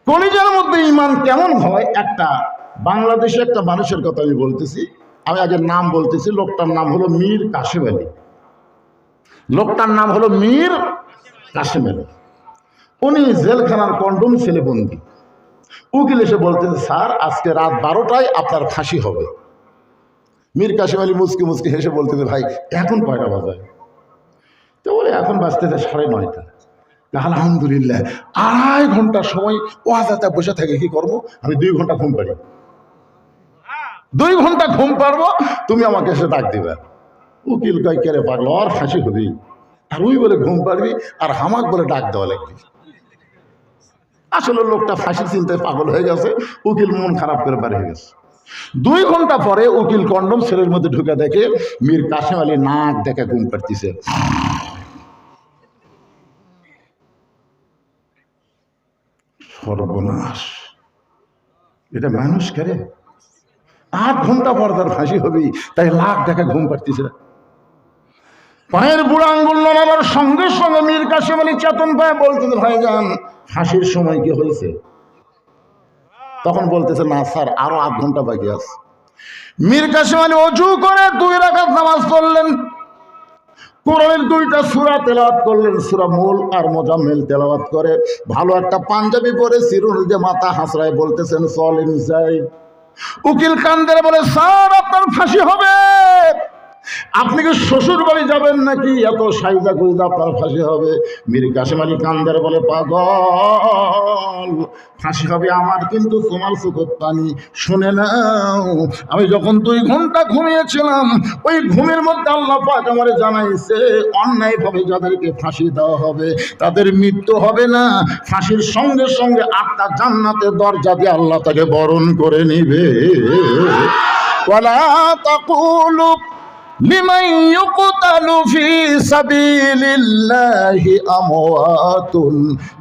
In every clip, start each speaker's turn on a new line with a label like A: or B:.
A: কলিজার মধ্যে ঈমান কেমন হয়? একটা বাংলাদেশে একটা মানুষের কথা আমি বলতেছি, আমি আগে নাম বলতেছি। লোকটার নাম হলো মীর কাসেম আলী। লোকটার নাম হলো মীর কাসেম আলী। উনি জেলখানার কন্ডম ছেলে বন্দী। উকিল এসে বলতেছে, স্যার আজকে রাত 12টায় আপনার ফাঁসি হবে। মীর কাসেম আলী মুচকি মুচকি হেসে বলতেছে, ভাই এখন কয়টা বাজায়? তো বলে এখন বাজতেছে 9:30। আলহামদুলিল্লাহ, 2.5 ঘন্টা সময় ওয়াজাতে বসে থাকে, কি করবো? আমি 2 ঘন্টা ঘুম পারি। 2 ঘন্টা ঘুম পারবো, তুমি আমাকে এসে ডাক দিবে। উকিল কয়, কে রে পাগল, আর ফাঁসি হবি? আর ওই বলে ঘুম পারবি, আর হামাক বলে ডাক দেওয়া লাগবি। আসলে লোকটা ফাঁসির চিন্তায় পাগল হয়ে গেছে। উকিল মন খারাপ করে বাড়ি হয়ে গেছে। 2 ঘন্টা পরে উকিল কন্ডম ছেলের মধ্যে ঢুকে দেখে মীর কাসেম আলী নাক দেখে ঘুম পাড়তিছে। সর্বনাশ, এটা মানুষ করে? 8 ঘন্টা পর তার ফাঁসি হবি, তাই লাখ দেখে ঘুম পাড়তিছে। পায়ের বুড়া আঙ্গুল নড়াবার সঙ্গে সঙ্গে মীর কাসেম আলী চেতন পায়, বলতেছে, ভাইজান ফাঁসির সময় কি হয়েছে? তখন বলতেছে, না স্যার, আরো 8 ঘন্টা বাকি আছে। মীর কাসেম আলী অজু করে 2 রাকাত নামাজ পড়লেন, কোরআনের 2টা সূরা তেলাওয়াত করলেন, সূরা মূল আর মুজাম্মিল তেলাওয়াত করে ভালো একটা পাঞ্জাবি পরে চিরুনি দিয়ে মাথা হাসরায় বলতেছেন, চলেন যাই। উকিল কান্দের বলে, স্যার আপনার ফাঁসি হবে। আপনি কি শ্বশুর বাড়ি যাবেন নাকি? এত সাইজা গুইজা আপনার ফাঁসি হবে। মীর কাসেম আলী কান্দের বলে, পাগল, ফাঁসি হবে আমার, কিন্তু তোমার চোখের পানি। শুনে নাও, আমি যখন 2 ঘন্টা ঘুমিয়েছিলাম, ওই ঘুমের মধ্যে আল্লাহ পাক আমারে জানাইছে, অন্যায়ভাবে যাদেরকে ফাঁসি দেওয়া হবে তাদের মৃত্যু হবে না, ফাঁসির সঙ্গে সঙ্গে আত্মা জান্নাতের দরজা দিয়ে আল্লাহ তাকে বরণ করে নিবে। ওয়ালা তাকুলু লিমান ইউকতালু ফি সাবিলিল্লাহি আমওয়াতুন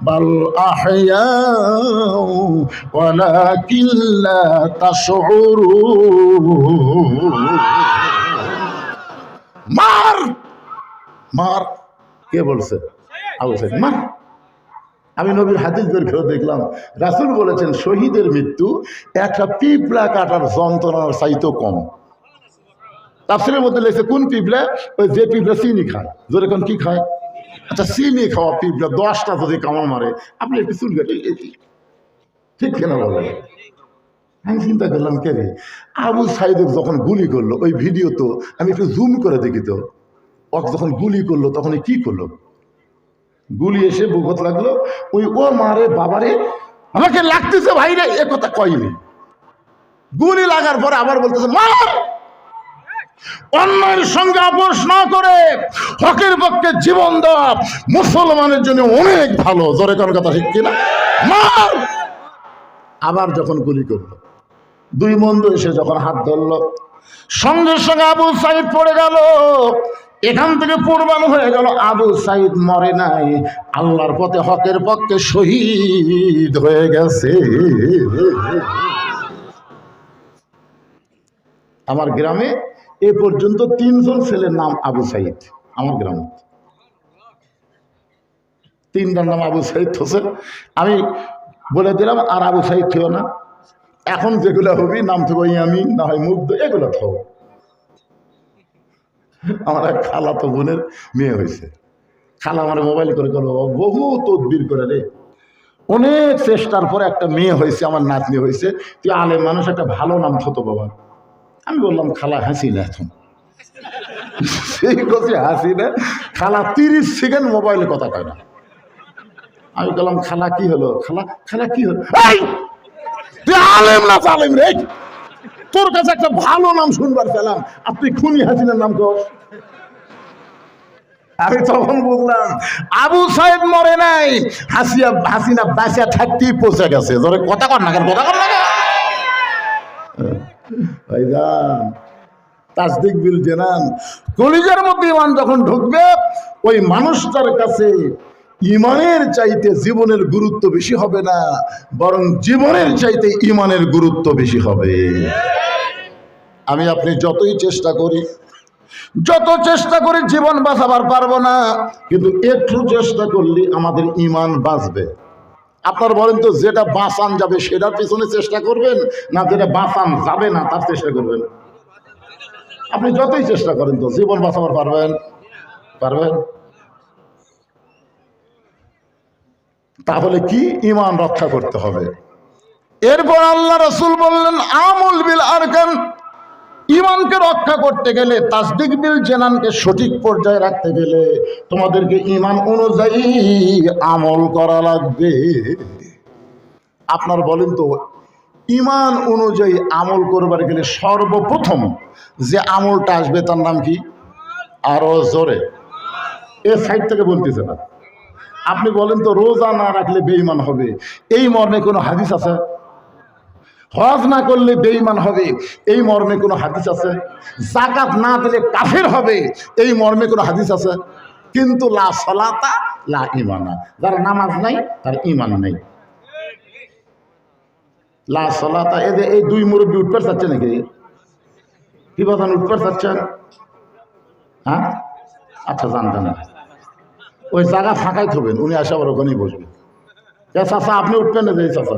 A: বাল আহইয়াউ ওয়ালাকিন লা তাশউরুন। মার মার, কে বলছে? আবু সাইদ, মার। আমি নবীর হাদিস বের করে দেখলাম, রাসূল বলেছেন শহীদের মৃত্যু একটা পিঁপড়া কাটার যন্ত্রণার চাইতেও কম। তাফসীরের মধ্যে লেখছে, কোন পিঁপড়া? ওই যে পিঁপড়া চিনি খায়। জোরে কোন কি খায়? আচ্ছা, চিনি খাওয়া পিঁপড়া 10টা যদি কামড় মারে, আপনি একটু চুল কাটি, ঠিক কেনা বলে? আমি চিন্তা করলাম, কে রে? আবু সাইদকে যখন গুলি করলো, ওই ভিডিও তো আমি একটু জুম করে দেখি তো, ওকে যখন গুলি করলো তখন কি করলো? গুলি এসে বুকত লাগলো, ওই ও মারে বাবারে আমাকে লাগতেছে ভাই রে, এ কথা কয়নি। গুলি লাগার পরে আবার বলতেছে, মার। অন্যায়ের সঙ্গে আপোষ না করে হকের পক্ষে জীবন দেওয়া মুসলমানের জন্য অনেক ভালো। জোরে কোন কথা ঠিক কিনা? মার। আবার যখন গুলি করলো, 2 বন্ধু এসে যখন হাত ধরলো, সঙ্গে সঙ্গে আবু সাইদ পড়ে গেল। এখান থেকে কুরবান হয়ে গেল। আবু সাইদ মরে নাই, আল্লাহর পথে হকের পক্ষে শহীদ হয়ে গেছে। আমার গ্রামে এ পর্যন্ত 3 জন ছেলের নাম আবু সাইদ। আমার গ্রামে 3টার নাম আবু সাইদ হচ্ছে। আমি বলে দিলাম, আর আবু সাইদ থেও না। এখন যেগুলো হবি নাম থেবো ইয়ামিন, না হয় মুগ্ধ, এগুলো থাও। আমার এক খালা তো বোনের মেয়ে হয়েছে। খালা আমার মোবাইল করে করবো, বহু তদবির করে রে, অনেক চেষ্টার পরে একটা মেয়ে হয়েছে, আমার নাতনি হয়েছে। তুই আলেম মানুষ, একটা ভালো নাম হতো বাবা। আমি বললাম, খালা হাসিনা। এখন সেই কথা হাসিনা। খালা 30 সেকেন্ড মোবাইলে কথা কয় না। আমি বললাম, খালা কি হলো? খালা খালা কি হলো? তুই আলেম না আলেম রে, তোর কাছে একটা ভালো নাম শুনবার পেলাম, আপনি খুনি হাসিনার নাম কর। আমি তখন বুঝলাম আবু সাইদ মরে নাই, হাসিনা বাঁচিয়া থাকতেই পৌঁছে গেছে। ধরে কথা কর না কেন, কথা কর না কেন? ভাইজান, তাসদিক বিল জানান, কলিজার মধ্যে ঈমান যখন ঢুকবে, ওই মানুষটার কাছে ঈমানের চাইতে জীবনের গুরুত্ব বেশি হবে না, বরং জীবনের চাইতে ঈমানের গুরুত্ব বেশি হবে। আমি আপনি যতই চেষ্টা করি, জীবন বাঁচাবার পারবো না, কিন্তু একটু চেষ্টা করলে আমাদের ঈমান বাঁচবে। আপনার বলেন তো, যেটা বাঁচান যাবে সেটার পিছনে চেষ্টা করবেন, না যেটা বাঁচান যাবে না তার চেষ্টা করবেন? আপনি যতই চেষ্টা করেন তো জীবন বাঁচাবার পারবেন? পারবেন? তাহলে কি ঈমান রক্ষা করতে হবে। এরপর আল্লাহ রাসূল বললেন, আমল বিল আরকান, ঈমানকে রক্ষা করতে গেলে, তাসদিক বিল জানানকে সঠিক পর্যায়ে রাখতে গেলে তোমাদেরকে ঈমান অনুযায়ী আমল করা লাগবে। আপনার বলেন তো, ঈমান অনুযায়ী আমল করবার গেলে সর্বপ্রথম যে আমলটা আসবে তার নাম কি? আরো জোরে, এ সাইড থেকে বলতেছে না। আপনি বলেন তো, রোজা না রাখলে বেঈমান হবে, এই মর্মে কোনো হাদিস আছে? হজ না করলে বেঈমান হবে, এই মর্মে কোনো হাদিস আছে? যাকাত না দিলে কাফের হবে, এই মর্মে কোনো হাদিস আছে? কিন্তু লা সলাতা লা ঈমানা, যার নামাজ নাই তার ঈমান নেই। লা সলাতা, এই দুই মুরব্বী উঠতে চাচ্ছে নাকি? কি বাজান উঠতে চাচ্ছেন? হ্যাঁ, আচ্ছা, জানতেন না। ওই জায়গা ফাঁকাই থবেন, উনি আসা আবার ওখানেই বসবেন। চাচা আপনি উঠবেন না? যাই চাচা,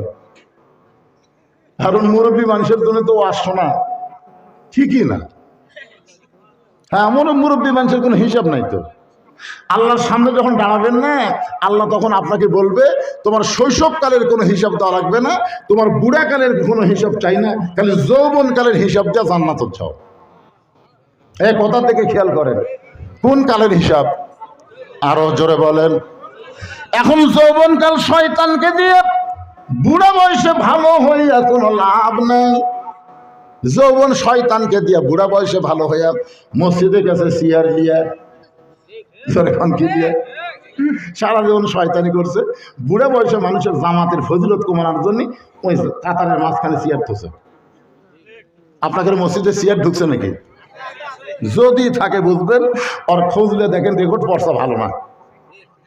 A: কারণ মুরব্বী মানুষের জন্য তো আসছো না, ঠিকই না? হ্যাঁ, এমনও মুরব্বী মানুষের কোনো হিসাব নাই তো। আল্লাহর সামনে যখন দাঁড়াবেন না, আল্লাহ তখন আপনাকে বলবে, তোমার শৈশবকালের কোনো হিসাব দেওয়া লাগবে না, তোমার বুড়াকালের কোনো হিসাব চাই না, খালি যৌবনকালের হিসাব যা জান্নাত চাও। এই কথা থেকে খেয়াল করেন, কোন কালের হিসাব? আরো জোরে বলেন। এখন যৌবনকাল শয়তানকে দিয়ে, বুড়া বয়সে ভালো হইয়া কোনো লাভ নেই। যৌবন শয়তানকে দিয়ে, বুড়া বয়সে ভালো হইয়া মসজিদের কাছে চেয়ার দিয়া, কি দিয়ে সারা জীবন শয়তানি করছে, বুড়া বয়সে মানুষের জামাতের ফজিলত কমানোর জন্য ওই কাতারের মাঝখানে চেয়ার তোছে। আপনাদের মসজিদে চেয়ার ঢুকছে নাকি? যদি থাকে বুঝবেন, আর খুঁজলে দেখেন রেকর্ড পর্সা ভালো না,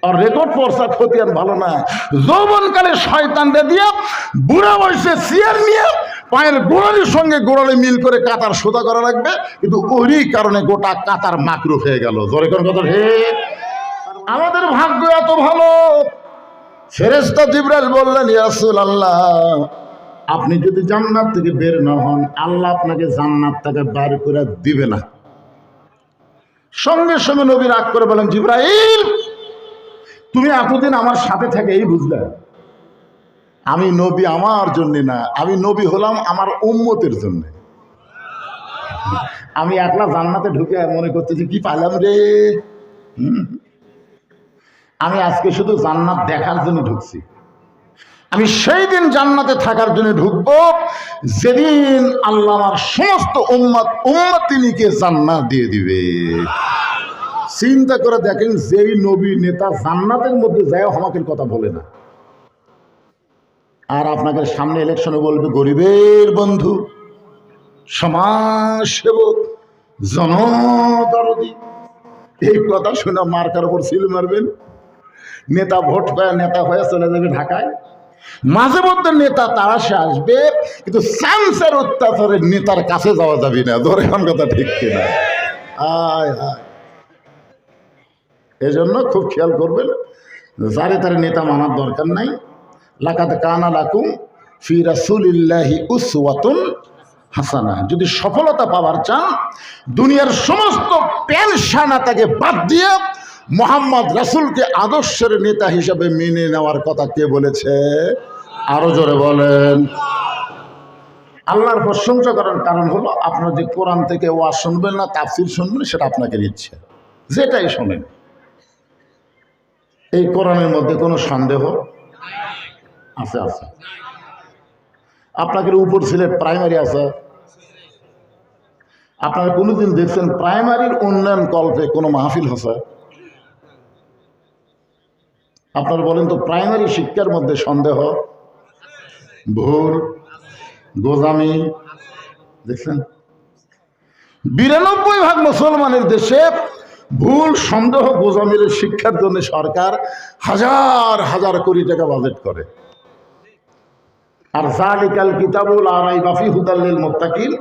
A: আর রেকর্ড পর্সা খতিয়ান ভালো না। যৌবনকালে শয়তানটা দিয়ে বুড়া বয়সে চেয়ার নিয়ে পায়ের গোড়ালির সঙ্গে গোড়ালি মিল করে কাতার সোজা করা লাগবে, কিন্তু ওরই কারণে গোটা কাতার মাকরু হয়ে গেল। জোরে কোন কথা? হে, আমাদের ভাগ্য এত ভালো। ফেরেশতা জিবরাইল বললেন, ইয়া রাসূলুল্লাহ, আপনি যদি জান্নাত থেকে বের না হন, আল্লাহ আপনাকে জান্নাত থেকে বের করে দিবে না। সঙ্গে সঙ্গে নবী রাগ করে বলেন, জিবরাইল, তুমি এতদিন আমার সাথে থেকে এই বুঝলে আমি নবী আমার জন্য না, আমি নবী হলাম আমার উম্মতের জন্য। আমি একলা জান্নাতে ঢুকে মনে করতেছি কি পাইলাম রে। আমি আজকে শুধু জান্নাত দেখার জন্য ঢুকছি। আমি সেই দিন জান্নাতে থাকার জন্য ঢুকবো যেদিন আল্লাহ আমার সমস্ত উম্মতিনীকে জান্নাত দিয়ে দিবে। চিন্তা করে দেখেন, যেই নবী নেতা জান্নাতের মধ্যে যায় আমাকে কথা বলে না, আর আপনাদের সামনে ইলেকশনে বলবে গরিবের বন্ধু, সমাজসেবক, জনদরদি। এই কথা শুনে মার্কার উপর সিল মারবেন। নেতা ভোট পায়, নেতা হয়ে চলে যাবে ঢাকায়। মাঝে মধ্যে নেতা তারাসে আসবে, কিন্তু চান্সের অত্যাচারে নেতার কাছে যাওয়া যাবে না। ধরে কোন কথা ঠিক কিনা? আয় হায়, এজন্য খুব খেয়াল করবেন, যারে তারে নেতা মানার দরকার নাই। লাকাদ কানা লাকুম ফি রাসূলিল্লাহি উসওয়াতুন হাসানা। যদি সফলতা পাওয়ার চান, দুনিয়ার সমস্ত পেনশনাতাকে বাদ দিয়ে মোহাম্মদ রাসূলকে আদর্শের নেতা হিসেবে মেনে নেওয়ার কথা কে বলেছে? আরো জোরে বলেন। আল্লাহর প্রশংসা করার কারণ হলো, আপনার যে কোরআন থেকে ওয়াজ শুনবেন না, তাফসীর শুনবেন, সেটা আপনাকে ইচ্ছে, যেটাই শোনেন। এই কোরআনের মধ্যে কোনো সন্দেহ আছে? আছে। আপনাদের উপর সিলেট প্রাইমারি আছে, আপনারা কোনোদিন দেখছেন প্রাইমারির উন্নয়ন কল্পে কোনো মাহফিল হচ্ছে? আপনারা বলেন তো, প্রাইমারি শিক্ষার মধ্যে সন্দেহ, ভুল, গোজামি দেখছেন? 92% মুসলমানের দেশে ভুল, সন্দেহ, গোজামির শিক্ষার জন্য সরকার হাজার হাজার কোটি টাকা বাজেট করে। আর যালিকাল কিতাবুল লা রাইবা ফীহি হুদাল লিল মুত্তাকিন,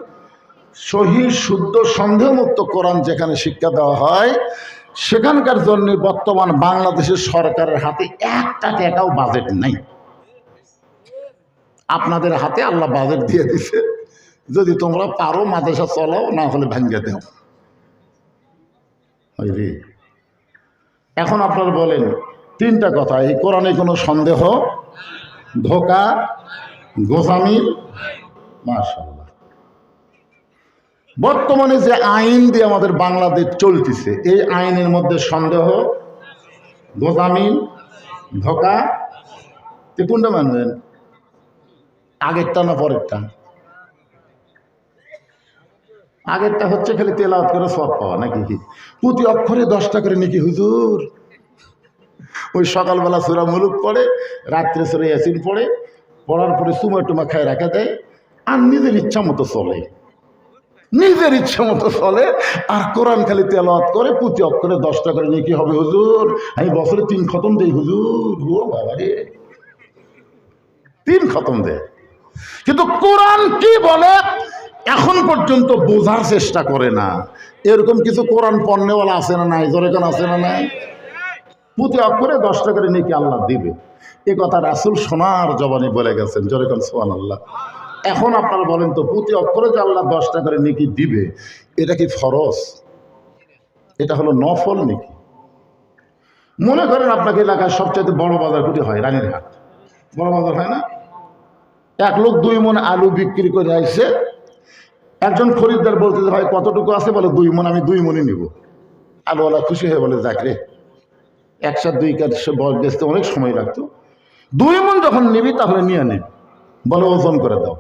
A: সহিহ শুদ্ধ সন্দেহমুক্ত কোরআন যেখানে শিক্ষা দেওয়া হয়, সেখানকার জন্য বর্তমান বাংলাদেশের সরকারের হাতে একটা টাকাও বাজেট নাই। আপনাদের হাতে আল্লাহ বাজেট দিয়ে দিছে, যদি তোমরা পারো মাদ্রাসা চলাও, না হলে ভাঙ্গিয়ে দেও। এখন আপনারা বলেন তিনটা কথা, এই কোরআনে কোনো সন্দেহ, ধোঁকা, গোসামি। মাশাআল্লাহ, বর্তমানে যে আইন দিয়ে আমাদের বাংলাদেশ চলতেছে, এই আইনের মধ্যে সন্দেহ, গোসামি, ধোঁকা, কোনটা মানবেন? আগেরটা না পরেরটা? আগেরটা হচ্ছে খালি তেলাওয়াত করে সওয়াব পাওয়া, নাকি প্রতি অক্ষরে 10টা করে নাকি হুজুর? ওই সকালবেলা সূরা মুলুক পড়ে, রাত্রে সূরা ইয়াসিন পড়ে, পড়ার পরে চুমা টুমা খায় রাখা দেয়, আর নিজের ইচ্ছা মতো চলে, নিজের ইচ্ছা মতো চলে, আর কোরআন খালি তেলাওয়াত করে, প্রতি অক্ষরে 10টা করে নাকি হবে হুজুর। আমি বছরে 3 খতম দেই হুজুর। ও বাবা রে, 3 খতম দেয়, কিন্তু কোরআন কি বলে এখন পর্যন্ত বোঝার চেষ্টা করে না। এরকম কিছু কোরআন পণ্যওয়ালা আছে না নাই? জোরে কোন আছে না নাই? প্রতি অক্ষরে 10টা করে নাকি আল্লাহ দিবে, এ কথা রাসূল সোনার জবানে বলে গেছেন। জোরে কোন সুবহানাল্লাহ। এখন আপনারা বলেন তো, প্রতি অক্ষরে যে আল্লাহ 10টা করে নাকি দিবে, এটা কি ফরজ? এটা হলো নফল নাকি? মনে করেন আপনাকে এলাকায় সবচেয়ে বড় বাজার কোটি হয় রানীরহাট, বড় বাজার হয় না? এক লোক 2 মণ আলু বিক্রি করে আসছে, একজন খরিদ্দার বলতে ভাই কতটুকু আছে? বলে 2 মণ। আমি 2 মণই নিব। আলুওয়ালা খুশি হয়ে বলে যাক রে, একসাথে 2 কাজ বেচতে অনেক সময় লাগতো, 2 মণ যখন নিবি তাহলে নিয়ে নিবি। বলে ওজন করে দাও।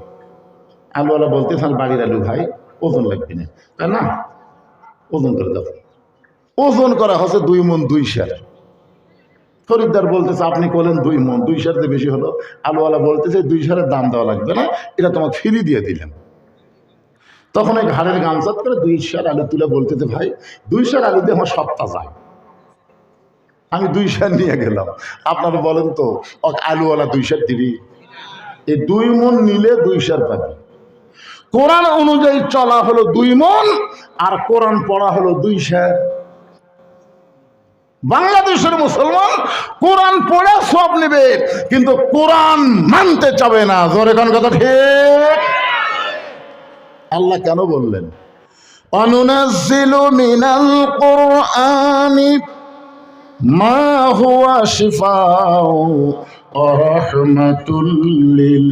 A: আলুওয়ালা বলতে তাহলে বাড়ির আলু ভাই, ওজন লাগবে না। তাই না, ওজন করে দাও। ওজন করা হচ্ছে 2 মণ 2 সের। খরিদ্দার বলতেছে আপনি করলেন 2 মণ, 2 সের যে বেশি হলো। আলুওয়ালা বলতেছে 2 সেরের দাম দেওয়া লাগবে না, এটা তোমাকে ফ্রি দিয়ে দিলাম। তখন এই ঘাড়ের গামছাত করে 2 সের আলু তুলে বলতেছে ভাই 2 সের আলু দিয়ে আমার সপ্তাহ যায়, আমি 2 সের নিয়ে গেলাম। আপনারা বলেন তো, আলুওয়ালা 2 সের দিবি? এই 2 মণ নিলে 2 সের পাবি। কোরআন অনুযায়ী চলা হলো 2 মণ, আর কোরআন পড়া হলো 2 সের। বাংলাদেশের মুসলমান কোরআন পড়ে সব নেবে, কিন্তু কোরআন মানতে চাবে না। জোরে কোন কথা ঠিক? আল্লাহ কেন বললেন অনুনাজ্জিলু মিনাল কুরআনি মা হুয়া শিফাউ ওয়া রাহমাতুল লিল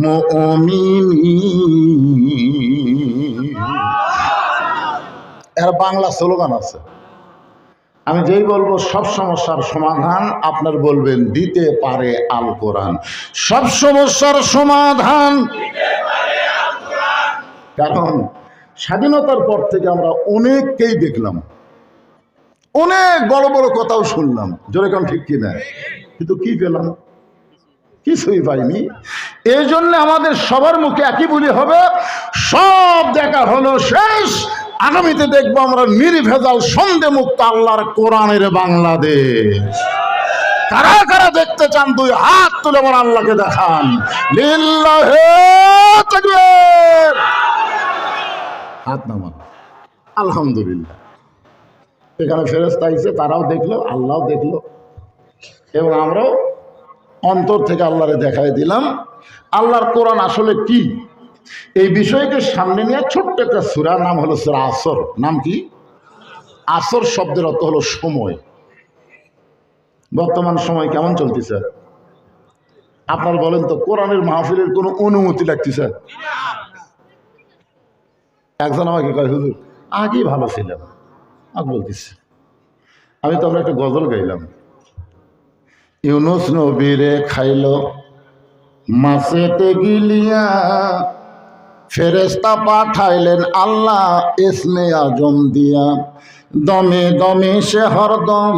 A: মুমিনিন। এর বাংলা স্লোগান আছে, আমি যেই বলবো সব সমস্যার সমাধান আপনার বলবেন দিতে পারে আল কোরআন। সব সমস্যার সমাধান দিতে পারে আল কোরআন। কারণ স্বাধীনতার পর থেকে আমরা অনেককেই দেখলাম, অনেক বড় বড় কথাও শুনলাম, জোরে কোন ঠিক কিনা? কিন্তু কি পেলাম? কিছুই পাইনি। এই জন্য আমাদের সবার মুখে একই বলি হবে, সব দেখা হলো শেষ, আগামীতে দেখবো আমরা নির্ভেজাল সন্দেহ মুক্ত আল্লাহর কোরআনের বাংলাদেশ। কারা কারা দেখতে চান 2 হাত তুলে আমার আল্লাহকে দেখান। লিল্লাহি তাকবীর। হাত নামান। আলহামদুলিল্লাহ, এখানে ফেরেশতা আইছে, তারাও দেখলো, আল্লাহও দেখলো, এবং আমরাও অন্তর থেকে আল্লাহরে দেখাই দিলাম আল্লাহর কোরআন আসলে কি। এই বিষয়কে সামনে নিয়ে ছোট্ট একটা সূরা, নাম হলো সূরা আসর। নাম কি? আসর শব্দের অর্থ হলো সময়। বর্তমান সময় কেমন চলতেছে আপনার বলেন তো? কোরআনের মাহফিলের কোনো অনুমতি লাগতেছে? একজন আমাকে কয় হুজুর আগেই ভালো ছিলাম। আমি বলতেছি, আমি তো আমরা একটা গজল গাইলাম, ইউনুস নবীরে খাইল মাছেতে গিলিয়া, ফেরেশতা পাঠাইলেন আল্লাহ ইসমে আজম দিয়া, দমে দমে সে হরদম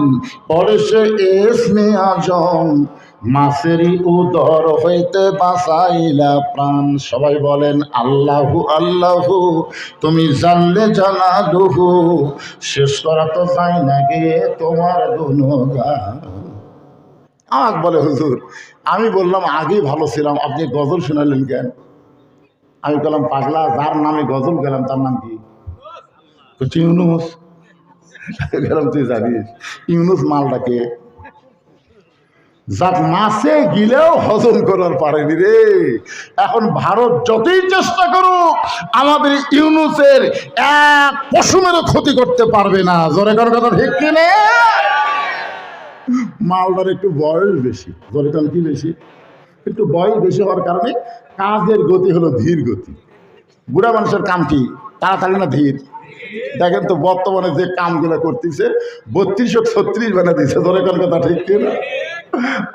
A: পড়ে সে ইসমে আজম, মাছেরই উদর হইতে বাঁচাইলা প্রাণ। সবাই বলেন আল্লাহু আল্লাহু, তুমি জানলে জানালুহু, শেষ করা তো যায় না গে তোমার গুণগান। আমাকে বলে হুজুর আমি বললাম আগেই ভালো ছিলাম, আপনি গজল শোনালেন কেন? আমি বললাম পাগলা, যার নামে গজল গেলাম তার নাম কি? ইউনুস। গেলাম তুই জানিস ইউনুস মালটাকে? যাক মাছে গিলেও হজম করার পারেনি রে। এখন ভারত যতই চেষ্টা করুক আমাদের ইউনূসের এক পশমেরও ক্ষতি করতে পারবে না। জোরে কোন কথা ঠিক কিনা? মালদার একটু বয়স বেশি। জোরে কোন কি বেশি? একটু বয়স বেশি হওয়ার কারণে কাজের গতি হলো ধীর গতি। বুড়া মানুষের কাম কি তাড়াতাড়ি না ধীর? দেখেন তো বর্তমানে যে কামগুলো করতেছে 3236 বানা দিচ্ছে। জোরে কোন কথা ঠিক কিনা?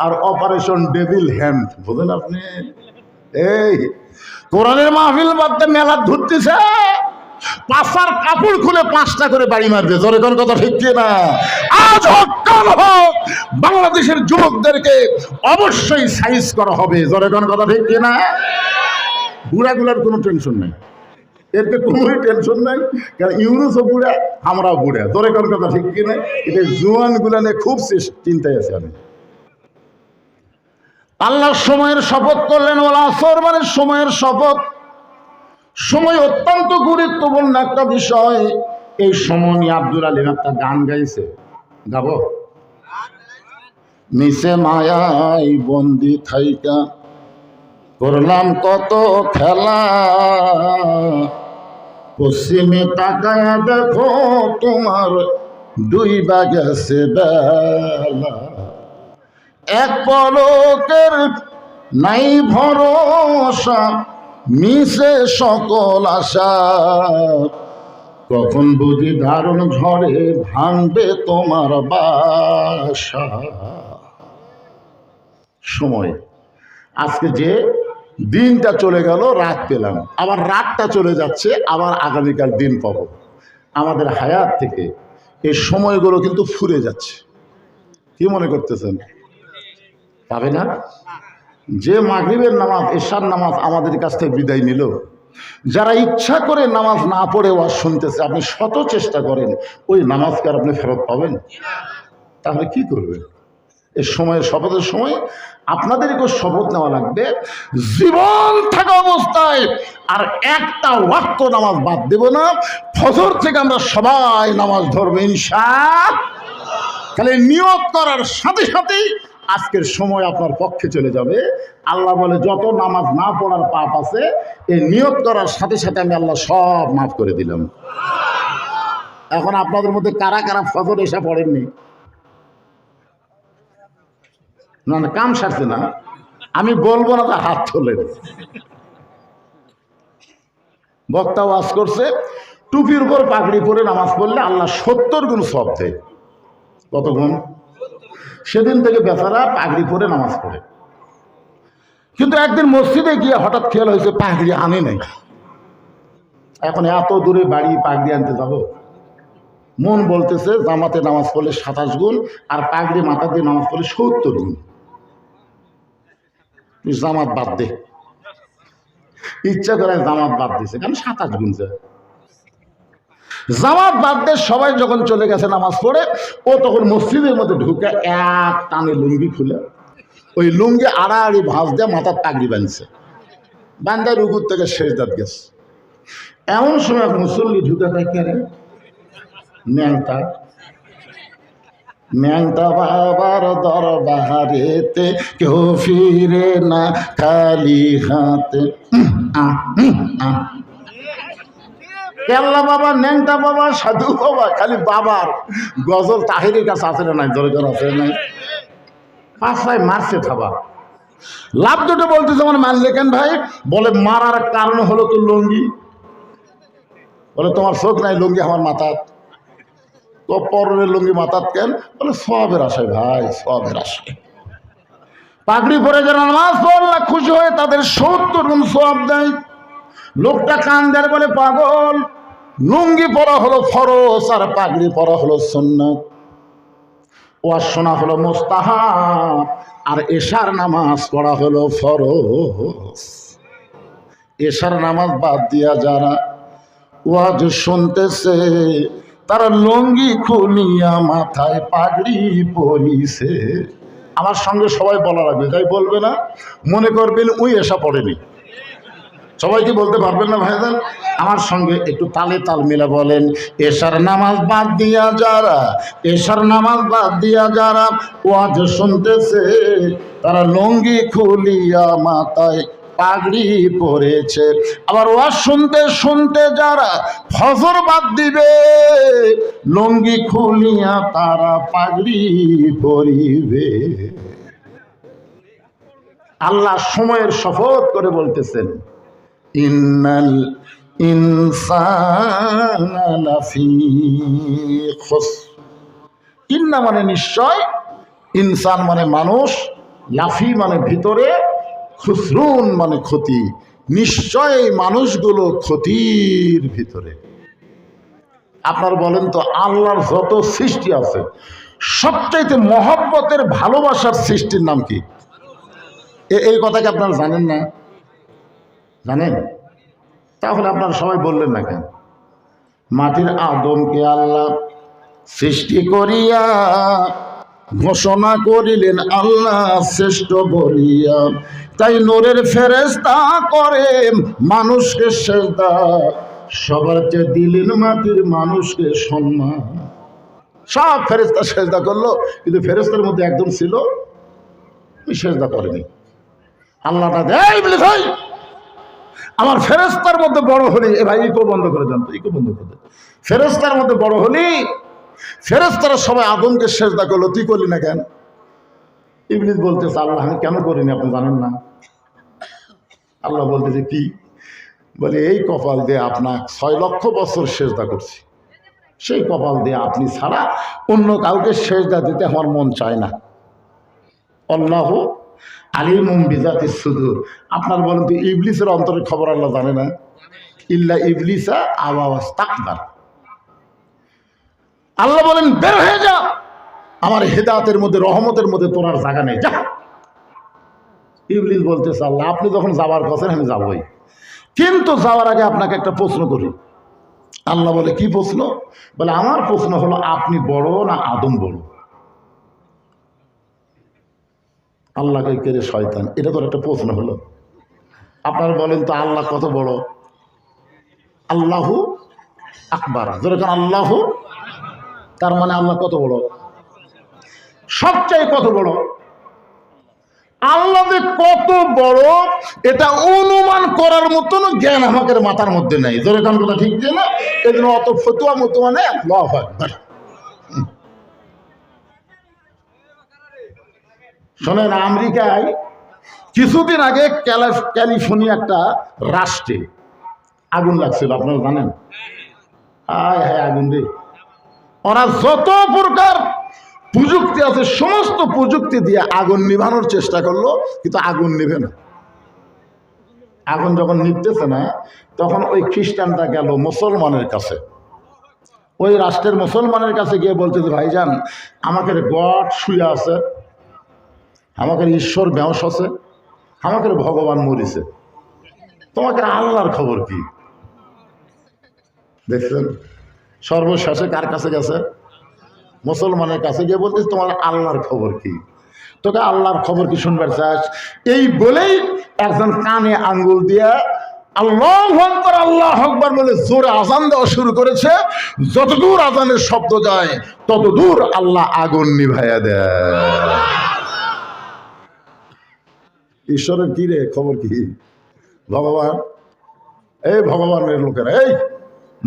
A: আর অপারেশন ডেভিল হ্যান্ড, বুঝলেন আপনি? এই কোরআনের মাহফিল বাদে মেলা ধরতেছে, পাশার কাপড় খুলে 5টা করে বাড়ি মারবে। জোরে কোন কথা ঠিক কিনা? আজ হোক কাল হোক বাংলাদেশের যুবকদেরকে অবশ্যই সাইজ করা হবে। জোরে কোন কথা ঠিক কিনা? বুড়াগুলার কোনো টেনশন নাই, এতে কোনোই টেনশন নাই, কারণ ইউনূসও বুড়া, আমরাও বুড়া। জোরে কোন কথা ঠিক কিনা? এটা জোয়ানগুলা নিয়ে খুব চিন্তায় আছে আমি। আল্লাহ সময়ের শপথ করলেন, ওয়াল আসর, মানে সময়ের শপথ। সময় অত্যন্ত গুরুত্বপূর্ণ একটা বিষয়। এই সময় নিয়ে আব্দুল আলীম একটা গান গাইছে, গাবো? মিশে মায়াই বন্দি থাইকা করলাম কত খেলা, পশ্চিমে তাকায়া দেখো তোমার ডুইবা গেছে বেলা, এক পলকের নাই ভরসা, মিশে সকল আশা, কখন বুঝি দারুণ ঝড়ে ভাঙবে তোমার বাসা। সময় আজকে যে দিনটা চলে গেল, রাত পেলাম, আবার রাতটা চলে যাচ্ছে, আবার আগামীকাল দিন পাবো। আমাদের হায়াত থেকে এই সময়গুলো কিন্তু ফুরে যাচ্ছে। কি মনে করতেছেন? পাবে না? যে মাগরিবের নামাজ, এশার নামাজ আমাদের কাছ থেকে বিদায় নিল, যারা ইচ্ছা করে নামাজ না পড়ে ওয়াজ শুনতেছে, আপনি শত চেষ্টা করেন ওই নামাজকে আর আপনি ফেরত পাবেন? তাহলে কি করবেন? এই সময়ের শপথের সময় আপনাদেরকে শপথ নেওয়া লাগবে, জীবন থাকা অবস্থায় আর একটা ওয়াক্ত নামাজ বাদ দেব না। ফজর থেকে আমরা সবাই নামাজ ধরবো ইনশাআল্লাহ। তাহলে নিয়ত করার সাথে সাথেই আজকের সময় আপনার পক্ষে চলে যাবে। আল্লাহ বলে, যত নামাজ না পড়ার পাপ আছে, এই নিয়ত করার সাথে সাথে আমি আল্লাহ সব মাফ করে দিলাম। এখন আপনাদের মধ্যে কারা কারা ফজর এসা পড়েননি? না না, কাম সারছে না, আমি বলবো না, হাত তোলেন। বক্তা ওয়াজ করছে, টুপির উপর পাগড়ি পরে নামাজ পড়লে আল্লাহ 70 গুণ সওয়াব দেয়। কত গুণ? সেদিন থেকে বেচারা পাগড়ি পরে নামাজ পড়ে। কিন্তু একদিন মসজিদে গিয়ে হঠাৎ খেয়াল হয়েছে পাগড়ি আনে নাই। এখন এত দূরে বাড়ি পাগড়ি আনতে যাব? মন বলতেছে জামাতে নামাজ পড়লে 27 গুণ, আর পাগড়ি মাথা দিয়ে নামাজ পড়লে 70 গুণ। জামাত বাদ দে, ইচ্ছা করে জামাত বাদ দিছে, কারণ 27 গুণ যায়। জামাত বাদ দিয়ে সবাই যখন চলে গেছে নামাজ পড়ে, ও তখন মসজিদের মধ্যে ঢুকে এক টানে লুঙ্গি খুলে ওই লুঙ্গি আড়াআড়ি ভাঁজ দিয়ে মাথার পাগড়ি বাঁধছে, বান্দার রুকুর থেকে সেজদাত গেছে। এমন সময় মুসল্লি ঢুকে থাকে, ন্যাংটা ন্যাংটা বাবার দরবারেতে কেউ ফিরে না খালি হাতে। কেল্লা বাবা, ন্যাংটা বাবা, সাধু বাবা, খালি বাবার গজল তাহিরের কাছে আছে না নাই? দরকার আছে নাই? পাঁচটায় মারছে থাবা। লাভ দুটো বলতেছে, আমার মারলে কেন ভাই? বলে মারার কারণ হলো তো লুঙ্গি। বলে তোমার চোখ নাই, লুঙ্গি আমার মাথা। তো পরনের লুঙ্গি মাথাত কেন? বলে সবের আশায় ভাই, সবের আশায়। পাগড়ি পরে যারা নামাজ পড়লা খুশি হয়ে তাদের 70 গুণ সওয়াব দেয়। লোকটা কান দেয়, বলে পাগল, লুঙ্গি পরা হলো ফরজ আর পাগড়ি পরা হলো সুন্নাত। ওয়াজ শোনা হলো মুস্তাহাব আর এশার নামাজ পড়া হলো ফরজ। এশার নামাজ বাদ দিয়া যারা ওয়াজ শুনতেছে, তারা লুঙ্গি খুলিয়া মাথায় পাগড়ি পরিছে। আমার সঙ্গে সবাই বলা লাগবে, তাই বলবে না, মনে করবেন ওই এশা পড়েনি। সবাই কি বলতে পারবেন না ভাইজান? আমার সঙ্গে একটু তালে তাল মিলা বলেন, এশার নামাজ বাদ দিয়া যারা, এশার নামাজ বাদ দিয়া যারা ওয়াজ শুনতেছে, তারা লুঙ্গি খুলিয়া মাথায় পাগড়ি পরেছে। আবার ওয়াজ শুনতে শুনতে যারা ফজর বাদ দিবে, লুঙ্গি খুলিয়া তারা পাগড়ি পরিবে। আল্লাহ সময়ের শপথ করে বলতেছেন, ইন্নাল ইনসানা লাফি খুসর। ইন্না মানে নিশ্চয়, ইনসান মানে মানুষ, লাফি মানে ভিতরে, খুসরুন মানে ক্ষতি। নিশ্চয় মানুষগুলো ক্ষতির ভিতরে। আপনার বলেন তো, আল্লাহর যত সৃষ্টি আছে সবচাইতে মহব্বতের ভালোবাসার সৃষ্টির নাম কি? এই কথা কি আপনারা জানেন না? জানেন? তাহলে আপনারা সবাই বললেন না কেন? মাটির আদমকে আল্লাহ সৃষ্টি করিয়া ঘোষণা করিলেন আল্লাহ শ্রেষ্ঠ বলিয়া, তাই নূরের ফেরেশতা করে মানুষকে সেজদা, সবার চেয়ে দিলেন মাটির মানুষকে সম্মান। সব ফেরেশতা সেজদা করলো, কিন্তু ফেরেশতার মধ্যে একজন ছিল সেজদা করেনি। আল্লাহটা দেয় বলে ভাই আমার ফেরেশতার মধ্যে বড় হলি, এ ভাই ইকো বন্ধ করে দেন তো, ইকো বন্ধ করে দেন। ফেরেশতার মধ্যে বড় হলি, ফেরেশতারা সবাই আদমকে সেজদা করলো, তুই করলি না কেন? ইবলিস বলতেছে, আল্লাহ আমি কেন করিনি আপনি জানেন না? আল্লাহ বলতেছে কি? বলে এই কপাল দিয়ে আপনার 6 লক্ষ বছর সেজদা করছি, সেই কপাল দিয়ে আপনি ছাড়া অন্য কাউকে সেজদা দিতে আমার মন চায় না। আল্লাহু আলিমুম বিজাতিস সুদূর। আপনার বলেন তো, ইবলিসের অন্তরের খবর আল্লাহ জানে না? ইল্লা ইবলিসা আবা ওয়াস্তাকবার। আল্লাহ বলেন বের হয়ে যা, আমার হেদায়েতের মধ্যে, রহমতের মধ্যে তোর আর জায়গা নেই, যা। ইবলিস বলতেছে, আল্লাহ আপনি যখন যাওয়ার কথা আমি যাবই, কিন্তু যাওয়ার আগে আপনাকে একটা প্রশ্ন করি। আল্লাহ বলে কি প্রশ্ন? বলে আমার প্রশ্ন হলো, আপনি বড় না আদম বড়? আল্লাহকে কেড়ে শয়তান, এটা তো একটা প্রশ্ন হলো। আপনারা বলেন তো আল্লাহ কত বড়? আল্লাহু আকবার, যেরকম আল্লাহু, তার মানে আল্লাহ কত বড়? সবচেয়ে কত বড়? আল্লাহ যে কত বড় এটা অনুমান করার মতন জ্ঞান আমাদের মাথার মধ্যে নেই। যেরকম কথা ঠিক যে না, এই জন্য অত ফতুয়া মতুয়া নেই। আল্লাহু আকবার। শোনেন, আমেরিকায় কিছুদিন আগে ক্যালিফোর্নিয়া একটা রাষ্ট্রে আগুন লাগছিল, আপনারা জানেন? হায় হায় আগুন রে! ওরা যত প্রকার প্রযুক্তি আছে সমস্ত প্রযুক্তি দিয়ে আগুন নিভানোর চেষ্টা করলো, কিন্তু আগুন নিভে না। আগুন যখন নিভতেছে না, তখন ওই খ্রিস্টানটা গেল মুসলমানের কাছে, ওই রাষ্ট্রের মুসলমানের কাছে গিয়ে বলতেছে, ভাইজান আমাদের গড শুয়ে আছে, আমাদের ঈশ্বর বেঁশ আছে, আমাদের ভগবান মরিছে, তোমাদের আল্লাহর খবর কি? দেখছেন সর্বশেষে কার কাছে গেছে? মুসলমানের কাছে গিয়ে বলতেছে, তোমার আল্লাহর খবর কি? তোকে আল্লাহর খবর কি শুনবার চাস? এই বলেই একজন কানে আঙ্গুল দিয়া আল্লাহু আকবার আল্লাহু আকবার বলে জোরে আজান দেওয়া শুরু করেছে। যতদূর আজানের শব্দ যায় ততদূর আল্লাহ আগুন নিভাইয়া দেয়। ঈশ্বরের কি রে খবর কি? ভগবান, এই ভগবানের লোকেরা, এই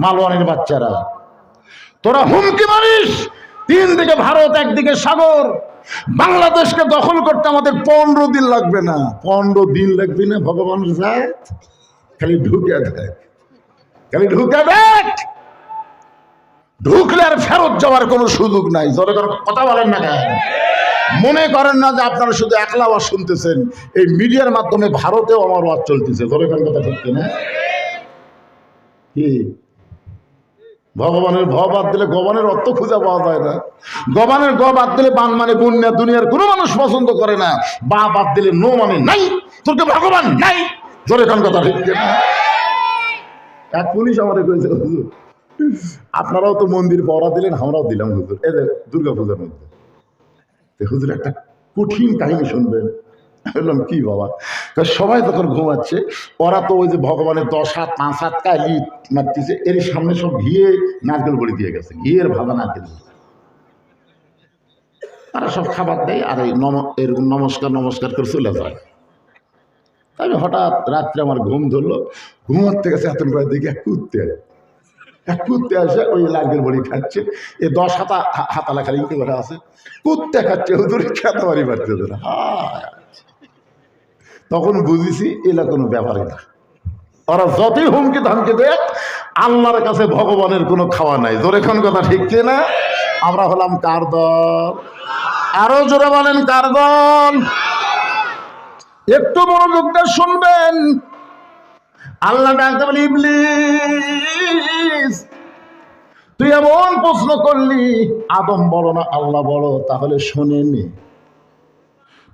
A: মালওয়ানের বাচ্চারা, তোরা হুমকি মারিস, 3 দিকে ভারত, একদিকে সাগর, বাংলাদেশকে দখল করতে আমাদের 15 দিন লাগবে না। 15 দিন লাগবে না ভগবানের জাত, খালি ঢুকে দেখ, খালি ঢুকে দেখ, ঢুকলে আর ফেরত যাওয়ার কোনো সুযোগ নাই। জোরে কথা বলেন না কেন? মনে করেন না যে আপনারা শুধু একলা আওয়াজ শুনতেছেন, এই মিডিয়ার মাধ্যমে ভারতেও আমার ওয়াজ চলতেছে। জোরে কথা ঠিক না? কি ভগবানের ভ বাদ দিলে গবানের অর্থ খুঁজে পাওয়া যায় না। গবানের গ বাদ দিলে বান মানে বন্যা, দুনিয়ার কোনো মানুষ পছন্দ করে না। বা বাদ দিলে নো মানে নাই, তোর তো ভগবান নাই। জোরে কান কথা ঠিক না? এক পুলিশ আমাদের কইছে, হুজুর আপনারাও তো মন্দির পড়া দিলেন, আমরাও দিলাম হুজুর এদের দুর্গা পূজার মধ্যে। হুজুর একটা কঠিন কাহিনী শুনবেন। বললাম কি বাবা? তা সবাই তখন ঘুমাচ্ছে, ওরা তো ওই যে ভগবানের 10 হাত 5 হাত কালি মারতেছে, এর সামনে সব ঘিয়ে নারকেল বড়ি দিয়ে গেছে, ঘিয়ের ভাজা নারকেল বড়ি। তারা সব খাবার দেয় আর এই এরকম নমস্কার নমস্কার করে চলে যায়। তবে হঠাৎ রাত্রে আমার ঘুম ধরলো, ঘুমাতে গেছে এত করে দেখি এক কুত্তে আসে ওই নারকেল বড়ি খাচ্ছে। এ 10 হাতা লেখা ইঙ্কি করে আছে, কুত্তে খাচ্ছে, হুজুর খেতে বাড়ি পারছে না। তখন বুঝেছি এলা কোনো ব্যাপারই না। ওরা যতই হুমকি ধামকি দেয়, আল্লাহর কাছে ভগবানের কোনো খাওয়া নাই। জোরে কোন কথা ঠিক না? আমরা হলাম কার দল? আরো জোরে বলেন কার দল? একটু মনোযোগ দিয়ে শুনবেন। আল্লাহ ডাকতে বলে, ইবলিস তুই এমন প্রশ্ন করলি, আদম বলো না আল্লাহ বলো, তাহলে শোনেনি।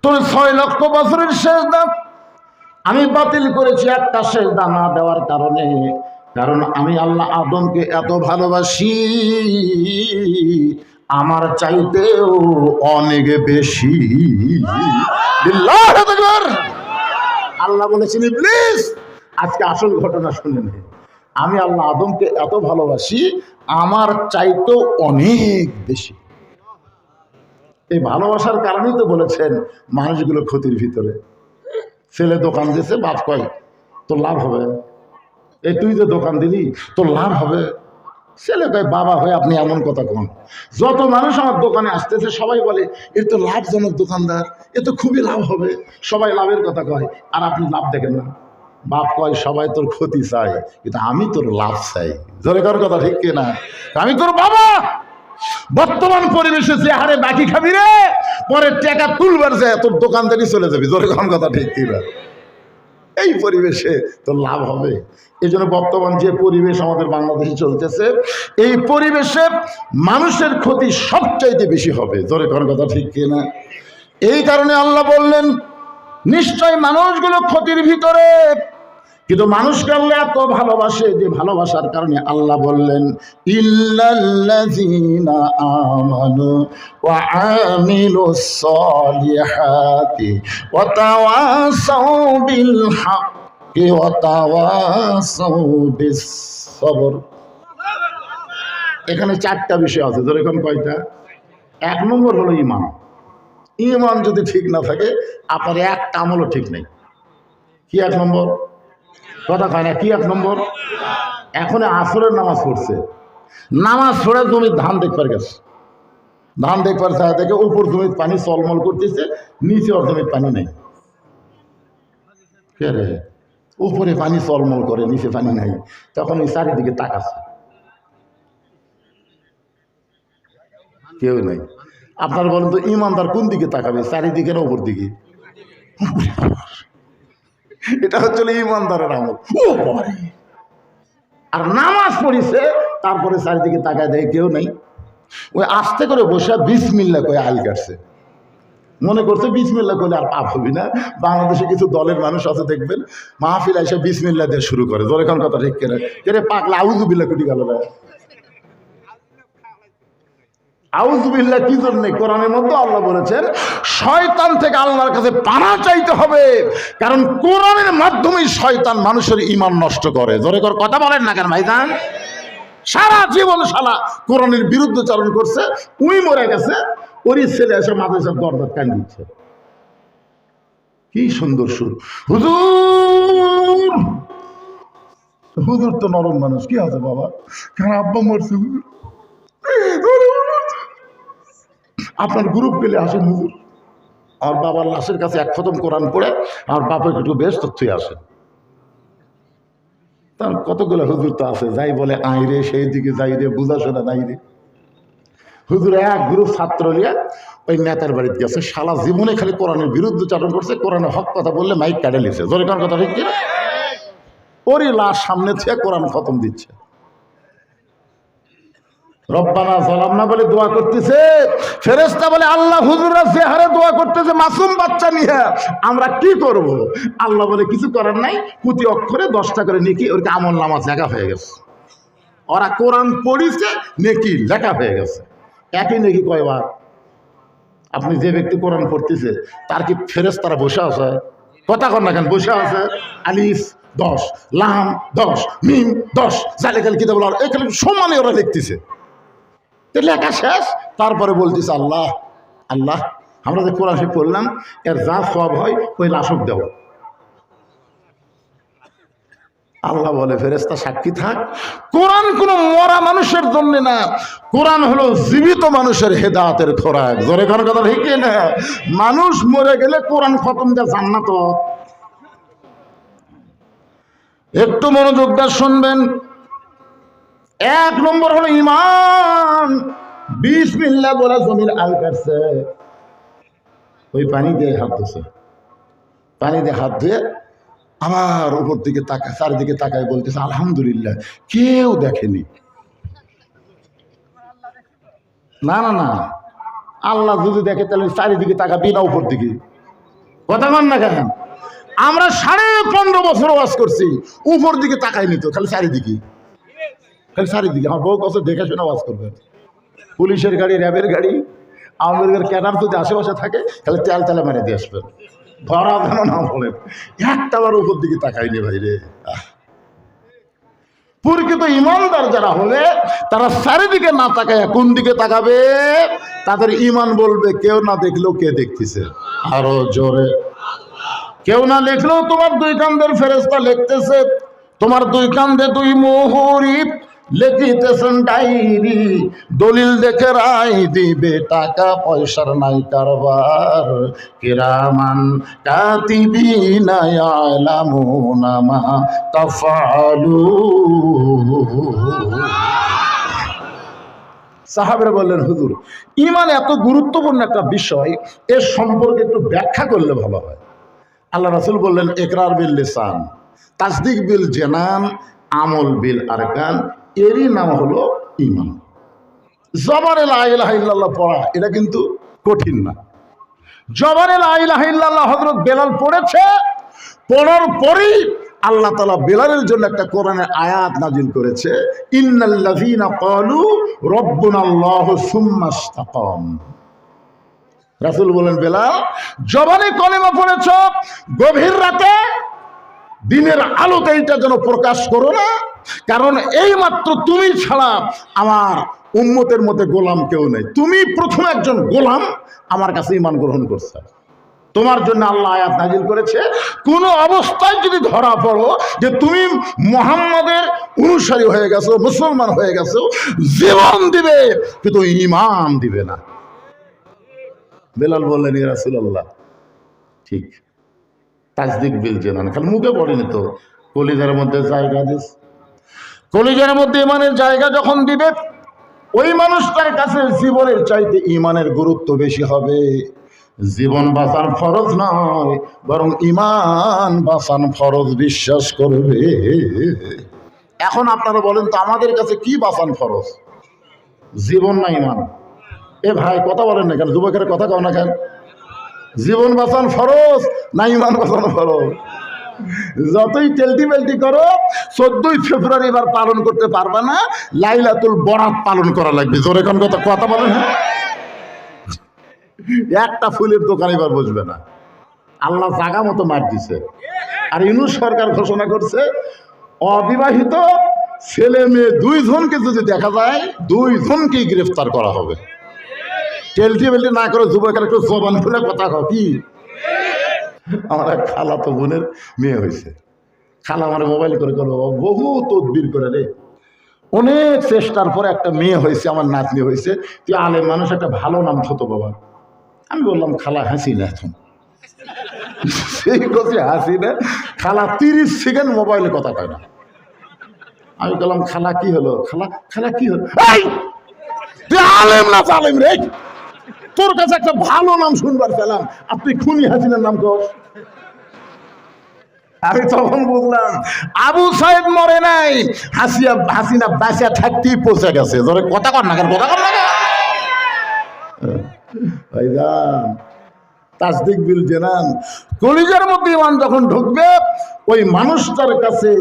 A: তোর 6 লক্ষ বছরের সেজদা আমি বাতিল করেছি একটা সেজদা না দেওয়ার কারণে। কারণ আমি আল্লাহ আদমকে এত ভালোবাসি, আমার চাইতেও অনেক বেশি। আল্লাহ বলেছেন, ইবলিস আজকে আসল ঘটনা শুনে নে। আমি আল্লাহ আদমকে এত ভালোবাসি, আমার চাইতেও অনেক বেশি। এই ভালোবাসার কারণেই তো বলেছেন মানুষগুলো ক্ষতির ভিতরে। ছেলে দোকান দিয়েছে, বাপ কয় তোর লাভ হবে, এই তুই যে দোকান দিলি তোর লাভ হবে। ছেলে কয় বাবা হয়ে আপনি এমন কথা কন। যত মানুষ আমার দোকানে আসতেছে সবাই বলে এর তো লাভজনক দোকানদার, এ তো খুবই লাভ হবে, সবাই লাভের কথা কয়, আর আপনি লাভ দেখেন না। বাপ কয় সবাই তোর ক্ষতি চায়, কিন্তু আমি তোর লাভ চাই। জোরে কর কথা ঠিক কিনা? আমি তোর বাবা। বর্তমান পরিবেশে যে হারে বাকি খাবি রে, পরে টাকা তুলবার যায় তোর দোকানদারি চলে যাবি। জোরে কোন কথা ঠিক কিনা? এই পরিবেশে তোর লাভ হবে। এই জন্য বর্তমান যে পরিবেশ আমাদের বাংলাদেশে চলতেছে, এই পরিবেশে মানুষের ক্ষতি সবচাইতে বেশি হবে। জোরে কোন কথা ঠিক কিনা? এই কারণে আল্লাহ বললেন নিশ্চয় মানুষগুলো ক্ষতির ভিতরে। কিন্তু মানুষকে আল্লাহ এত ভালোবাসে যে ভালোবাসার কারণে আল্লাহ বললেন ইল্লাল্লাযীনা আমানু ওয়া আমিলুস সলিহাতি ওয়া তাওয়াসাউ বিল হাক্কি ওয়া তাওয়াসাউ বিস সবর। এখানে 4টা বিষয় আছে। ধরে কোন কয়টা? 1 নম্বর হলো ঈমান। ঈমান যদি ঠিক না থাকে আপনার একটা আমলও ঠিক নেই। কি 1 নম্বর? কথা কয় না, কি 1 নম্বর? এখন আসরের নামাজ পড়ছে, নামাজ পড়ে জমির ধান দেখবার গেছে, ধান দেখবার ছায়া থেকে উপর জমির পানি চলমল করতেছে, নিচে ওর জমির পানি নেই। কে রে? উপরে পানি চলমল করে, নিচে পানি নাই। তখন ওই চারিদিকে তাকাচ্ছে, কেউ নাই। আপনার বলেন তো ইমানদার কোন দিকে তাকাবে, চারিদিকে না উপর দিকে? এটা হচ্ছে ইমানদারের আমল। আর নামাজ পড়িছে, তারপরে চারিদিকে তাকায় দেয় কেউ নেই। ওই আস্তে করে বসে বিসমিল্লাহ কয়ে আল কাটছে, মনে করছে বিসমিল্লাহ করলে আর পাপ হবি না। বাংলাদেশে কিছু দলের মানুষ আছে দেখবেন, মাহফিল এসে বিসমিল্লাহ দিয়ে শুরু করে। ধরে কোন কথা ঠিক করে কে পাকলা আউযুবিল্লাহ কুটি গেল না। আউযুবিল্লাহ কি জন্য? কোরআনের মধ্যে আল্লাহ বলেছেন শয়তান থেকে আল্লাহর কাছে পানা চাইতে হবে, কারণ কোরআনের মাধ্যমেই শয়তান মানুষের ঈমান নষ্ট করে। জোরে করে কথা বলেন না কেন ভাইজান? সারা জীবন শালা কোরআনের বিরুদ্ধচারণ করছে, উই মরে গেছে, ওরই ছেলে এসে মাদ্রাসার দরজার কান দিচ্ছে। কি সুন্দর সুর! হুজুর, হুজুর তো নরম মানুষ, কি আছে বাবা? কারণ আব্বা মরছে, হুজুর আপনার গ্রুপ পেলে আসেন হুজুর, আর বাবার লাশের কাছে 1 খতম কোরআন পড়ে আর বাবা একটু বেশ তথ্যই আসে। তার কতগুলো হুজুর তো আছে, যাই বলে আই রে, সেই দিকে যাই রে, বুঝাশোনা নাই রে। হুজুর 1 গ্রুপ ছাত্র নিয়ে ওই নেতার বাড়িতে গেছে, সারা জীবনে খালি কোরআনের বিরুদ্ধে চারণ করছে, কোরআনের হক কথা বললে মাইক কাটে নিছে। জোরে কোন কথা ঠিক কিনা? ওরই লাশ সামনে থেকে কোরআন খতম দিচ্ছে। রব্বানা যালামনা বলে দোয়া করতেছে, ফেরেশতা বলে আল্লাহ হুজুররা যে হারে দোয়া করতেছে মাসুম বাচ্চা নিয়ে, আমরা কি করব? আল্লাহ বলে কিছু করার নাই, প্রতি অক্ষরে 10টা করে নেকি ওর আমল নামাজ লেখা হয়ে গেছে। ওরা কোরআন পড়িছে, নেকি লেখা হয়ে গেছে। একই নেকি কয়বার? আপনি যে ব্যক্তি কোরআন পড়তেছে তার কি ফেরেশতারা বসে আছে? কথা কর না কেন? বসে আছে আলিফ 10, লাম 10, মিম 10, জালিকাল কিতাবুল লা রাইবা, এখানে সমানে ওরা লিখতেছে। তো লেখা শেষ, তারপরে বলতেছে আল্লাহ আল্লাহ, আমরা যে কোরআন শরীফ পড়লাম এর যা সওয়াব হয় ওই লাশক দেও। আল্লাহ বলে ফেরেশতা সাক্ষী থাক, কোরআন কোনো মরা মানুষের জন্য না, কোরআন হলো জীবিত মানুষের হেদায়েতের খোরাক। জোরে কোন কথা ঠিক না? মানুষ মরে গেলে কোরআন খতম দেয় জান্নাত। একটু মনোযোগ দিয়ে শুনবেন। 1 নম্বর হলো ঈমান। বিসমিল্লাহ বলে জমির আল কাটছে, ওই পানি দিয়ে হাত ধুছে, পানি দিয়ে হাত ধুয়ে আবার উপর দিকে তাকায়, চারিদিকে তাকায় বলতেছে আলহামদুলিল্লাহ, কেউ দেখেনি। না না না, আল্লাহ যদি দেখে তাহলে চারিদিকে তাকাবি না উপর দিকে। কথা বল না কেন? আমরা 15.5 বছর ওয়াজ করছি, উপর দিকে তাকাইনি তো, খালি চারিদিকে, খালি চারিদিকে। আমার বউ কত দেখে শুনে ওয়াজ করবেন। পুলিশের গাড়ি, র্যাবের গাড়ি, আওয়ামী লীগের ক্যাডার যদি আশেপাশে থাকে তাহলে তেল তেলে মেরে দিয়ে আসবেন, ধরা যেন না বলেন। একটাবার উপর দিকে তাকাইনি ভাই রে। প্রকৃত ইমানদার যারা হবে তারা চারিদিকে না তাকায় কোন দিকে তাকাবে? তাদের ইমান বলবে কেউ না দেখলেও কে দেখতেছে। আরো জোরে, কেউ না দেখলেও তোমার 2 কাঁধের ফেরেশতা লিখতেছে, তোমার 2 কাঁধে 2 মুহুরিব লিখিতেছেন ডায়েরি, দলিল দেখে রায় দিবে, টাকা পয়সার নাই কারবার, কিরামান কাতিবিনা ইয়ালামুনা মা তাফআলুন। সাহাবেরা বললেন হুজুর, ঈমান এত গুরুত্বপূর্ণ একটা বিষয়, এর সম্পর্কে একটু ব্যাখ্যা করলে ভালো হয়। আল্লাহ রাসূল বললেন ইকরার বিল লিসান, তাসদিক বিল জানান, আমল বিল আরকান, এরই নাম হলো ঈমান। জবানে লা ইলাহা ইল্লাল্লাহ পড়া এটা কিন্তু কঠিন না। জবানে লা ইলাহা ইল্লাল্লাহ হযরত বেলাল পড়েছে, পড়ার পরেই আল্লাহ তাআলা বেলালের জন্য একটা কোরআনের আয়াত নাজিল করেছে, ইন্নাল্লাযীনা ক্বালু রাব্বুনাল্লাহু সুম্মা ইসতাকাম। রাসূল বলেন বেলাল, জবানে কলেমা পড়েছ, গভীর রাতে দিনের আলোতে এটা যেন প্রকাশ করো না, কারণ এই মাত্র তুমি ছাড়া আমার উম্মতের মধ্যে গোলাম কেউ নেই। তুমি প্রথম একজন গোলাম আমার কাছে ঈমান গ্রহণ করছে, তোমার জন্য আল্লাহ আয়াত নাজিল করেছে। কোন অবস্থায় যদি ধরা পড়ো যে তুমি মুহাম্মাদের অনুসারী হয়ে গেছো, মুসলমান হয়ে গেছো, জীবন দিবে কিন্তু ঈমান দিবে না। বেলাল বললেন ইয়া রাসূলুল্লাহ, ঠিক, তাসদিক বিল জানান, খালি মুখে পড়েনি তো, কলিজার মধ্যে জায়গা দিস। কলিজার মধ্যে ঈমানের জায়গা যখন দিবে, ওই মানুষটার কাছে জীবনের চাইতে ঈমানের গুরুত্ব বেশি হবে। জীবন বাঁচান ফরজ নয়, বরং ঈমান বাঁচান ফরজ, বিশ্বাস করবে। এখন আপনারা বলেন তো আমাদের কাছে কি বাঁচান ফরজ, জীবন না ঈমান? এ ভাই কথা বলেন না কেন? যুবকের কথা কও না কেন? জীবন বাঁচান ফরজ না ঈমান বাঁচানো ফরজ? যতই টেলটি বেলটি করো, 14ই ফেব্রুয়ারি এবার পালন করতে পারবে না, লাইলাতুল বরাত পালন করা লাগবে। জোরে কোন কথা কথা বলেন? একটা ফুলের দোকান এবার বসবে না, আল্লাহ জাগা মতো মার দিছে। আর ইউনূস সরকার ঘোষণা করছে, অবিবাহিত ছেলে মেয়ে 2 জনকে যদি দেখা যায় 2 জনকেই গ্রেফতার করা হবে। টেলটি বেলটি না করে যুবকের একটু জবান খুলে কথা কও। কি? আমার এক খালা তো বোনের মেয়ে হয়েছে, খালা আমার মোবাইল করে করো, বহু তদবির করে রে, অনেক চেষ্টার পরে একটা মেয়ে হয়েছে, আমার নাতনি হয়েছে। তুই আলেম মানুষ, একটা ভালো নাম হতো বাবা। আমি বললাম খালা হাসিনা, এখন সেই কথা হাসিনা। খালা 30 সেকেন্ড মোবাইলে কথা কয় না। আমি বললাম খালা কি হলো? খালা খালা কি হলো? তুই আলেম না জালেম রে, তোর কাছে একটা ভালো নাম শুনবার পেলাম, আপনি খুনি হাসিনার নাম কর। আমি তখন বুঝলাম আবু সাইদ মরে নাই, হাসিনা বাঁচা থাকতেই পৌঁছে গেছে। ধরে কথা কর না কেন? কথা কর না কেন? ভাইজান, তাসদিক বিল জানান, কলিজার মধ্যে ঈমান যখন ঢুকবে, ওই মানুষটার কাছে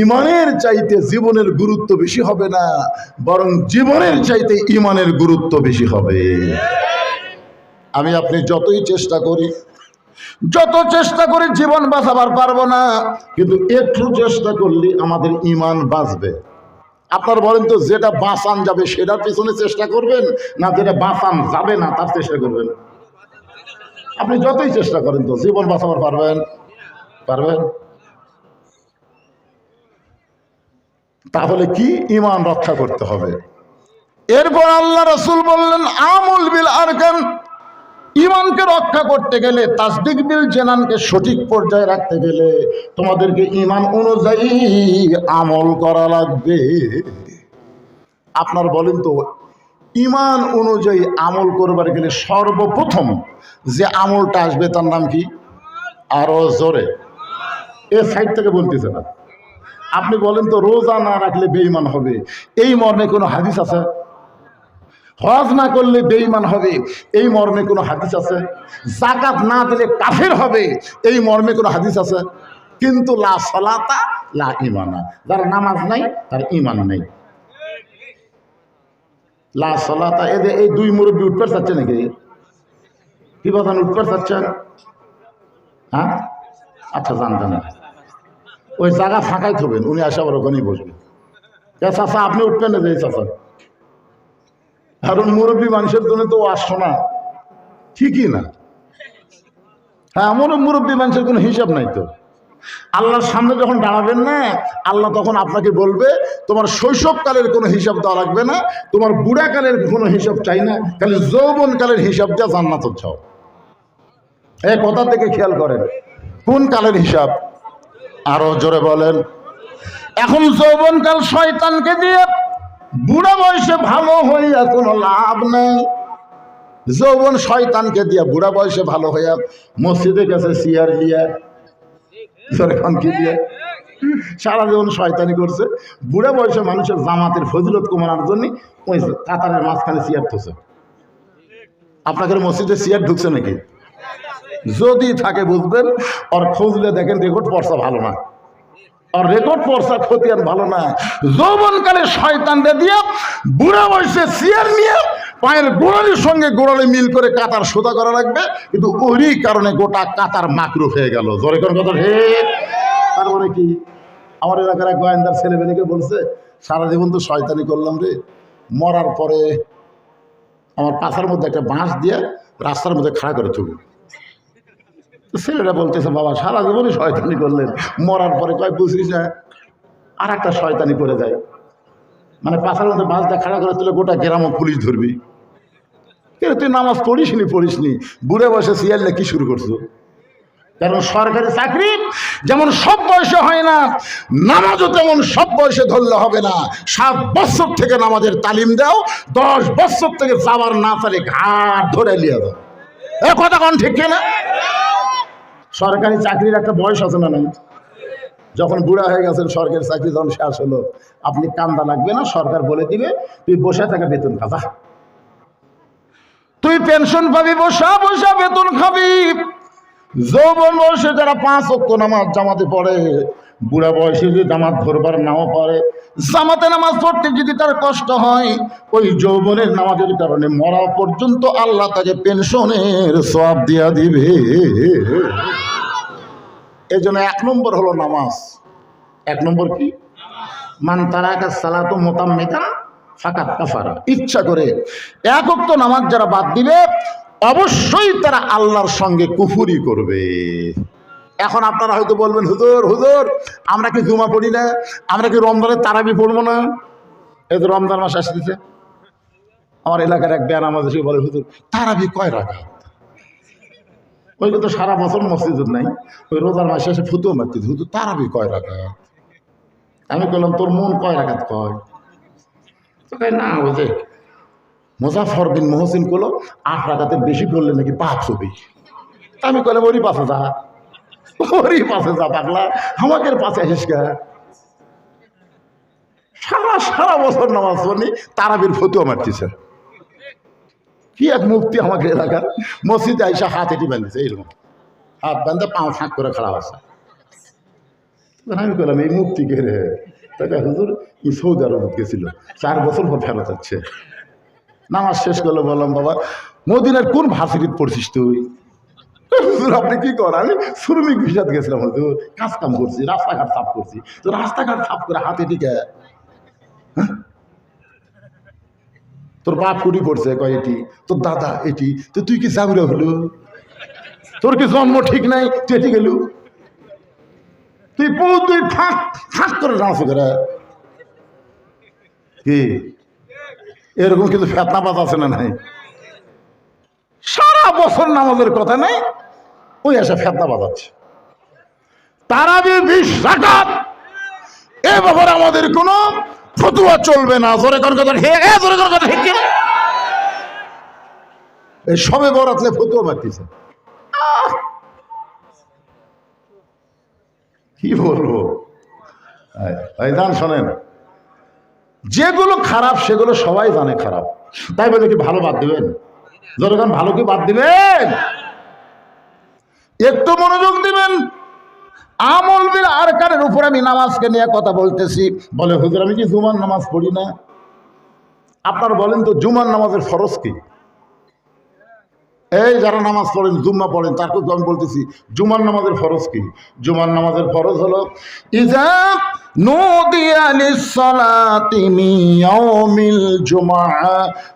A: ঈমানের চাইতে জীবনের গুরুত্ব বেশি হবে না, বরং জীবনের চাইতে ঈমানের গুরুত্ব বেশি হবে। আমি আপনি যতই চেষ্টা করি যত চেষ্টা করে জীবন বাঁচাবার পারবো না, কিন্তু একটু চেষ্টা করলে আমাদের ঈমান বাঁচবে। আপনার বলেন তো, যেটা বাঁচান যাবে সেটার পিছনে চেষ্টা করবেন, না যেটা বাঁচান যাবে না তার চেষ্টা করবেন? আপনি যতই চেষ্টা করেন তো জীবন বাঁচাবার পারবেন? পারবেন? তাহলে কি ঈমান রক্ষা করতে হবে। এরপর আল্লাহ রাসূল বললেন, আমল বিল আরকান, ঈমানকে রক্ষা করতে গেলে, তাসদিক বিল জানানকে সঠিক পর্যায়ে রাখতে গেলে তোমাদেরকে ঈমান অনুযায়ী আমল করা লাগবে। আপনার বলেন তো, ঈমান অনুযায়ী আমল করবার গেলে সর্বপ্রথম যে আমলটা আসবে তার নাম কি? আরো জোরে, এ সাইড থেকে বলতেছে না। আপনি বলেন তো, রোজা না রাখলে বেঈমান হবে, এই মর্মে কোনো হাদিস আছে? হজ না করলে বেঈমান হবে, এই মর্মে কোনো হাদিস আছে? যাকাত না দিলে কাফের হবে, এই মর্মে কোনো হাদিস আছে? কিন্তু লা সালাতা লা ঈমানা, যার নামাজ নাই তার ঈমান নেই। লা সালাতা, এই দুই মুরব্বী উঠতে চাচ্ছে নাকি? কি বাজান উঠতে চাচ্ছেন? হ্যাঁ, আচ্ছা, জানতেন না। ওই জায়গা ফাঁকাই থবেন, উনি আসা আবার ওখানেই বসবেন। চাচা আপনি উঠবেন না? যে চাচা, কারণ মুরব্বী মানুষের জন্য তো আসছো না, ঠিকই না? হ্যাঁ, এমনও মুরব্বী মানুষের কোনো হিসাব নাই তো। আল্লাহর সামনে যখন দাঁড়াবেন না, আল্লাহ তখন আপনাকে বলবে, তোমার শৈশবকালের কোনো হিসাব দেওয়া লাগবে না, তোমার বুড়াকালের কোনো হিসাব চাই না, খালি যৌবনকালের হিসাব দেওয়া জান্নাত চাও। এই কথা থেকে খেয়াল করেন, কোন কালের হিসাব? আরো জোরে বলেন। এখন যৌবনকাল শয়তানকে দিয়ে, বুড়া বয়সে ভালো হইয়া কোনো লাভ নেই। যৌবন শয়তানকে দিয়ে, বুড়া বয়সে ভালো হইয়া মসজিদের কাছে চেয়ার দিয়ে, কি দিয়ে সারা জীবন শয়তানি করছে। বুড়া বয়সে মানুষের জামাতের ফজিলত কমানোর জন্য ওই কাতারের মাঝখানে চেয়ার থুছে। আপনাদের মসজিদে চেয়ার ঢুকছে নাকি? যদি থাকে বুঝবেন, আর খুঁজলে দেখেন রেকর্ড পর্সা ভালো না, আর রেকর্ড পর্সা খতিয়ান ভালো না। যৌবনকালে শয়তানটা দিয়ে বুড়া বয়সে চেয়ার নিয়ে পায়ের গোড়ালির সঙ্গে গোড়ালি মিল করে কাতার সোজা করা লাগবে, কিন্তু ওরই কারণে গোটা কাতার মাকরুফ হয়ে গেল। জোরে কোন কথা হে। তারপরে কি, আমার এলাকার এক গোয়েন্দার ছেলেমেয়েকে বলছে, সারা জীবন তো শয়তানি করলাম রে, মরার পরে আমার পাছার মধ্যে একটা বাঁশ দিয়ে রাস্তার মধ্যে খাড়া করে তুলি। ছেলেরা বলতেছে, বাবা সারা জীবনই শয়তানি করলেন, মরার পরে কয় বুঝিস না আর একটা শয়তানি করে যায়, মানে পাছার মধ্যে বাঁশটা খাড়া করে তুলে গোটা গ্রামও পুলিশ ধরবি। কিন্তু তুই নামাজ পড়িসনি, বুড়ে বয়সে সিয়ারলে কি শুরু করছো? কারণ সরকারি চাকরি যেমন সব বয়সে হয় না, নামাজও তেমন সব বয়সে ধরলে হবে না। 7 বছর থেকে নামাজের তালিম দাও, 10 বছর থেকে যাবার না চালে ঘাট ধরে লিয়ে দাও। এ কথা কোন ঠিক না? সরকারি চাকরির একটা বয়স আছে না নাই? যখন বুড়া হয়ে গেছেন, সরকারি চাকরি যখন শেষ হলো, আপনি কান্দা লাগবে না, সরকার বলে দিবে তুই বসে থাকা বেতন খাবা, তুই পেনশন পাবি, বসা বসা বেতন খাবি। যৌবন বয়সে যারা 5 ওয়াক্ত নামাজ জামাতে পড়ে, বুড়া বয়সে যদি জামাত ধরবার নাও পারে, জামাতে নামাজ পড়তে যদি তার কষ্ট হয়, ওই যৌবনের নামাজের কারণে মরা পর্যন্ত আল্লাহ তাকে পেনশনের সওয়াব দিয়া দিবে। এই জন্য 1 নম্বর হলো নামাজ। 1 নম্বর কি? মান তারাকা সালাতু মুতাম্মিদান ফাকাত কাফারা। ইচ্ছা করে 1 ওয়াক্ত নামাজ যারা বাদ দিবে, অবশ্যই তারা আল্লাহর সঙ্গে কুফরি করবে। এখন আপনারা হয়তো বলবেন, হুজুর আমরা কি জুমা পড়ি না, আমরা কি রমজানের তারাবি পড়বো না? এই তো রমজান মাস আসতেছে, আমার এলাকার এক বেয়া নামাজ এসে বলে, হুজুর তারাবি কয় রাকাত? ওই তো সারা বছর মসজিদ নাই, ওই রোজার মাসে এসে ফুতুও মারতেছে, হুজুর তারাবি কয় রাকাত? আমি বললাম, তোর মন কয় রাকাত কয়? তো কয় না, ওই যে মুজাফফর বিন মুহসিন করলো 8 রাকাতের বেশি পড়লে নাকি পাপ হবে। আমি কইলাম, ওরই পাশে যা পাগলা, আমাকে পাশে আসিস কে? সারা বছর নামাজ পড়নি, তারাবির ফতুয়া মারতেছে। কি এক মুফতি আমাকে এলাকার মসজিদে আইসা হাত এটি বাঁধছে, এইরকম হাত বাঁধে পাও ফাঁক করে খাড়া আছে। আমি বললাম, এই মুফতি কে রে? তাকে হুজুর এই সৌদি আরব গেছিল, 4 বছর পর ফেরত যাচ্ছে। নামাজ শেষ করলো, বললাম, বাবা মদিনার কোন ভার্সিটিতে পড়ছিস তুই? হুজুর আপনি কি করেন? আমি শ্রমিক ভিসাত গেছিলাম, হুজুর কাজ কাম করছি, রাস্তাঘাট সাফ করছি। তো রাস্তাঘাট সাফ করে হাতে টিকে তোর বাপ কুটি পড়ছে কয় এটি, তোর দাদা এটি, তো তুই কি জাউরা হলো? তোর কি জন্ম ঠিক নাই, তুই এটি গেলু? তুই তুই ফাঁক ফাঁক করে দাঁড়াছো করে কি? এরকম কিন্তু ফেতনাবাজ আছে না নাই? সারা বছর নামাজের কথা নাই, ওই এসে ফেতনাবাজ আছে। তারাবি 20 রাকাত, এ ব্যাপারে আমাদের কোনো ফতোয়া চলবে না। জোরে কোন কথা ঠিক, জোরে কোন কথা ঠিক কিনা? এই সবে বরাতলে ফতোয়া মারতেছে, কি বলবো? এই জান শোনেন, যেগুলো খারাপ সেগুলো সবাই জানে খারাপ, তাই বলে কি ভালো বাদ দিবেন? যখন ভালো কি বাদ দিবেন? একটু মনোযোগ দিবেন। আমল বিল আরকানের উপর আমি নামাজকে নিয়ে কথা বলতেছি। বলে হুজুর আমি কি জুমার নামাজ পড়ি না? আপনার বলেন তো জুমার নামাজের ফরজ কি? এই যারা নামাজ পড়েন, জুম্মা পড়েন, তার কথা আমি বলতেছি জুমার নামাজের ফরজ কি? জুমার নামাজের ফরজ হলো ইজা নুদিয়া লিসসালাতি মিন ইয়াউমিল জুমআ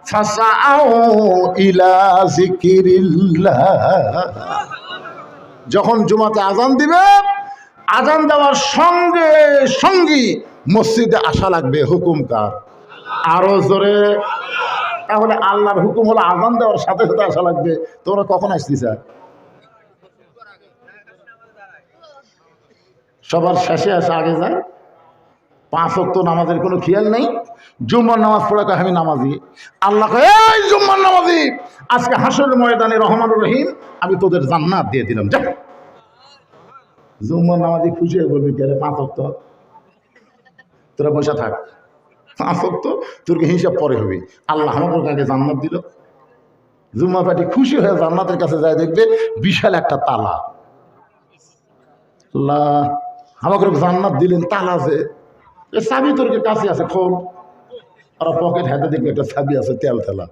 A: ফাসআউ ইলা যিকরিল্লাহ। যখন জুমাতে আজান দিবে, আজান দেওয়ার সঙ্গে সঙ্গে মসজিদে আসা লাগবে। হুকুম কার? আরো জোরে। তাহলে আল্লাহর হুকুম হলো আজান দেওয়ার সাথে সাথে আসা লাগবে। তোমরা কখন আসছিস? সবার শেষে আসে, আগে যায়। 5 ওয়াক্ত নামাজের কোনো খেয়াল নেই। জুম্মার নামাজ পড়ে কয় আমি নামাজি। আল্লাহ কয় এই জুম্মার নামাজি, আজকে হাসরের ময়দানে রহমানুর রহিম আমি তোদের জান্নাত দিয়ে দিলাম, যা। জুম্মার নামাজি খুশি হয়ে বলবি কে রে? 5 ওয়াক্ত, তোরা বসে থাক। 5 ওয়াক্ত তোর হিসাব পরে হবে। আল্লাহ আমাকে আগে জান্নাত দিল। জুম্মা পার্টি খুশি হয়ে জান্নাতের কাছে যায়, দেখবে বিশাল একটা তালা। আল্লাহ আমাকে জান্নাত দিলেন, তালা আছে, চাবি তোর কাছে আছে, খোল। আর পকেট হাতে দেখবে একটা চাবি আছে, তেল তেলা।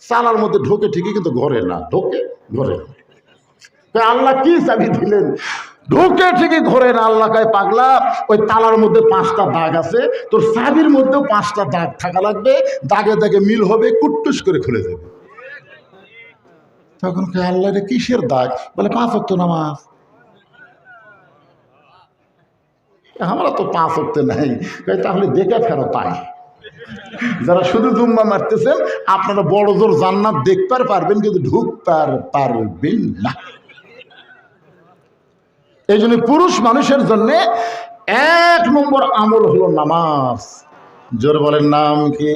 A: চালার মধ্যে ঢোকে ঠিকই, কিন্তু ঘরে না, ঢোকে ঘরে। আল্লাহ কি চাবি দিলেন? ঢোকে ঠিকই ঘরে না। আল্লাহ কয় পাগলা, ওই তালার মধ্যে 5টা দাগ আছে, তোর চাবির মধ্যেও 5টা দাগ থাকা লাগবে। দাগে দাগে মিল হবে, কুট্টুস করে খুলে যাবে। তখন কে আল্লাহ রে কিসের দাগ? বলে 5 ওয়াক্ত নামাজ। আমরা তো 5 ওয়াক্ত নাই। তাহলে দেখে ফেরো। তাই যারা শুধু জুম্মা মারতেছেন, আপনারা বড় জোর জান্নাত দেখতে পারবেন, কিন্তু ঢুকতে পারবেন না। এই জন্য পুরুষ মানুষের জন্য 1 নম্বর আমল হলো নামাজ। জোরে বলেন নাম কি?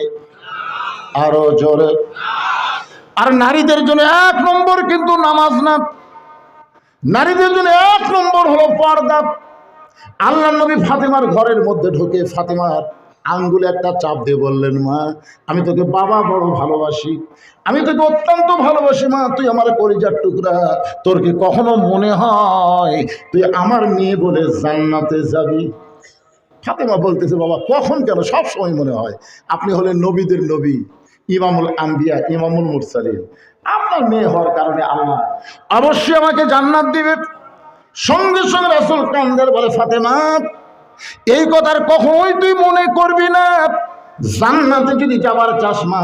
A: আরো জোরে। আর নারীদের জন্য 1 নম্বর কিন্তু নামাজ না, নারীদের জন্য 1 নম্বর হলো পর্দা। আল্লাহ নবী ফাতেমার ঘরের মধ্যে ঢুকে ফাতেমার আঙ্গুলে একটা চাপ দিয়ে বললেন, মা আমি তোকে বাবা বড় ভালোবাসি, আমি তোকে অত্যন্ত ভালোবাসি মা, তুই আমার কলিজার টুকরা। তোর কি কখনো মনে হয় তুই আমার মেয়ে বলে জান্নাতে যাবি? ফাতেমা বলতেছে, বাবা কখন কেন, সব সময় মনে হয়। আপনি হলেন নবীদের নবী, ইমামুল আম্বিয়া, ইমামুল মুরসালিন। আপনার মেয়ে হওয়ার কারণে আল্লাহ অবশ্যই আমাকে জান্নাত দিবে। সঙ্গে সঙ্গে রাসূল কান্দের বলে, ফাতেমা এই কথার কখনোই তুই মনে করবি না। জান্নাতে যদি যাবার চাস মা,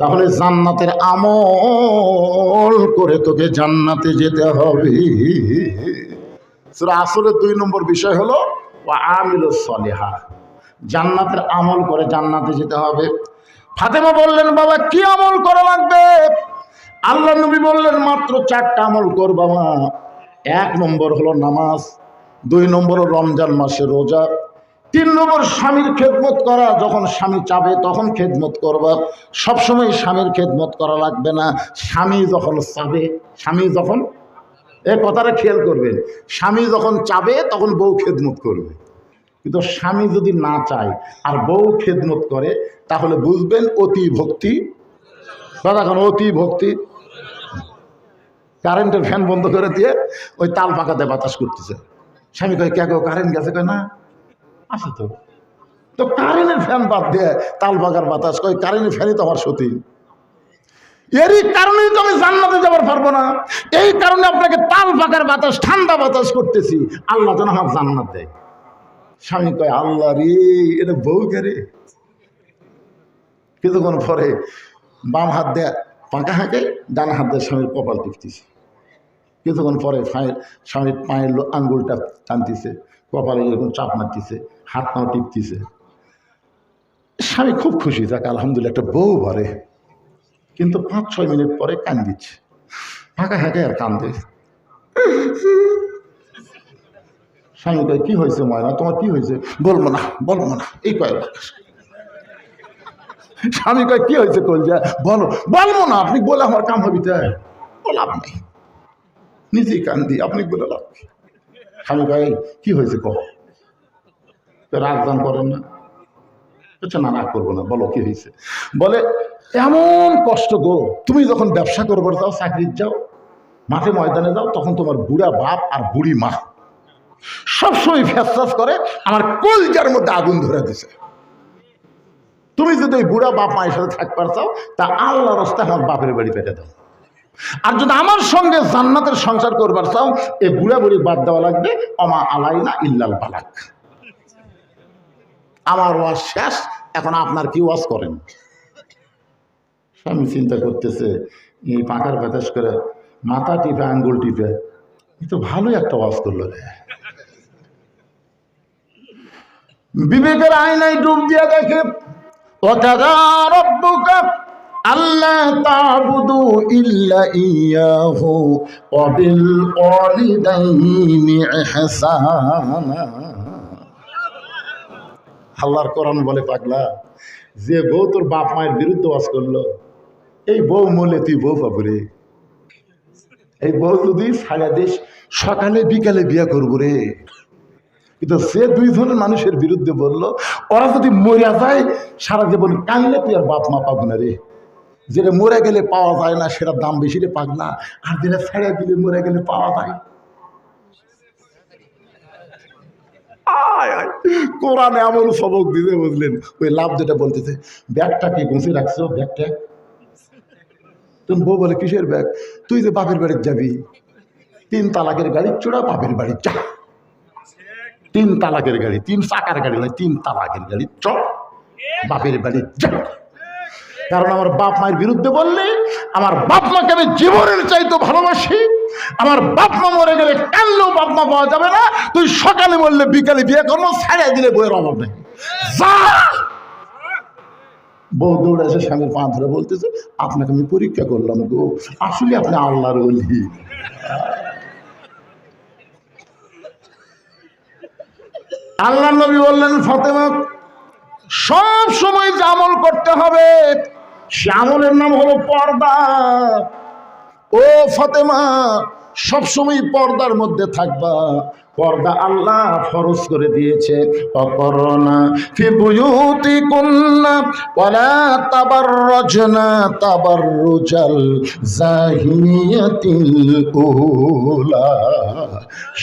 A: তাহলে জান্নাতের আমল করে তোকে জান্নাতে যেতে হবে। সূরা আসরের 2 নম্বর বিষয় হলো ওয়া আমিলুস সলিহা, জান্নাতের আমল করে জান্নাতে যেতে হবে। ফাতেমা বললেন, বাবা কি আমল করা লাগবে? আল্লাহ নবী বললেন, মাত্র 4টা আমল করবা মা। 1 নম্বর হলো নামাজ, 2 নম্বর রমজান মাসে রোজা, 3 নম্বর স্বামীর খেদমত করা। যখন স্বামী চাবে তখন খেদমত করবা, সবসময় স্বামীর খেদমত করা লাগবে না। স্বামী যখন চাবে, স্বামী যখন, এই কথাটা খেয়াল করবেন, স্বামী যখন চাবে তখন বউ খেদমত করবে। কিন্তু স্বামী যদি না চায় আর বউ খেদমত করে, তাহলে বুঝবেন অতি ভক্তি। দাদা এখন অতি ভক্তি। কারেন্টের ফ্যান বন্ধ করে দিয়ে ওই তাল পাকাতে বাতাস করতেছে। স্বামী কয় কে গো কারেন্ট গেছে? কয় না, আছে তো। তো কারেন্টের ফ্যান বাদ দিয়ে তাল পাকার বাতাস, কয় কারেন্টের ফ্যানই তো আমার সতী। এরই কারণেই তো আমি জান্নাতে যাবার পারবো না। এই কারণে আপনাকে তাল পাকার বাতাস, ঠান্ডা বাতাস করতেছি, আল্লাহ যেন আমার জান্নাত দেয়। স্বামী কয়, আল্লাহ রে, এটা বউ কে রে? কিছুক্ষণ পরে বাম হাত দিয়ে পাকা হাঁকে, ডান হাত দিয়ে স্বামীর কপাল টিপতেছে। কিছুক্ষণ পরে স্বামীর পায়ের আঙ্গুলটা টানতেছে, কপালে এরকম চাপ মারতেছে, হাত পাও টিপতেছে। স্বামী খুব খুশি, থাকে আলহামদুলিল্লাহ একটা বউ ভরে। কিন্তু 5-6 মিনিট পরে কান দিচ্ছে, ফাঁকা হাঁকে আর কান্দে। স্বামী কয়, কি হয়েছে ময়না, তোমার কি হয়েছে? বলবো না, বলবো না, এই কয়। স্বামী কয়, কি হয়েছে কলজা, বলো। বলবো না, আপনি বলে আমার কাম হবি, তাই লাভ নেই, নিজেই কান্দি, আপনি বলে লাভ। স্বামী কয়, কি হয়েছে কহ। রাগ দান করেন না? আচ্ছা, না রাগ করবো না, বলো কি হয়েছে। বলে, এমন কষ্ট গো, তুমি যখন ব্যবসা করবার যাও, চাকরির যাও, মাঠে ময়দানে যাও, তখন তোমার বুড়া বাপ আর বুড়ি মা সবসময় ফ্যাস করে, আমার কলজার মধ্যে আগুন ধরে দিছে। তুমি যদি ওই বুড়া বাপ মায়ের সাথে থাকবার চাও, তা আল্লাহর রাস্তায় আমার বাপের বাড়ি পেটে দাও। আর যদি আমার সঙ্গে জান্নাতের সংসার করবার চাও, এই বুড়া বুড়ি বাদ দেওয়া লাগবে, অমা আলাইনা ইল্লাল বালাক। আমার ওয়াজ শেষ, এখন আপনার কি ওয়াজ করেন? স্বামী চিন্তা করতেছে, এই পাকার বাতাস করে মাথা টিপে আঙ্গুল টিপে, এই তো ভালোই একটা ওয়াজ করলো রে। বিবেকের আয়নায় ডুব দিয়ে দেখে, ওয়াকাদা রাব্বুকা আল্লা তা'বুদু ইল্লা ইয়াহু ওয়া বিল ওয়ালিদাইনি ইহসানা। আল্লাহর কোরআন বলে, পাগলা, যে বউ তোর বাপ মায়ের বিরুদ্ধে ওয়াজ করলো, এই বউ মলে তুই বউ পাবো রে। এই বউ যদি সারা দেশ সকালে বিকালে বিয়ে করবো রে। কিন্তু সে 2 ধরনের মানুষের বিরুদ্ধে বললো, ওরা যদি মরে যায় সারা জীবন কানলে তুই আর বাপ মা পাবো না রে। যেটা মরে গেলে পাওয়া যায় না, সেটার দাম বেশি রে পাগলা। আর যেটা ছেড়ে দিলে মরে গেলে পাওয়া যায়। কোরআনে এমন সবক দিতে, বুঝলেন? ওই লাভ যেটা বলতেছে, ব্যাগটা কি গুছিয়ে রাখছো? ব্যাগটা তুমি বউ বলে, কিসের ব্যাগ? তুই যে বাপের বাড়ির যাবি, 3 তালাকের গাড়ি চূড়া, বাপের বাড়ি যা। 3 তালাকের গাড়ি, 3 চাকার গাড়ি নয়, 3 তালাকের গাড়ি, চ বাপের বাড়ি যা। কারণ আমার বাপ মায়ের বিরুদ্ধে বললে, আমার বাপ মাকে আমি জীবনের চাইতে ভালোবাসি। আমার বাপ মা মরে গেলে কানলেও বাপ মা পাওয়া যাবে না। তুই সকালে বললে বিকালে বিয়ে করবো, ছাড়িয়ে দিলে বইয়ের অভাব নেই, যা। বউ দৌড়ে এসে স্বামীর পা ধরে বলতেছে, আপনাকে আমি পরীক্ষা করলাম গো, আসলে আপনি আল্লাহর ওলি। আল্লাহ নবী বললেন, ফাতেমা, সব সময় যে আমল করতে হবে, সে আমলের নাম হলো পর্দা। ও ফাতেমা, সবসময় পর্দার মধ্যে থাকবা। পর্দা আল্লাহ ফরজ করে দিয়েছে, অকরনা ফি বুয়ুতিকুন্না ওয়ালা তাবাররাজনা তাবাররুজাল জাহিলিয়াতিল উলা।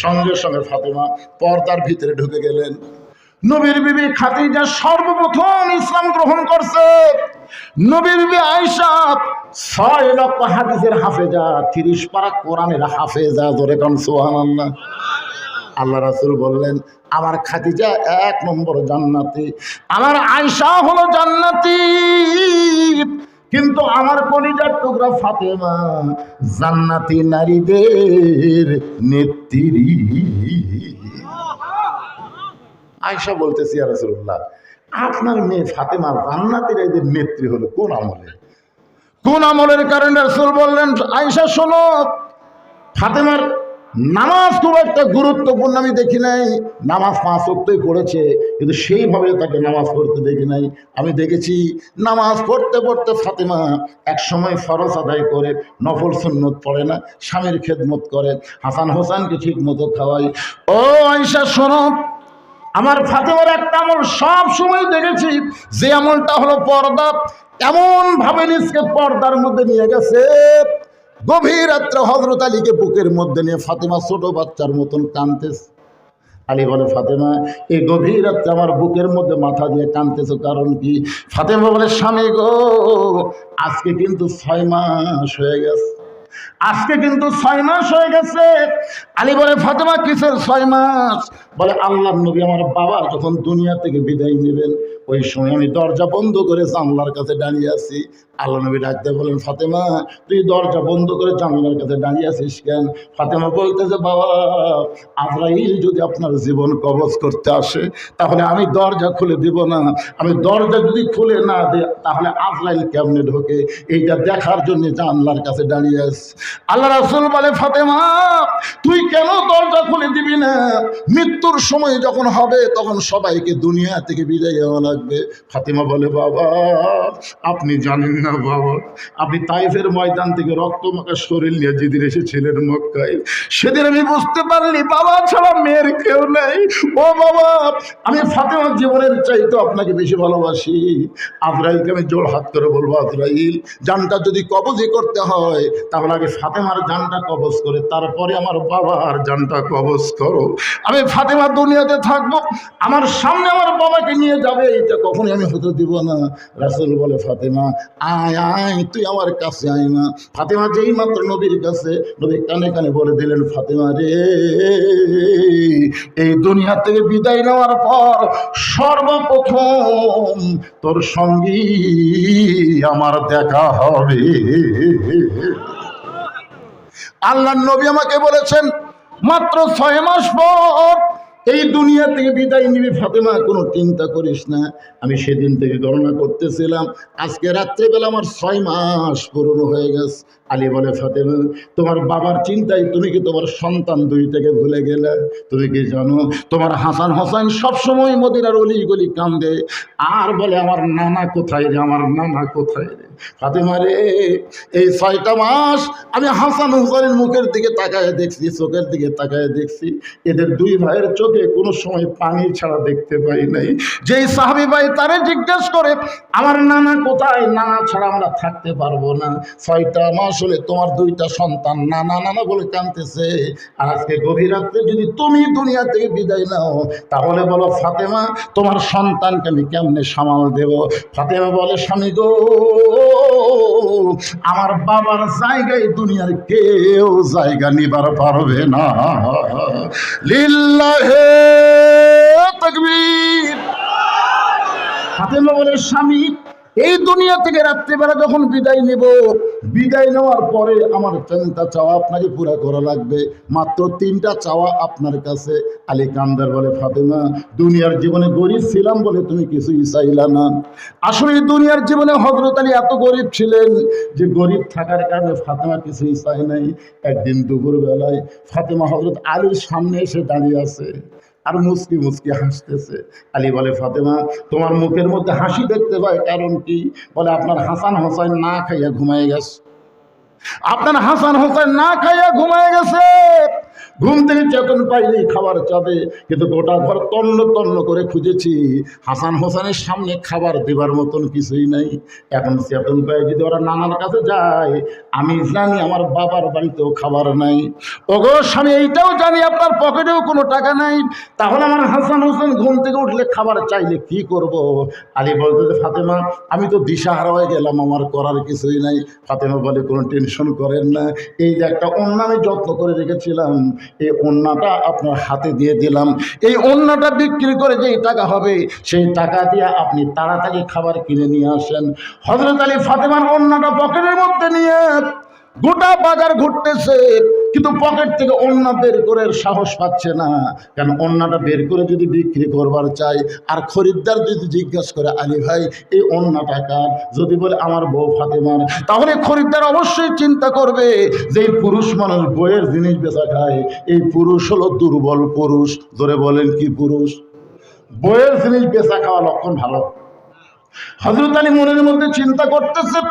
A: সঙ্গে সঙ্গে ফাতেমা পর্দার ভিতরে ঢুকে গেলেন। নবীর বিবি খাদিজা সর্বপ্রথম ইসলাম গ্রহণ করছে। নবীর বিবি আয়েশা 6 লক্ষ হাদিসের হাফেজা, 30 পারা কোরআনের হাফেজা। জোরে কোন সুবহানাল্লাহ। আল্লাহ রাসূল বললেন, আমার খাদিজা 1 নম্বর জান্নাতি, আমার আয়েশা হলো জান্নাতি, কিন্তু আমার কলিজার টুকরা ফাতেমা জান্নাতি নারীদের নেত্রী। আয়েশা বলতেছি, ইয়া রাসূলুল্লাহ, আপনার মেয়ে ফাতেমা জান্নাতের এদের নেত্রী হলো কোন আমলে? কোন আমলের কারণে? রাসূল বললেন, আয়েশা শোনো, ফাতেমার নামাজ খুব একটা গুরুত্বপূর্ণ আমি দেখি নাই। নামাজ 5 ওয়াক্তই পড়েছে, কিন্তু সেইভাবে তাকে নামাজ পড়তে দেখি নাই। আমি দেখেছি নামাজ পড়তে পড়তে ফাতেমা এক সময় ফরজ আদায় করে, নফল সুন্নত পড়ে না, স্বামীর খেদমত করে, হাসান হোসেনকে ঠিক মতো খাওয়াই। ও আয়েশা শোনো, আমার ফাতেমার একটা আমল সব সময় দেখেছি, যে আমলটা হলো পর্দা। এমন ভাবে নিজকে পর্দার মধ্যে নিয়ে গেছে, গভীর রাত্রে হযরত আলীকে বুকের মধ্যে নিয়ে ফাতেমা ছোট বাচ্চার মতন কাঁদতেছে। আলী বলে ফাতেমা এই গভীর রাত্রে আমার বুকের মধ্যে মাথা দিয়ে কাঁদতেছো কারণ কি? ফাতেমা বলে স্বামী গো, আজকে কিন্তু 6 মাস হয়ে গেছে, আজকে কিন্তু 6 মাস হয়ে গেছে। আলী বলে ফাতেমা কিসের 6 মাস? বলে আল্লাহর নবী আমার বাবা যখন দুনিয়া থেকে বিদায় নেবেন ওই সময় আমি দরজা বন্ধ করে জানলার কাছে দাঁড়িয়ে আছি। আল্লাহ নবী ডাকতে বলেন ফাতেমা তুই দরজা বন্ধ করে জানলার কাছে দাঁড়িয়ে আছিস কেন? ফাতেমা বলতেছে বাবা আজরাইল যদি আপনার জীবন কবজ করতে আসে তাহলে আমি দরজা খুলে দিব না, আমি দরজা যদি খুলে না দিই তাহলে আজরাইল কেমনে ঢোকে এইটা দেখার জন্য জানলার কাছে দাঁড়িয়ে আছি। আল্লাহ রাসূল বলে ফাতেমা তুই কেন দরজা খুলে দিবি না? মৃত্যুর সময় যখন হবে তখন সবাইকে দুনিয়া থেকে বিদায় দেওয়া লাগবে। ফাতেমা বলে বাবা আপনি জানেন না বাবা, আপনি তাইফের ময়দান থেকে রক্তমাখা শরীর নিয়ে যেদিন এসেছিলেন মক্কায় সেদিন আমি বুঝতে পারলি বাবা ছাড়া মেয়ের কেউ নাই। ও বাবা আমি ফাতেমার জীবনের চাইতে আপনাকে বেশি ভালোবাসি। আজরাইলকে আমি জোর হাত করে বলবো আজরাইল জানটা যদি কবজই করতে হয় তাহলে আগে ফাতেমার জানটা কবজ করে তারপরে আমার বাবার জানটা কবজ করো। আমি ফাতেমা দুনিয়াতে থাকবো, আমার সামনে আমার বাবাকে নিয়ে যাবে এটা কখনোই আমি হতে দিব না। রাসূল বলে ফাতেমা আয় আয় তুই আমার কাছে আয় না। ফাতেমা যেই মাত্র নবীর কাছে, নবী কানে কানে বলে দিলেন ফাতেমা রে এই দুনিয়া থেকে বিদায় নেওয়ার পর সর্বপ্রথম তোর সঙ্গী আমার দেখা হবে। আল্লাহর নবী আমাকে বলেছেন মাত্র 6 মাস পর এই দুনিয়া থেকে বিদায় নিবি ফাতেমা, কোনো চিন্তা করিস না। আমি সেদিন থেকে গণনা করতেছিলাম আজকে রাত্রেবেলা আমার 6 মাস পূরণ হয়ে গেছে। আলী বলে ফাতেমা তোমার বাবার চিন্তায় তুমি কি তোমার সন্তান 2 থেকে ভুলে গেলে? তুমি কি জানো তোমার হাসান হোসেন সবসময় মদিনার অলি গলি কান্দে আর বলে আমার নানা কোথায় রে, আমার নানা কোথায় রে? ফাতেমা রে এই 6টা মাস আমি হাসান হোসেনের মুখের দিকে তাকায় দেখছি, চোখের দিকে তাকায় দেখছি, এদের 2 ভাইয়ের চোখে কোনো সময় পানি ছাড়া দেখতে পাই নাই। যেই সাহাবী ভাই তারে জিজ্ঞেস করে আমার নানা কোথায়, নানা ছাড়া আমরা থাকতে পারবো না। 6টা মাস হলে তোমার 2টা সন্তান নানা নানা বলে কাঁদতেছে, আর আজকে গভীর রাত্রে যদি তুমি দুনিয়া থেকে বিদায় নাও তাহলে বলো ফাতেমা তোমার সন্তানকে আমি কেমনে সামাল দেব? ফাতেমা বলে স্বামী গো আমার বাবার জায়গায় দুনিয়ার কেউ জায়গা নিবার পারবে না। লিল্লাহে তাকবীর। ফাতেমা বলে স্বামী এই দুনিয়া থেকে রাত্রিবেলা যখন বিদায় নেব, বিদায় নেওয়ার পরে আমার 3টা চাওয়া আপনাকে পুরা করা লাগবে, মাত্র 3টা চাওয়া আপনার কাছে। আলী কান্দার বলে ফাতেমা দুনিয়ার জীবনে গরিব ছিলাম বলে তুমি কিছুই চাইলা না। আসলে দুনিয়ার জীবনে হযরত আলী এত গরিব ছিলেন যে গরিব থাকার কারণে ফাতেমা কিছুই চায় নাই। একদিন দুপুরবেলায় ফাতেমা হযরত আলীর সামনে এসে দাঁড়িয়ে আছে আর মুচকি মুচকি হাসতেছে। আলী বলে ফাতেমা তোমার মুখের মধ্যে হাসি দেখতে পাই কারণ কি? বলে আপনার হাসান হোসেন না খাইয়া ঘুমায় গেছে, আপনার হাসান হোসেন না খাইয়া ঘুমায় গেছে। ঘুম থেকে চেতন পাইলেই খাবার চাবে, কিন্তু গোটা ঘর তন্ন তন্ন করে খুঁজেছি, হাসান হোসেনের সামনে খাবার দেবার মতন কিছুই নাই। এখন চেতন পাই যদি ওরা নানার কাছে যায়, আমি জানি আমার বাবার বাড়িতেও খাবার নাই। ওগো স্বামী এইটাও জানি আপনার পকেটেও কোনো টাকা নাই, তাহলে আমার হাসান হোসেন ঘুম থেকে উঠলে খাবার চাইলে কি করব? আলী বলতে ফাতেমা আমি তো দিশাহারা হয়ে গেলাম, আমার করার কিছুই নাই। ফাতেমা বলে কোনো টেনশন করেন না, এই যে একটা ওন্না আমি যত্ন করে রেখেছিলাম এই ওন্নাটা আপনার হাতে দিয়ে দিলাম, এই ওন্নাটা বিক্রি করে যেই টাকা হবে সেই টাকা দিয়ে আপনি তাড়াতাড়ি খাবার কিনে নিয়ে আসেন। হযরত আলী ফাতেমার ওন্নাটা পকেটের মধ্যে নিয়ে গোটা বাজার ঘুরতেছে, কিন্তু পকেট থেকে ওন্না বের করে সাহস পাচ্ছে না। কারণ ওন্নাটা বের করে যদি বিক্রি করবার চাই আর খরিদ্দার যদি জিজ্ঞাসা করে আলী ভাই এই ওন্নাটা কার, যদি বলে আমার বউ ফাতেমার, তাহলে খরিদ্দার অবশ্যই চিন্তা করবে যে এই পুরুষ মানুষ বইয়ের জিনিস বেচা খায়, এই পুরুষ হলো দুর্বল পুরুষ। ধরে বলেন কি পুরুষ? বইয়ের জিনিস বেচা খাওয়া লক্ষণ ভালো। হযরত আলী মনের মধ্যে চিন্তা করতেছে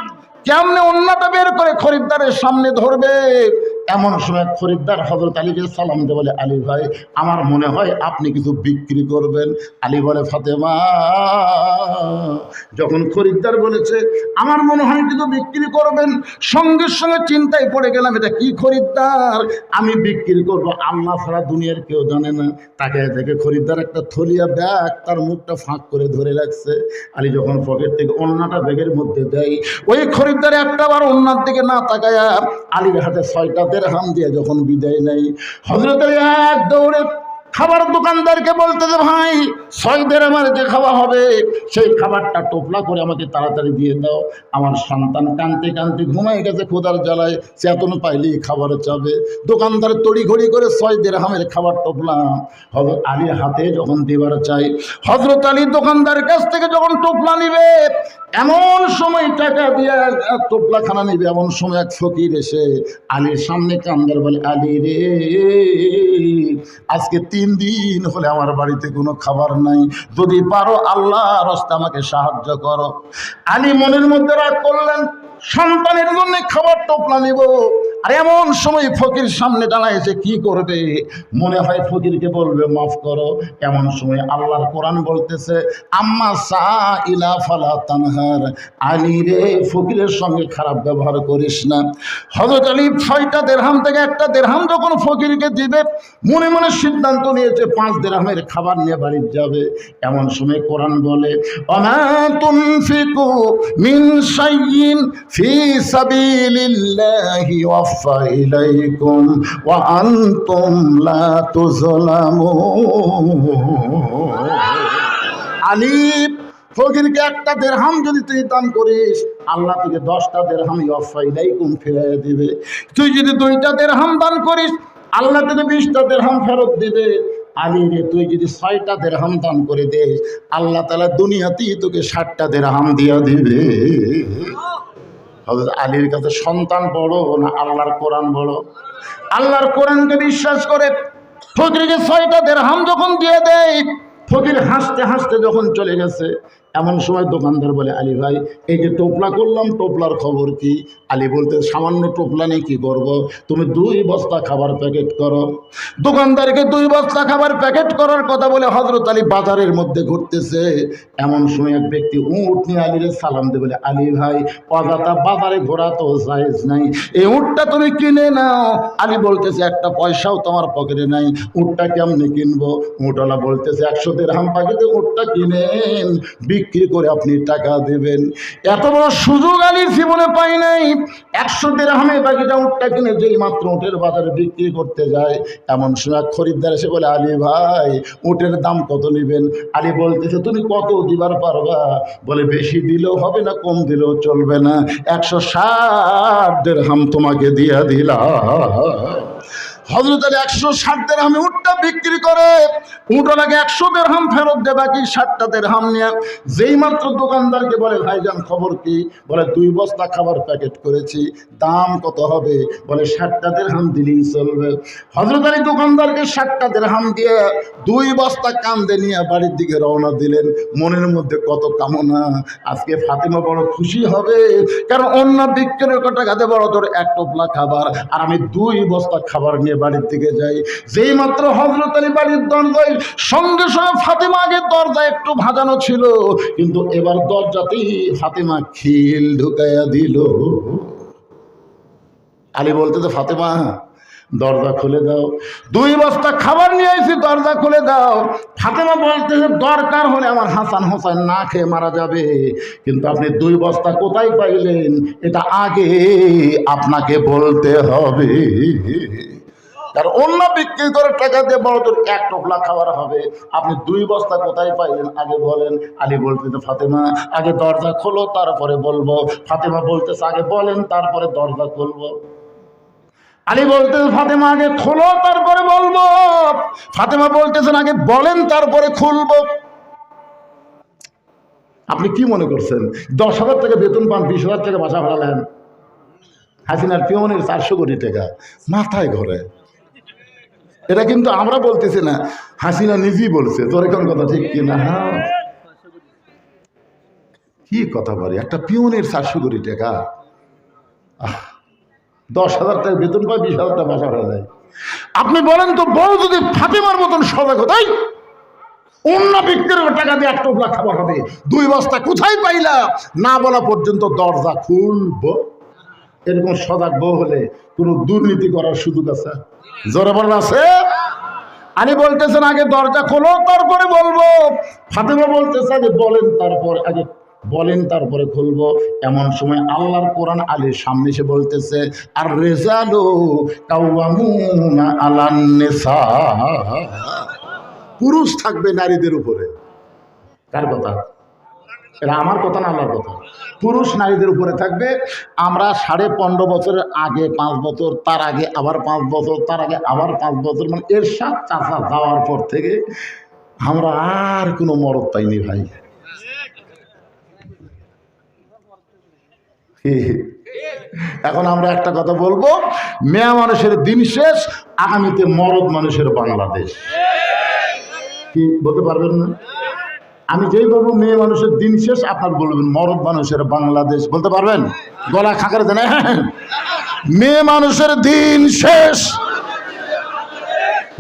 A: কেমনে ওন্নাটা বের করে খরিদ্দারের সামনে ধরবে। এমন সময় খরিদ্দার হযরত আলীকে সালাম দিয়ে বলে, আলী ভাই আমার মনে হয় আপনি কিছু বিক্রি করবেন। আলী বলে, ফাতেমা, যখন খরিদ্দার বলেছে আমার মনে হয় কিছু বিক্রি করবেন, সঙ্গে সঙ্গে চিন্তায় পড়ে গেলাম এটা কি খরিদ্দার, আমি বিক্রি করব আল্লাহ ছাড়া দুনিয়ার কেউ জানে না। তাকে থেকে খরিদ্দার একটা থলিয়া ব্যাগ তার মুখটা ফাঁক করে ধরে রাখছে। আলী যখন পকেট থেকে ওন্নাটা ব্যাগের মধ্যে দেয়, ওই খরিদ্দার একটা বার ওন্নার দিকে না তাকায়া আলীর হাতে 6টা দিরহাম দিয়ে যখন বিদায় নেয়, হযরত আলী এক দৌড়ে খাবার দোকানদারকে বলতে যে ভাই 6 দিরহামের যে খাওয়া হবে সেই খাবারটা টোপলা করে আমাকে তাড়াতাড়ি দিয়ে দাও। আমার সন্তান কাঁদতে কাঁদতে ঘুমায় গেছে ক্ষুধার জ্বালায়, চেতন পাইলেই খাবার চাবে। দোকানদার তড়িঘড়ি করে 6 দিরহামের খাবার টোপলা হযরত আলীর হাতে যখন দেবার চাই, হযরত আলী দোকানদারের কাছ থেকে যখন টোপলা নিবে, এমন সময় টাকা দিয়ে টোপলাখানা নিবে, এমন সময় এক ফকির এসে আলীর সামনে কান্দার বলে, আলী রে, আজকে 3 দিন হলে আমার বাড়িতে কোনো খাবার নাই, যদি পারো আল্লাহর রাস্তায় আমাকে সাহায্য করো। আলী মনের মধ্যে রাগ করলেন, সন্তানের জন্য খাবার টোপলা নিব, আর এমন সময় ফকির সামনে দাঁড়াইছে, কি করবে? মনে হয় ফকিরকে বলবে মাফ করো। এমন সময় আল্লাহর কোরআন বলতেছে, আম্মা সাইলা ফালা তানহার, আলী রে ফকিরের সঙ্গে খারাপ ব্যবহার করিস না। হযরত আলী 6টা দিরহাম থেকে একটা দিরহাম যখন ফকিরকে দিবে, মনে মনে সিদ্ধান্ত নিয়েছে 5 দিরহামের খাবার নিয়ে বাড়ি যাবে। এমন সময় কোরআন বলে, ওমা তুনফিকু মিন শাইইন ফি সাবিলিল্লাহি ওয়াফা ইলাইকুম ওয়া আনতুম লা তুযলামুন। আলী, ফকিরকে একটা দিরহাম যদি তুই দান করিস, আল্লাহ তোকে 10টা দিরহাম ওয়াফা ইলাইকুম ফিরিয়ে দিবে। তুই যদি 2টা দিরহাম দান করিস, আল্লাহ তোকে 20টা দিরহাম ফেরত দিবে। আলী রে, তুই যদি 6টা দিরহাম দান করে দিস, আল্লাহ তাআলা দুনিয়াতেই তোকে 60টা দিরহাম দিয়ে দিবে। হযরত আলীর কাছে সন্তান বড় না আল্লাহর কোরআন বড়? আল্লাহর কোরআনকে বিশ্বাস করে ফকিরকে 6টা দিরহাম যখন দিয়ে দেয়, ফকির হাসতে হাসতে যখন চলে গেছে, এমন সময় দোকানদার বলে, আলী ভাই এই যে টোপলা করলাম, টোপলার খবর কি? আলী বলতে, সামান্য টোপলা নিয়ে কী করবো, তুমি 2 বস্তা খাবার প্যাকেট করো। দোকানদারকে 2 বস্তা খাবার প্যাকেট করার কথা বলে হযরত আলী বাজারের মধ্যে ঘুরতেছে। এমন সময় এক ব্যক্তি উট নিয়ে আলীরে সালাম দিয়ে বলে, আলী ভাই অযথা বাজারে ঘোরা তো জায়েজ নাই, এই উটটা তুমি কিনে নাও। আলী বলতেছে, একটা পয়সাও তোমার পকেটে নাই, উটটা কেমনে কিনবো? উটওয়ালা বলতেছে, 100 দিরহাম পাখিতে উটটা কিনেন, বিক্রি করে আপনি টাকা দেবেন। এত বড় সুযোগ আলীর জীবনে পাই নাই। 100 দিরহামে বাকিটা উটটা কিনে যেই মাত্র উটের বাজারে বিক্রি করতে যায়, এমন সময় খরিদ্দার এসে বলে, আলী ভাই উটের দাম কত নেবেন? আলী বলতেছে, তুমি কত দিবার পারবা? বলে, বেশি দিলেও হবে না, কম দিলেও চলবে না, 160 দিরহাম তোমাকে দিয়া দিলাম। হযরত আলী 160 দিরহামে উটটা বিক্রি করে, উটওয়ালাকে 100 দিরহাম ফেরত দেয়, বাকি 60টা দিরহাম নিয়ে যেই মাত্র দোকানদারকে বলে, ভাইজান খবর কি? বলে, 2 বস্তা খাবার প্যাকেট করেছি, দাম কত হবে? বলে, 60টা দিরহাম দিলেই চলবে। হযরত আলী দোকানদারকে 60টা দিরহাম দিয়ে 2 বস্তা কান্দে নিয়ে বাড়ির দিকে রওনা দিলেন। মনের মধ্যে কত কামনা, আজকে ফাতেমা বড় খুশি হবে, কারণ অন্য বিক্রির টাকাতে বড় তোর 1 টোপলা খাবার, আর আমি 2 বস্তা খাবার নিয়ে বাড়ির দিকে যাই। যেই মাত্র হযরত আলী বাড়ির দরজায়, সঙ্গে সঙ্গে ফাতেমা আগে দরজা একটু ভাজানো ছিল, কিন্তু এবার দরজাতেই ফাতেমা খিল ঢুকাইয়া দিল। আলী বলতেছে, ফাতেমা দরজা খুলে দাও, 2 বস্তা খাবার নিয়ে এসেছি, দরজা খুলে দাও। ফাতেমা বলতেছে, দরকার হলে আমার হাসান হোসেন না খেয়ে মারা যাবে, কিন্তু আপনি 2 বস্তা কোথায় পাইলেন এটা আগে আপনাকে বলতে হবে। কারণ অন্য বিক্রি করে টাকা দিয়ে বড় তোর 1 টোপলা খাবার হবে, আপনি 2 বস্তা কোথায় পাইলেন আগে বলেন। আলী বলতেছে, ফাতেমা আগে দরজা খোলো তারপরে বলবো। ফাতেমা বলতেছে, আগে বলেন তারপরে দরজা খুলবো। আলী বলতেছে, ফাতেমা আগে খোলো তারপরে বলবো। ফাতেমা বলতেছেন, আগে বলেন তারপরে খুলবো। আপনি কি মনে করছেন 10,000 টাকা বেতন পান, 20,000 টাকা বাসা ভাড়া নেন? হাসিনার পিয়নের 400 কোটি টাকা মাথায় ঘরে। এটা কিন্তু আমরা বলতেছি না, হাসিনা নিজেই বলছে। তোর এখন কথা ঠিক কিনা? হ্যাঁ, কি কথা বলি, একটা পিয়নের 400 কোটি টাকা। 10,000 টাকা বেতন পায়, 20,000 টাকা বাসা হয়ে যায়। আপনি বলেন তো, বউ যদি ফাতেমার মতন সজাগ হতো, অন্য ব্যক্তির টাকা দিয়ে 1 টোপলা খাবার হবে, 2 বস্তা কোথায় পাইলা না বলা পর্যন্ত দরজা খুলবো, এরকম সজাগ বউ হলে কোনো দুর্নীতি করার সুযোগ আছে? জোরে বলেন আছে? আলী বলতেছেন আগে দরজা খোলো তারপরে বলবো। ফাতেমা বলতেছে আগে বলেন তারপরে, আগে বলেন তারপরে খুলবো। এমন সময় আল্লাহর কোরআন আলীর সামনে এসে বলতেছে, আর রিজালু কাওয়ামুনা আলান নিসা, পুরুষ থাকবে নারীদের উপরে। কার কথা? এটা আমার কথা না আল্লাহর কথা। পুরুষ নারীদের উপরে থাকবে। আমরা 15.5 বছরের আগে 5 বছর, তার আগে আবার 5 বছর, তার আগে আবার 5 বছর, মানে এরশাদ চাচা যাওয়ার পর থেকে আমরা আর কোনো মরদ পাইনি ভাই। এখন আমরা একটা কথা বলবো, মেয়ে মানুষের দিন শেষ, আগামীতে মরদ মানুষের বাংলাদেশ। কি বলতে পারবেন না? আমি যেই বলবো মেয়ে মানুষের দিন শেষ, আপনার বলবেন মরদ মানুষের বাংলাদেশ। বলতে পারবেন? গলা খাঁকারে দেন, মেয়ে মানুষের দিন শেষ,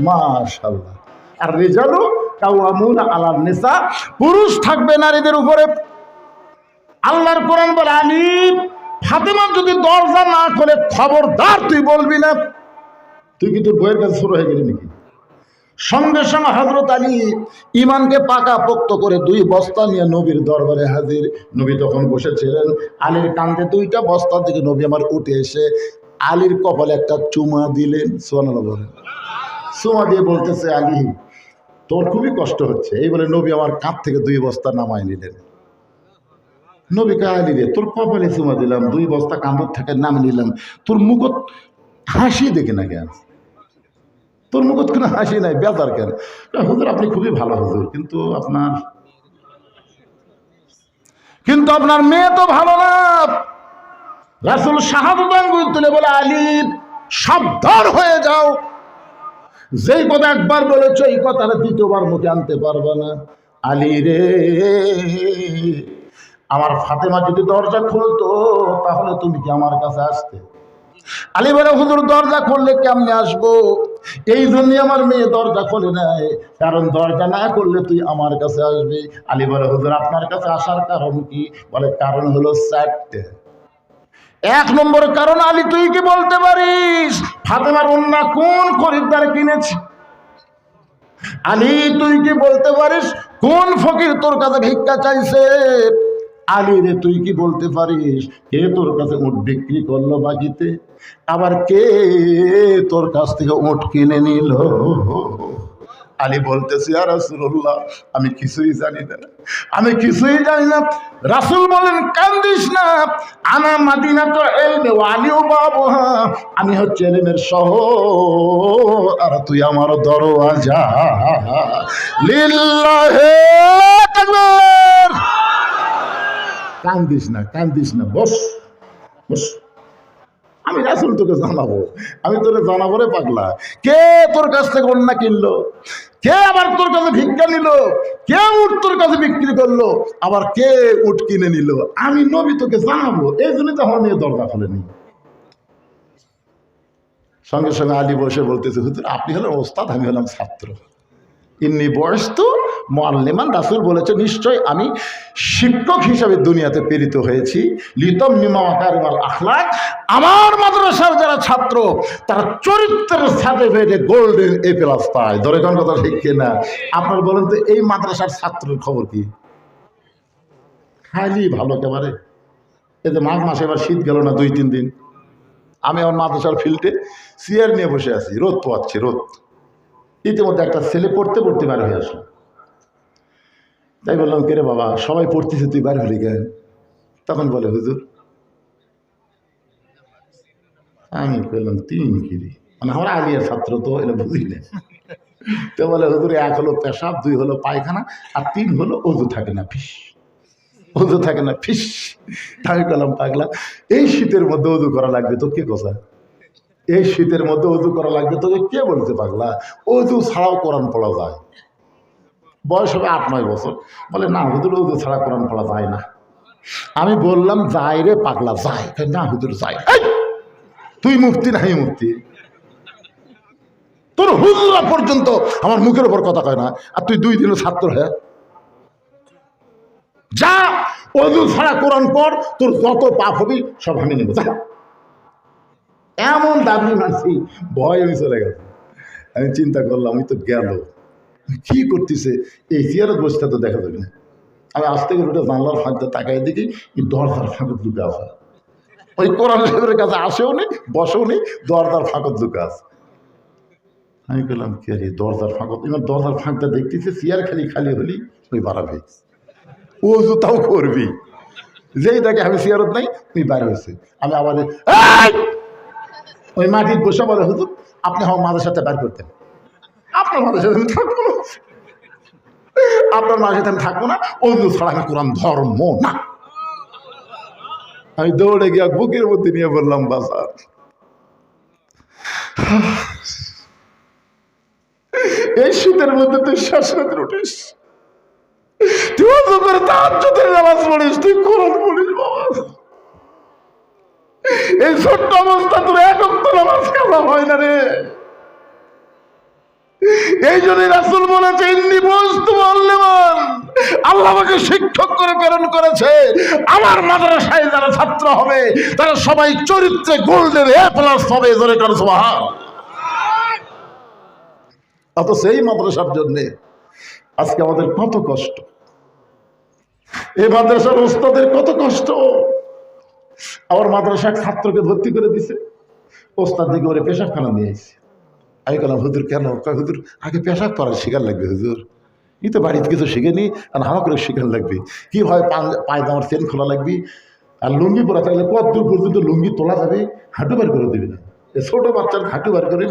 A: মাশাআল্লাহ। আর রিজালু কাওয়ামুনা আলান নিসা, পুরুষ থাকবে নারীদের উপরে। আল্লাহর কোরআন বলে, আলী ফাতেমা যদি দরজা না খোলে খবরদার তুই বলবি না। তুই কি তোর বইয়ের কাছে শুরু হয়ে গেলি নাকি? সঙ্গে সঙ্গে হযরত আলী ঈমানকে পাকা পোক্ত করে 2 বস্তা নিয়ে নবীর দরবারে হাজির। নবী তখন বসেছিলেন, আলীর কাঁধে 2টা বস্তা থেকে নবী আমার উঠে এসে আলীর কপালে একটা চুমা দিলেন। সুবহানাল্লাহ বলেন। চুমা দিয়ে বলতেছে, আলী তোর খুবই কষ্ট হচ্ছে। এই বলে নবী আমার কাঁধ থেকে 2 বস্তা নামাই নিলেন। নবী কে, আলী রে তোর কপালে চুমা দিলাম, 2 বস্তা কাঁধ থেকে নাম নিলাম, তোর মুখত হাসি দেখে না কেন? তোর মুখত কোনো হাসি নাই, বেজার কেন? হুজুর আপনি খুবই ভালো হুজুর, কিন্তু আপনার মেয়ে তো ভালো না। রাসূল শাহাদাত আঙ্গুল তুলে বলে, আলী সাবধান হয়ে যাও, যেই কথা একবার বলেছো এই কথাটা 2বার মুখে আনতে পারবে না। আলী রে, আমার ফাতেমা যদি দরজা খুলতো তাহলে তুমি কি আমার কাছে আসতে? আলী বলে, হুজুর দরজা খুললে কেমনে আসবো? এই জন্য আমার মেয়ে দরজা খোলে নাই, কারণ দরজা না করলে তুই আমার কাছে আসবি। আলী বলে, হুজুর আপনার কাছে আসার কারণ কি? বলে, কারণ হলো 4টে। 1 নম্বর কারণ, আলী তুই কি বলতে পারিস ফাতেমার ওন্না কোন খরিদ্দার কিনেছে? আলী তুই কি বলতে পারিস কোন ফকির তোর কাছে ভিক্ষা চাইছে? আলী রে তুই কি বলতে পারিস কে তোর কাছে উট বিক্রি করলো বাকিতে? আবার কে তোর কাছ থেকে উট কিনে নিল? আলী বলতেছি, ইয়া রাসূলুল্লাহ আমি কিছুই জানি না, আমি কিছুই জানি না। রাসূল বলেন, কান্দিস না, আনা মাদিনাতুল ইলমি ওয়া আলিউ বাবুহা, আমি হচ্ছে ইলমের শহর আর তুই আমার দরওয়াজা। লিল্লাহি তাকবীর। কান্দিস না, কান্দিস না, বস বস, আমি রাসূল তোকে জানাবো, আমি তোরে জানাবো রে পাগলা। কে তোর কাছ থেকে ওন্না কিনলো? কে আবার তোর কাছে ভিক্ষা নিল? কে উট তোর কাছে বিক্রি করলো? আবার কে উট কিনে নিল? আমি নবী তোকে জানাবো। এই জন্যই তো আমার মেয়ে দরজা খোলেনি। সঙ্গে সঙ্গে আলী বসে বলতেছে, হুজুর আপনি হলেন ওস্তাদ, আমি হলাম ছাত্র। ইন্নি বয়স তো মুআল্লিমান, রাসূল বলেছে নিশ্চয় আমি শিক্ষক হিসাবে দুনিয়াতে প্রেরিত হয়েছি। লিতম মিমা মাকারিমাল আখলাক, আমার মাদ্রাসার যারা ছাত্র তারা চরিত্রের সার্টিফিকেটে গোল্ডেন A+ পায়। ধরে কোন কথা ঠিক কিনা? আপনার বলেন তো এই মাদ্রাসার ছাত্রের খবর কি? খালি ভালো একেবারে। এই যে মাঘ মাসে এবার শীত গেল না 2-3 দিন, আমি আমার মাদ্রাসার ফিল্ডে চেয়ার নিয়ে বসে আছি, রোদ পোয়াচ্ছি, রোদ। ইতিমধ্যে একটা ছেলে পড়তে পড়তে বার হয়ে আসলো। তাই বললাম, কে রে বাবা সবাই পড়তেছে তুই বার হলি কেন? তখন বলে, হুজুর আমি বললাম 3 কিরি, মানে আমরা আলিয়ার ছাত্র তো এটা বুঝি না। তো বলে, হুজুর 1 হলো পেশাব, 2 হলো পায়খানা, আর 3 হলো অজু থাকে না ফিস, অজু থাকে না ফিস। আমি বললাম, পাগলা এই শীতের মধ্যে অজু করা লাগবে তো কে কথা? এই শীতের মধ্যে অজু করা লাগবে তোকে কে বলতে? পাগলা অজু ছাড়াও কোরআন পড়া যায়। বয়স হবে 8-9 বছর। বলে, না হুজুর অজু ছাড়া কোরআন পড়া যায় না। আমি বললাম, যাই রে পাগলা যাই। না হুজুর যাই। তুই মুফতি নাই মুফতি, তোর হুজুরা পর্যন্ত আমার মুখের উপর কথা কয় না, আর তুই 2 দিনের ছাত্র হ্যাঁ? যা ওযু ছাড়া কোরআন পড়, তোর যত পাপ হবি সব আমি নেব, যা। এমন দাবি মানছি, ভয় হয়ে চলে গেছে। আমি চিন্তা করলাম আমি তো গেল, কি করতেছে এই চেয়ারত বসতে তো দেখা যাবে না। আমি আসতে গেলে ওটা জানলার ফাঁকতে তাকাই দেখি দরজার ফাঁকত ঢুকে আসা, ওই কোরআন সাহেবের কাছে আসেও নি বসেও নি, দরজার ফাঁকত ঢুকে আসে। আমি বললাম কে রে দরজার ফাঁকত, এবার দরজার ফাঁকটা দেখতেছে চেয়ার খালি খালি হলি ওই বাড়াবে, ও জুতাও করবি, যেই দেখে আমি চেয়ারত নাই তুই বাইরে হয়েছে। আমি আবার ওই মাটির বসে বলে হুজুর আপনি আমার মাদের সাথে বাইর করতেন, আপনার মাদের সাথে আমি থাকবো না, আপনার মাঝে আমি থাকবো না, অন্য ছাড়া আমি কোরআন ধর্ম না। আমি দৌড়ে গিয়া বুকের মধ্যে নিয়ে বললাম বাসা এই শীতের মধ্যে তুই শ্বাসরোধ উঠিস, তুই অত করে তাহাজ্জুদের নামাজ পড়িস, তুই কোরআন পড়িস বাবা, এই ছোট্ট অবস্থা তোর এক ওয়াক্ত নামাজ কাজা হয় না রে। এই জন্য রাসূল বলেছে ইন্নী বুইস্তু মুআল্লিমান, আল্লাহ আমাকে শিক্ষক করে প্রেরণ করেছে, আমার মাদ্রাসায় যারা ছাত্র হবে তারা সবাই চরিত্রে গোল্ডেন A+ হবে, জোরে কার সুবহান। অত সেই মাদ্রাসার জন্যে আজকে আমাদের কত কষ্ট, এই মাদ্রাসার ওস্তাদের কত কষ্ট। আমার মাদ্রাসার ছাত্রকে ভর্তি করে দিছে, ওস্তাদ দিকে ওরে পেশাবখানা নিয়ে আসছে। আমি বললাম হুজুর কেন? হুজুর আগে পেশাব করার শিকার লাগবে হুজুর, এই তো বাড়িতে কিছু শিখেনি আর হাওয়া করে শিকার লাগবে, কি হয় পায়জামার চেন খোলা লাগবে, আর লুঙ্গি পরা থাকলে কত দূর পর্যন্ত লুঙ্গি তোলা যাবে, হাঁটু বার করে দেবে না, ছোট বাচ্চার হাঁটু বার করে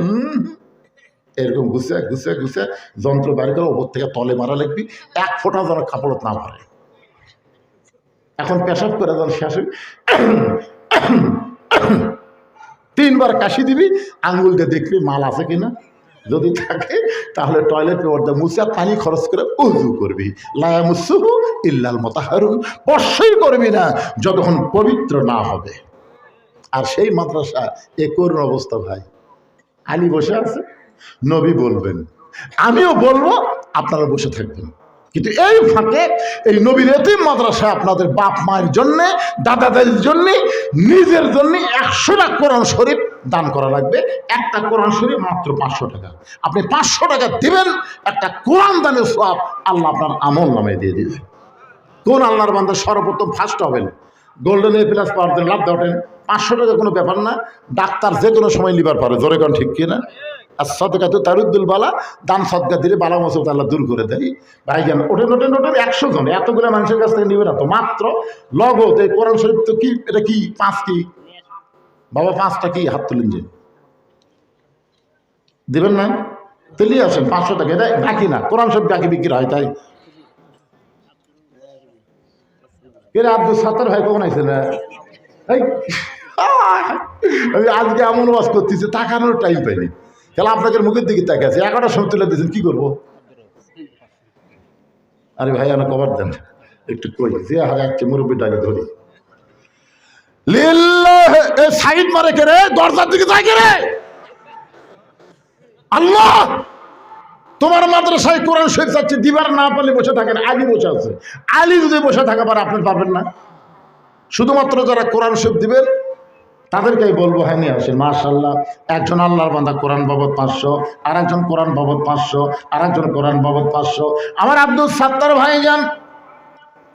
A: এরকম ঘুষে ঘুষে ঘুষে যন্ত্র বার করে ওপর থেকে তলে মারা লাগবে, 1 ফোঁটা যেন কাপড়ত না ভরে। এখন পেশাব করে যেন শেষ 3 বার কাশি দিবি, আঙুলটা দেখবি মাল আছে কিনা, যদি থাকে তাহলে টয়লেট পেপার দিয়ে মুছে পানি খরচ করে উযু করবি। লা ইয়ামুসুহু ইল্লাল মুতাহহারুন, স্পর্শই করবি না যতক্ষণ পবিত্র না হবে। আর সেই মাদ্রাসা এ করুণ অবস্থা ভাই, আলী বসে আছে, নবী বলবেন, আমিও বলবো, আপনারা বসে থাকবেন, কিন্তু এই ফাঁকে এই নবীর এতিম মাদ্রাসা আপনাদের বাপ মায়ের জন্য, দাদা দাদির জন্য, নিজের জন্য 100টা কোরআন শরীফ দান করা লাগবে। একটা কোরআন শরীফ মাত্র 500 টাকা, আপনি 500 টাকা দিবেন, একটা কোরআন দানের সওয়াব আল্লাহ আপনার আমল নামায় দিয়ে দিবেন। কোন আল্লাহর বান্দা সর্বপ্রথম ফার্স্ট হবেন, গোল্ডেন A+ পাওয়ার জন্য লাভ দেওয়াটেন। 500 টাকা কোনো ব্যাপার না, ডাক্তার যে কোনো সময় লিবার পারে, জোরে কোন ঠিক কিনা? আর সদকা তো তারুদ্দুল বালা, দান সদকা দিলে বালা মুসিবত আল্লাহ দূর করে দেয়। ভাইজান ওঠেন ওঠেন ওঠেন, 100 জন, এতগুলো মানুষের কাছ থেকে নিবে না তো, মাত্র লগত এই কোরআন শরীফ তো কি, এটা কি 5 কি বাবা, 5টা কি হাত তুলেন যে দিবেন না, তেলিয়ে আছেন 500 টাকা, এটা বাকি না, কোরআন শরীফ বাকি বিক্রি হয় তাই। এরা আব্দুল সাত্তার ভাই কখন আইছে না, আমি আজকে এমন ওয়াজ করতেছি তাকানোর টাইম পাইনি, তাহলে আপনাদের মুখের দিকে তাকাচ্ছে, 11টার সময় তুলে দিয়েছেন, কি করবো? আরে ভাই আমার কভার দেন একটু, কই যে হারে একটা মুরব্বীটাকে ধরি, সাইড মারে কে রে, দরজার দিকে যায় কে রে? আল্লাহ তোমার মাদ্রাসায় কোরআন শরীফ চাচ্ছে, দিবার না পারলে বসে থাকেন, আলী বসে আছে, আলী যদি বসে থাকা পারে আপনার পারবেন না? শুধুমাত্র যারা কোরআন শরীফ দিবেন তাদেরকেই বলবো, হ্যাঁ নিয়ে আসেন। মাশাআল্লাহ, একজন আল্লাহর বান্দা কোরআন বাবদ 500, আর একজন কোরআন বাবদ 500, আর একজন কোরআন বাবদ 500। আমার আব্দুল সাত্তার ভাইজান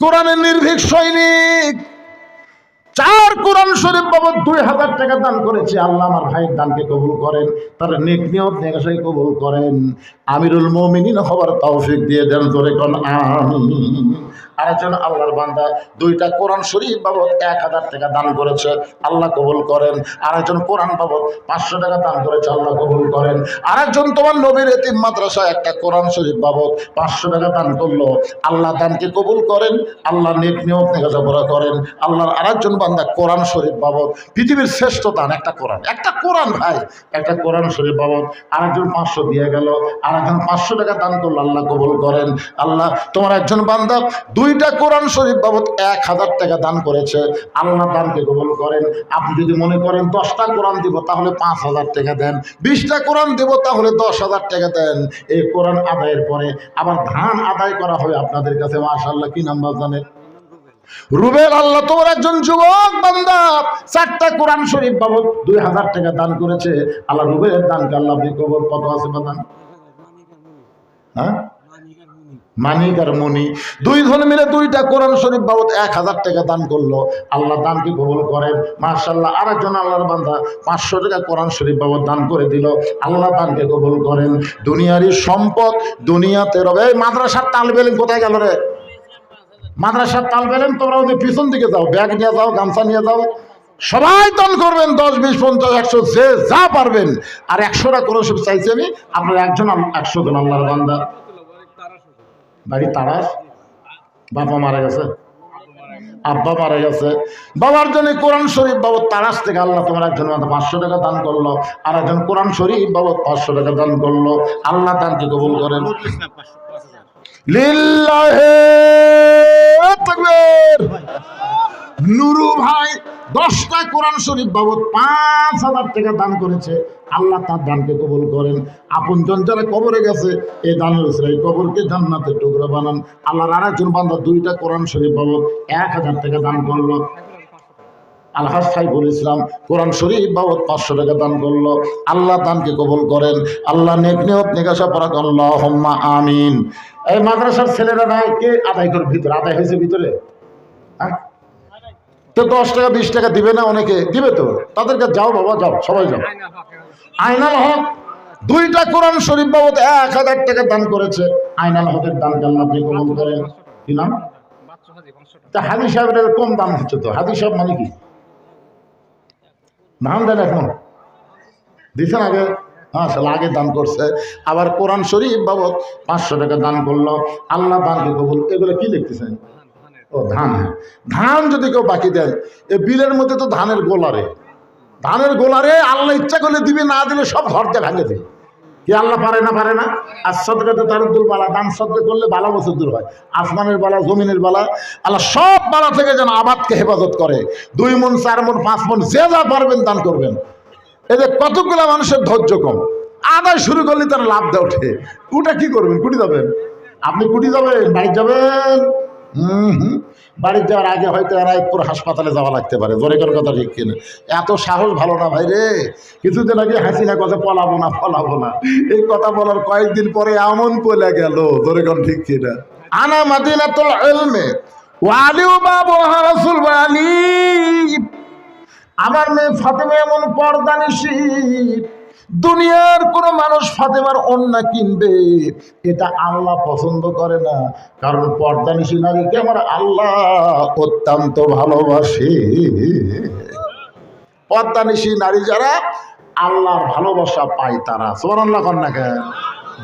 A: কোরআনের নির্ভীক সৈনিক, 4 কোরআন শরীফ বাবদ 2000 টাকা দান করেছে। আল্লাহ আমার ভাইয়ের দানকে কবুল করেন, তার নেক নিয়ত নেকাশাই কবুল করেন, আমিরুল মুমিনিন হওয়ার তৌফিক দিয়ে দেন, জোরে কোন আমিন। আরেকজন আল্লাহর বান্দা 2টা কোরআন শরীফ বাবদ 1000 টাকা দান করেছে, আল্লাহ কবুল করেন। আরেকজন কোরআন বাবদ 500 টাকা দান করেছে, আল্লাহ কবুল করেন। আরেকজন তোমার নবীর এতিম মাদ্রাসা একটা কোরআন শরীফ বাবদ 500 টাকা দান করলো, আল্লাহ দানকে কবুল করেন, আল্লাহ নেক নিয়ত নেকাশা পুরা করেন। আল্লাহর আরেকজন বান্দা কোরআন শরীফ বাবদ, পৃথিবীর শ্রেষ্ঠ দান একটা কোরআন ভাই, একটা কোরআন শরীফ বাবদ আরেকজন 500 দিয়ে গেল, আরেকজন 500 টাকা দান করলো, আল্লাহ কবুল করেন। আল্লাহ তোমার একজন বান্দা 2 2টা কোরআন শরীফ বাবদ 1000 টাকা দান করেছে। আল্লাহ দানকে কবুল করেন। আপনি যদি মনে করেন 10টা কোরআন দিব তাহলে 5000 টাকা দেন, 20টা কোরআন দেব তাহলে 10,000 টাকা দেন। এই কোরআন আদায়ের পরে আবার ধান আদায় করা হবে আপনাদের কাছে। মাশাআল্লাহ, কি নাম্বার জানেন? রুবেল। আল্লাহ তোমার একজন যুবক বান্দা 4টা কোরআন শরীফ বাবদ 2000 টাকা দান করেছে। আল্লাহ রুবেলের দানকে আল্লাহ আপনি কবুল। কত আছে বাদান? হ্যাঁ, মানিক আর মনি 2 জন মিলে 2টা কোরআন শরীফ বাবদ 1000 টাকা দান করলো। আল্লাহ দানকে কবুল করেন। মাশাআল্লাহ, আরেকজন আল্লাহর বান্দা 500 টাকা কোরআন শরীফ বাবদ দান করে দিল। আল্লাহ দানকে কবুল করেন। দুনিয়ারই সম্পদ দুনিয়াতে রবে। এই মাদ্রাসার তালবে ইলম কোথায় গেল রে? মাদ্রাসার তালবে ইলম তোমরা ওদের পিছন দিকে যাও, ব্যাগ নিয়ে যাও, গামছা নিয়ে যাও, সবাই দান করবেন। 10, 20, 50, 100 যে যা পারবেন। আর 100টা কোরআন শরীফ চাইছি আমি। আপনার একজন 100 জন আল্লাহর বান্দা। বাড়ি তারাস, বাবা মারা গেছে, আব্বা মারা গেছে, বাবার জন্য কোরআন শরীফ বাবদ তারাস থেকে আল্লাহ তোমার একজন 500 টাকা দান করলো। আর একজন কোরআন শরীফ বাবদ 500 টাকা দান করলো। আল্লাহ দানকে কবুল করেন। লিল্লাহে তাকবীর। নুরু ভাই 10টা কোরআন শরীফ বাবদ 5000 টাকা দান করেছে। আল্লাহ তার দানকে কবুল করেন। আপনজন যারা কবরে গেছে এই দানের উসিলা এই কবরকে জান্নাতের টুকরা বানান। আল্লাহর আরেকজন বান্দা 2টা কোরআন শরীফ বাবদ 1000 টাকা দান করলো। আলহাজ সাইফুল ইসলাম কোরআন শরীফ বাবদ 500 টাকা দান করলো। আল্লাহ দানকে কবুল করেন। আল্লাহ নেক নিয়ত নিকাশা পরাক আল্লাহুম্মা আমিন। এই মাদ্রাসার ছেলেরা নাই কে আদায় করে ভিতরে? আদায় হয়েছে ভিতরে? হ্যাঁ, তো 10 টাকা 20 টাকা দিবে না? অনেকে দিবে তো, তাদেরকে যাও বাবা, যাও, সবাই যাও। আইনাল হক 2টা কোরআন শরীফ বাবদ 1000 টাকা দান করেছে। আইনাল হকের দানকে আল্লাহ আপনি কবুল করেন। কি নাম? তা হাজি সাহেবের কম দাম হচ্ছে তো। হাজি সাহেব মানে কি নাম দেন? এখন দিচ্ছেন আগে? হ্যাঁ, আগে দান করছে। আবার কোরআন শরীফ বাবদ 500 টাকা দান করলো। আল্লাহ দানকে কবুল। এগুলো কি লিখতেছেন? ও ধান। হ্যাঁ, ধান যদি কেউ বাকি দেয়, এই বিলের মধ্যে তো ধানের গোলারে, ধানের গোলারে আল্লাহ ইচ্ছা করলে দিবে, না দিলে সব ঘর দিয়ে ভাঙে দেবে। কি আল্লাহ পারে না? পারে না। আর সদকাতে তারুদ্দুল বালা, দান সদকা করলে বালা বছর দূর হয়। আসমানের বালা, জমিনের বালা, আল্লাহ সব বালা থেকে যেন আবাদকে হেফাজত করে। 2 মণ, 4 মণ, 5 মণ যে যা পারবেন দান করবেন। এদের কতগুলো মানুষের ধৈর্য কম, আদায় শুরু করলে তার লাভ দেয় ওঠে। ওটা কি করবেন? কুটি যাবেন? আপনি কুটি যাবেন? বাড়ি যাবেন? বাড়ি যাওয়ার আগে হয়তো এরাইপুর হাসপাতালে যাওয়া লাগতে পারে। জোরে করে কথা ঠিক কিনা? এত সাহস ভালো না ভাই রে। কিছুদিন আগে হাসিনা কথা পলাবো না পলাবো না, এই কথা বলার কয়েকদিন পরে এমন পলে গেল। জোরে করে ঠিক কিনা? আনা মাদিনাতুল ইলমি ওয়া আলিউ বাবুহা রাসূল আলী। আমার মেয়ে ফাতেমা এমন পর্দানিশী, দুনিয়ার কোন মানুষ ফাতেমার ওন্না কিনবে এটা আল্লাহ পছন্দ করে না। কারণ পর্দানিশী নারীকে আমার আল্লাহ অত্যন্ত ভালোবাসে। পর্দানিশী নারী যারা আল্লাহর ভালোবাসা পায় তারা। সুবহানাল্লাহ কন্যা।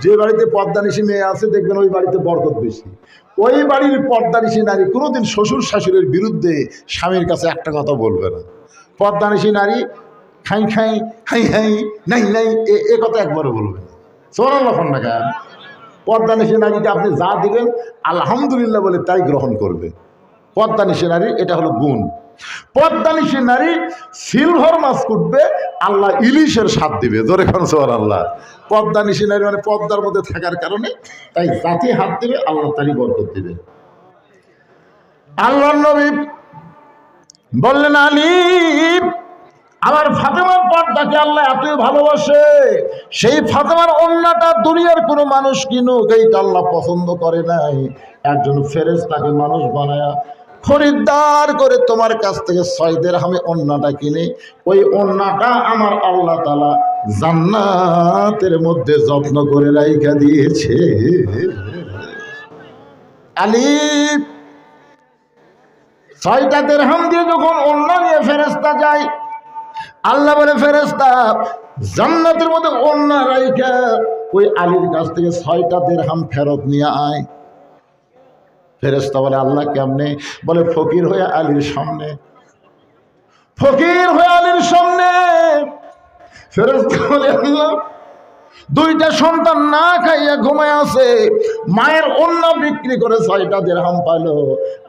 A: যে বাড়িতে পর্দানিশী মেয়ে আছে দেখবেন ওই বাড়িতে বরকত বেশি। ওই বাড়ির পর্দানিশী নারী কোনোদিন শ্বশুর শাশুড়ির বিরুদ্ধে স্বামীর কাছে একটা কথা বলবে না। পর্দানিশী নারী খাই খাই হাই হাই নাই নাই এ কথা একবারও বলবে না। সুবহানাল্লাহ কন্যা। পর্দানিশী নারীকে আপনি যা দিবেন আলহামদুলিল্লাহ বলে তাই গ্রহণ করবে। পর্দানিশী নারী এটা হলো গুণ। পর্দানিশী নারী সিলভার মাছ কুটবে, আল্লাহ ইলিশের স্বাদ দিবে। জোরে খান সুবহানাল্লাহ। পর্দানিশী নারী মানে পর্দার মধ্যে থাকার কারণে তাই জাতি হাত দিবে, আল্লাহ তারই বরকত দিবে। আল্লাহ নবী বললেন, আলী আমার ফাতেমার পর্দাকে আল্লাহ এতই ভালোবাসে, সেই ফাতেমার ওন্নাটা দুনিয়ার কোনো মানুষ কিনুক এইটা আল্লাহ পছন্দ করে নাই। একজন ফেরেশতাকে মানুষ বানায়া খরিদ্দার করে তোমার কাছ থেকে 6 দিরহামে ওন্নাটা কিনে ওই ওন্নাটা আমার আল্লাহ তাআলা জান্নাতের মধ্যে যত্ন করে রাইখা দিয়েছে। আলী 6টা দিরহাম দিয়ে যখন ওন্না নিয়ে ফেরেশতা যায়, আল্লাহ বলে ফেরেশতা জান্নাতের মধ্যে ওন্না রাইখা ওই আলীর কাছ থেকে 6টা দিরহাম ফেরত নিয়ে আয়। ফেরেশতা বলে আল্লাহ কেমনে? বলে ফকির হয়ে আলীর সামনে, ফকির হয়ে আলীর সামনে। ফেরেশতা বলে আল্লাহ দুইটা সন্তান না খাইয়া ঘুমায় আছে, মায়ের অন্য বিক্রি করে 6টা দিরহাম পাইলো,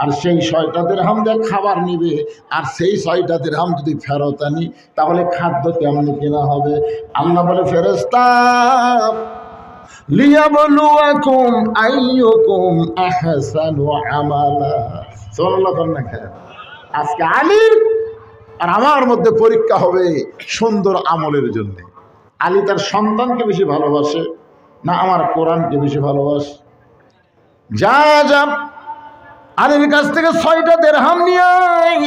A: আর সেই 6টা দিরহাম দিয়ে খাবার নিবে, আর সেই 6টা দিরহাম যদি ফেরত আনি তাহলে খাদ্য কেমনি কেনা হবে? আল্লাহ বলে, ফেরেশতা লিয়াবলুয়াকুম আইয়ুকুম আহসানু আমালা। সুবহানাল্লাহ। আজকে আলীর আর আমার মধ্যে পরীক্ষা হবে সুন্দর আমলের জন্য। আলী তার সন্তানকে বেশি ভালোবাসে না আমার কোরআনকে বেশি ভালোবাসে? যা যা আলীর কাছ থেকে 6টা দিরহাম নিয়ে আয়।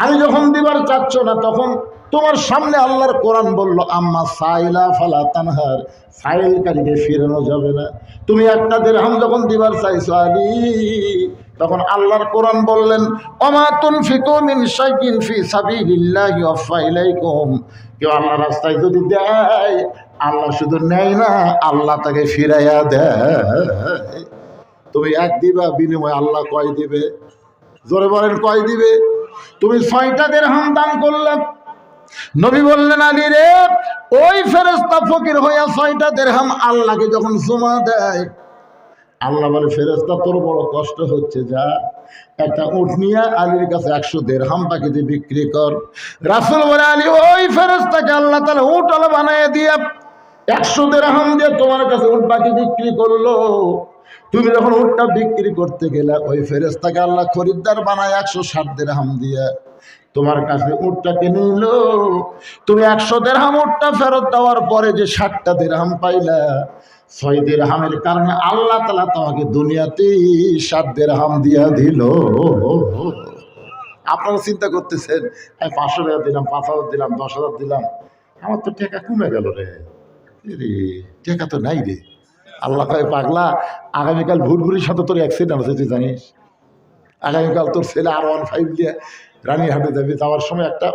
A: আলী যখন দিবার চাচ্ছ না, তখন তোমার সামনে আল্লাহর কোরআন বলল, আম্মা সাইলা ফালা তানহার, সাইলকারীকে ফিরানো যাবে না। তুমি 1টা দিরহাম যখন দিবার চাইছো আলী, তখন আল্লাহর কোরআন বললেন, ওমা তুনফিকু মিন শাইইন ফি সাবিলিল্লাহি ওয়াফা ইলাইকুম। কেউ আল্লাহর রাস্তায় যদি দেয়, আল্লাহ শুধু নেয় না, আল্লাহ তাকে ফিরাইয়া দেয়। তুমি 1 দিবা, বিনিময়ে আল্লাহ কয় দিবে? জোরে বলেন, কয় দিবে? তুমি 6টা দিরহাম দান করলে, নবী বললেন, আলী রে, ওই ফেরেশতা ফকির হইয়া 6টা দিরহাম আল্লাহকে যখন জমা দেয়, আল্লাহ বলে, ফেরেশতা তোর বড় কষ্ট হচ্ছে, যা একটা উট নিয়ে আলীর কাছে 100 দিরহাম বাকিতে বিক্রি কর। রাসূল বলে, আলী ওই ফেরেশতাকে আল্লাহ তাআলা উটওয়ালা বানায় দিয়ে 100 দিরহাম দিয়ে তোমার কাছে উট বাকি বিক্রি করলো। তুমি যখন উটটা বিক্রি করতে গেলে, ওই ফেরেশতাকে আল্লাহ খরিদ্দার বানায় 160 দিরহাম দিয়ে তোমার কাছে উটটা কিনে নিল। তুমি 100 দিরহাম উটটা ফেরত দেওয়ার পরে যে 60টা দিরহাম পাইলা, 6 দিরহামের কারণে আল্লাহ তাআলা তোমাকে দুনিয়াতেই 7 দিরহাম দিয়া দিল। আপনারা চিন্তা করতেছেন, আমি 500 টাকা দিলাম, 5000 দিলাম, 10,000 দিলাম, আমার তো টাকা কমে গেল রে, টাকা তো নাই রে। আল্লাহ কয়, পাগলা, আগামীকাল ভুরভুরির সাথে তোর অ্যাক্সিডেন্ট হচ্ছে, তুই জানিস? আগামীকাল তোর ছেলে R15 দিয়ে রানীহাটে যাবি, যাওয়ার সময় একটা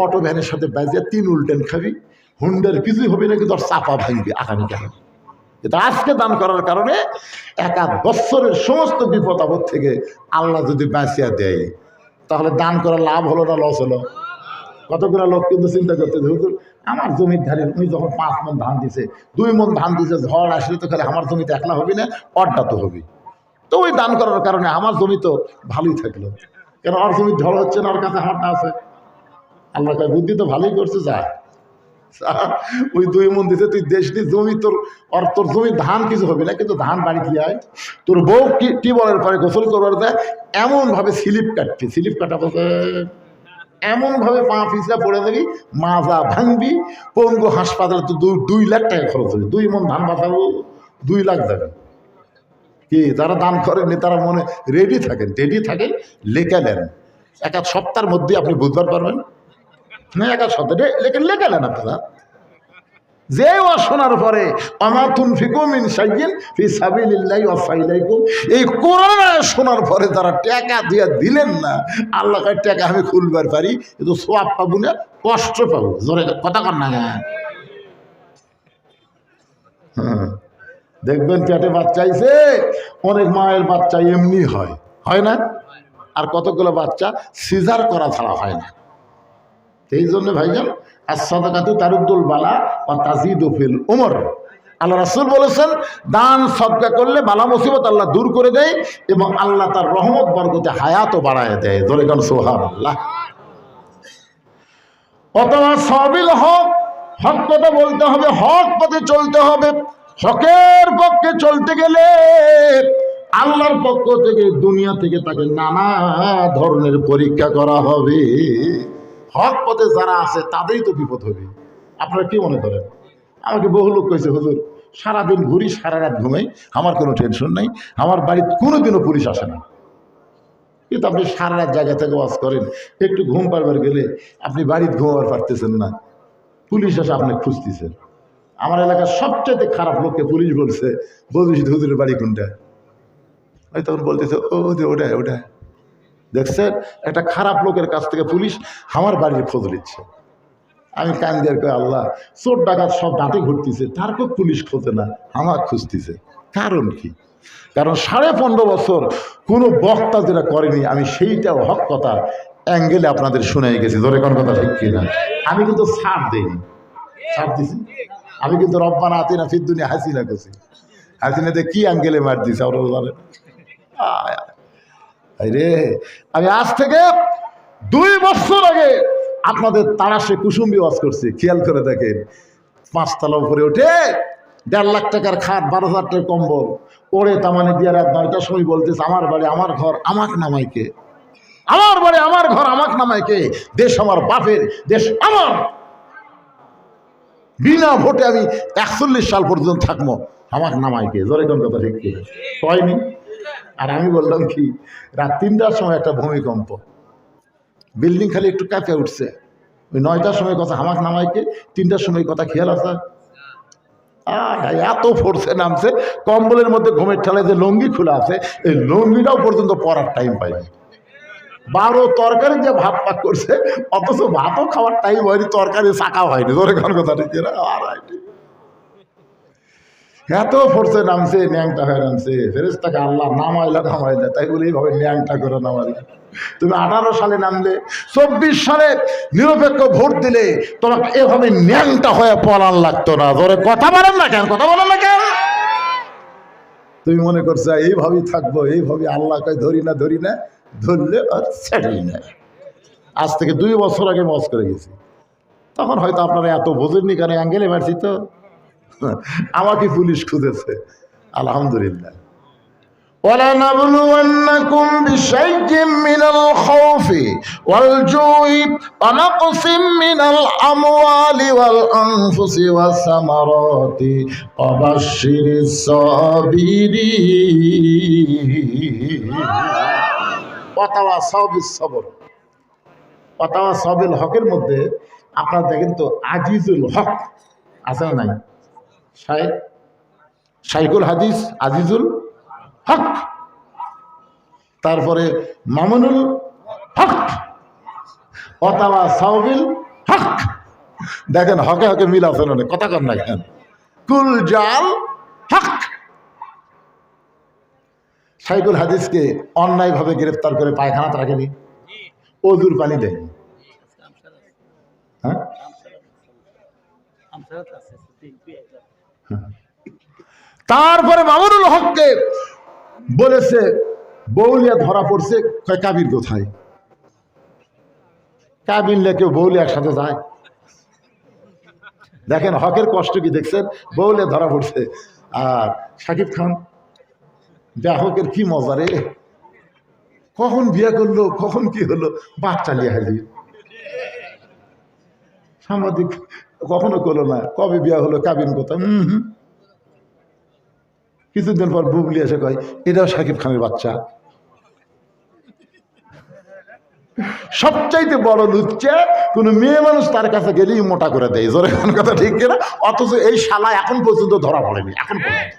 A: অটো ভ্যানের সাথে বাজিয়ে 3 উল্টেন খাবি, হুন্ডার কিছুই হবে না, কিন্তু তোর চাপা ভাঙবি আগামীকাল। কিন্তু আজকে দান করার কারণে 1 বছরের সমস্ত বিপদ আপদ থেকে আল্লাহ যদি বাঁচিয়ে দেয়, তাহলে দান করার লাভ হলো না লস হলো? কতগুলো লোক কিন্তু চিন্তা করতে, হুজুর আমার জমির ধারে উনি যখন 5 মণ ধান দিছে, 2 মণ ধান দিছে, ঝড় আসলে তো খালি আমার জমিতে একলা হবে না, অর্ডা তো হবে। তো ওই দান করার কারণে আমার জমি তো ভালোই থাকলো, কেন ওর জমির ঝড় হচ্ছে না, ওর কাছে হাটটা আছে। আল্লাহ কয়, বুদ্ধি তো ভালোই করছে, যা ওই 2 মণ দিছে, তুই দেশ নি জমি, তোর জমির ধান কিছু হবে না, কিন্তু ধান বাড়ি কি হয়, তোর বউ টিবলের পরে গোসল করবার দেয়, এমনভাবে স্লিপ কাটবি, স্লিপ কাটা বলতে এমনভাবে পা পিছলা পড়ে যাবি, মাজা ভাঙবি, পঙ্গু হাসপাতালে তো 2 লাখ টাকা খরচ হবে। 2 মণ ধান বাঁচাবো, 2 লাখ যাবে। কি যারা দান করেননি তারা মনে রেডি থাকেন, লেখা নেন, 1 সপ্তাহের মধ্যে আপনি বুঝবার পারবেন না। 1 সপ্তাহে লেখা নেন আপনারা। যে শোনার পরে, ওমা তুনফিকু মিন শাইইন ফি সাবিলিল্লাহি ওয়াফা ইলাইকুম, এই কোরআন শোনার পরে যারা টাকা দিয়ে দিলেন না, আল্লাহ কয়, টাকা আমি খুলবার পারি, কিন্তু সওয়াব পাবো না, কষ্ট পাবো। জোরে কথা কর না। দেখবেন পেটে বাচ্চা আইছে, অনেক মায়ের বাচ্চা এমনি হয় না, আর কতগুলো বাচ্চা সিজার করা ছাড়া হয় না। এই জন্য ভাইজান, as-সাদাকাতু তারুদ্দুল বালা ওয়া তাজিদু ফিল উমর। আল্লাহ রাসূল বলেছেন, দান সদকা করলে বালা মুসিবত আল্লাহ দূর করে দেয়, এবং আল্লাহ তার রহমত বরকতে হায়াতও বাড়ায় দেয়। জোরে গান সুবহানাল্লাহ। অথবা সাবিল হক, হক কথা বলতে হবে, হক পথে চলতে হবে। হকের পক্ষে চলতে গেলে আল্লাহর পক্ষ থেকে, দুনিয়া থেকে তাকে নানা ধরনের পরীক্ষা করা হবে। হক পথে যারা আছে তাদেরই তো বিপদ হবে। আপনারা কি মনে করেন? আমাকে বহু লোক কইছে, হুজুর সারাদিন ঘুরি, সারা রাত ঘুমাই, আমার কোনো টেনশন নাই, আমার বাড়িতে কোনোদিনও পুলিশ আসে না। কিন্তু আপনি সারা রাত জায়গা থেকে ওয়াজ করেন, একটু ঘুম পারবার গেলে আপনি বাড়িতে ঘুমাবার পারতেছেন না, পুলিশ এসে আপনি খুঁজতেছেন। আমার এলাকার সবচেয়ে খারাপ লোককে পুলিশ বলছে, হুজুরের বাড়ি কোনটা? ওই তখন বলতেছে, ওটা। দেখছেন, একটা খারাপ লোকের কাছ থেকে পুলিশ আমার বাড়ির খোঁজ নিচ্ছে। আমি কান দিয়ে কই, আল্লাহ, চোর ডাকাত সব দাঁতে ঘুরতেছে, তারপর পুলিশ খোঁজে না, আমার খুঁজতেছে। কারণ কি? কারণ 15.5 বছর কোনো বক্তা যেটা করেনি, আমি সেইটাও হক কথা অ্যাঙ্গেলে আপনাদের শুনে গেছি। ধরে কোন কথা ঠিক কিনা? আমি কিন্তু ছাড় দিইনি, ছাড় দিছি। আমি কিন্তু রব্বানা আতিনা ফিদ দুনিয়া হাসিনা করছি। হাসিনাতে কি অ্যাঙ্গেলে মার দিছে ওরা জানেন। রে আমি আজ থেকে 2 বছর আগে আপনাদের তারাশে কুসুম্বি ওয়াজ করছি, খেয়াল করে দেখেন। 5 তলা উপরে উঠে 1.5 লাখ টাকার খাট, 12,000 টাকার কম্বল ওরে তামানে দিয়ে রাত 9টার সময় বলতেছে আমার বাড়ি আমার ঘর আমাকে নামাইকে, আমার বাড়ি আমার ঘর আমাকে নামাইকে, দেশ আমার বাপের, দেশ আমার, বিনা ভোটে আমি 41 সাল পর্যন্ত থাকবো, আমাকে নামাইকে। জোরে কোন কথা ঠিক কি হয়নি? আর আমি বললাম কি, রাত 3টার সময় একটা ভূমিকম্প, বিল্ডিং খালি একটু কাঁপে উঠছে। ওই 9টার সময় কথা হামাক নামাইকে, 3টার সময় কথা খেয়াল আছে। এত ফোর্সে নামছে, কম্বলের মধ্যে ঘুমের ঠেলায় যে লঙ্গি খোলা আছে, এই লঙ্গিটাও পর্যন্ত পরার টাইম পাইনি। 12 তরকারি যে ভাত পাক করছে, অথচ ভাতও খাওয়ার টাইম হয়নি, তরকারি চাকা হয়নি। ধরে কোন কথা ঠিক না? এত ফোর্সে নামছে, ন্যাংটা হয়ে নামছে। ফেরেশতাকে আল্লাহ নামাইলা, তাই বলে এইভাবে ন্যাংটা করে নামাইলা। তুমি 18 সালে নামলে, 24 সালে নিরপেক্ষ ভোট দিলে, তোমাকে এভাবে ন্যাংটা হয়ে পলান লাগতো না। ধরে কথা বলেন না কেন? কথা বলেন না কেন? তুমি মনে করছো এইভাবেই থাকবো, এইভাবে আল্লাহ কয় ধরি না, ধরলে আর ছাড়ি না। আজ থেকে 2 বছর আগে মজ করে গেছি, তখন হয়তো আপনারা এত বোঝেননি, কেন অ্যাঙ্গেলে মারছি তো। আমাকে পুলিশ খুঁজেছে, আলহামদুলিল্লাহ। وَلَنَبْلُوَنَّكُمْ بِشَيْءٍ مِّنَ الْخَوْفِ وَالْجُوعِ وَنَقْصٍ مِّنَ الْأَمْوَالِ وَالْأَنفُسِ وَالثَّمَرَاتِ وَبَشِّرِ الصَّابِرِينَ ওয়াতাওয়াসাউ বিস-সবর। ওয়াতাওয়াসাউ বিল হকের মধ্যে আপনারা দেখেন তো, আজিজুল হক আছে না নাই? শাইখুল হাদিস আজিজুল হক, তারপরে মামুনুল হক, ওয়াতাওয়াসাউ বিল হক। দেখেন হকে হকে মিল আছে না? কথা কর না কেন? কুল জাল হক। শাইখুল হাদিসকে অন্যায়ভাবে গ্রেফতার করে পায়খানাতে রাখেনি, ওজুর পানি দেয়নি। হ্যাঁ, তারপরে মামুনুল হককে বলেছে বউলিয়া ধরা পড়ছে, কাবির কোথায়? কাবির লেকেও বউলিয়া একসাথে যায়? দেখেন হকের কষ্ট কি দেখছেন? বউলিয়া ধরা পড়ছে। আর শাকিব খান হকের কি মজা রে, কখন বিয়ে করলো, কখন কি হলো, বাচ্চা নিয়ে হালি। সাংবাদিক কখনো করলো না, কবে বিয়ে হলো, কাবিন কোথায়? কিছুদিন পর বুবলি এসে কয় এটাও শাকিব খানের বাচ্চা। সবচাইতে বড় লুচ্চা কোন মেয়ে মানুষ তার কাছে গেলেই মোটা করে দেয়। জোরে কথা ঠিক কিনা? অথচ এই শালা এখন পর্যন্ত ধরা পড়েনি। এখন পর্যন্ত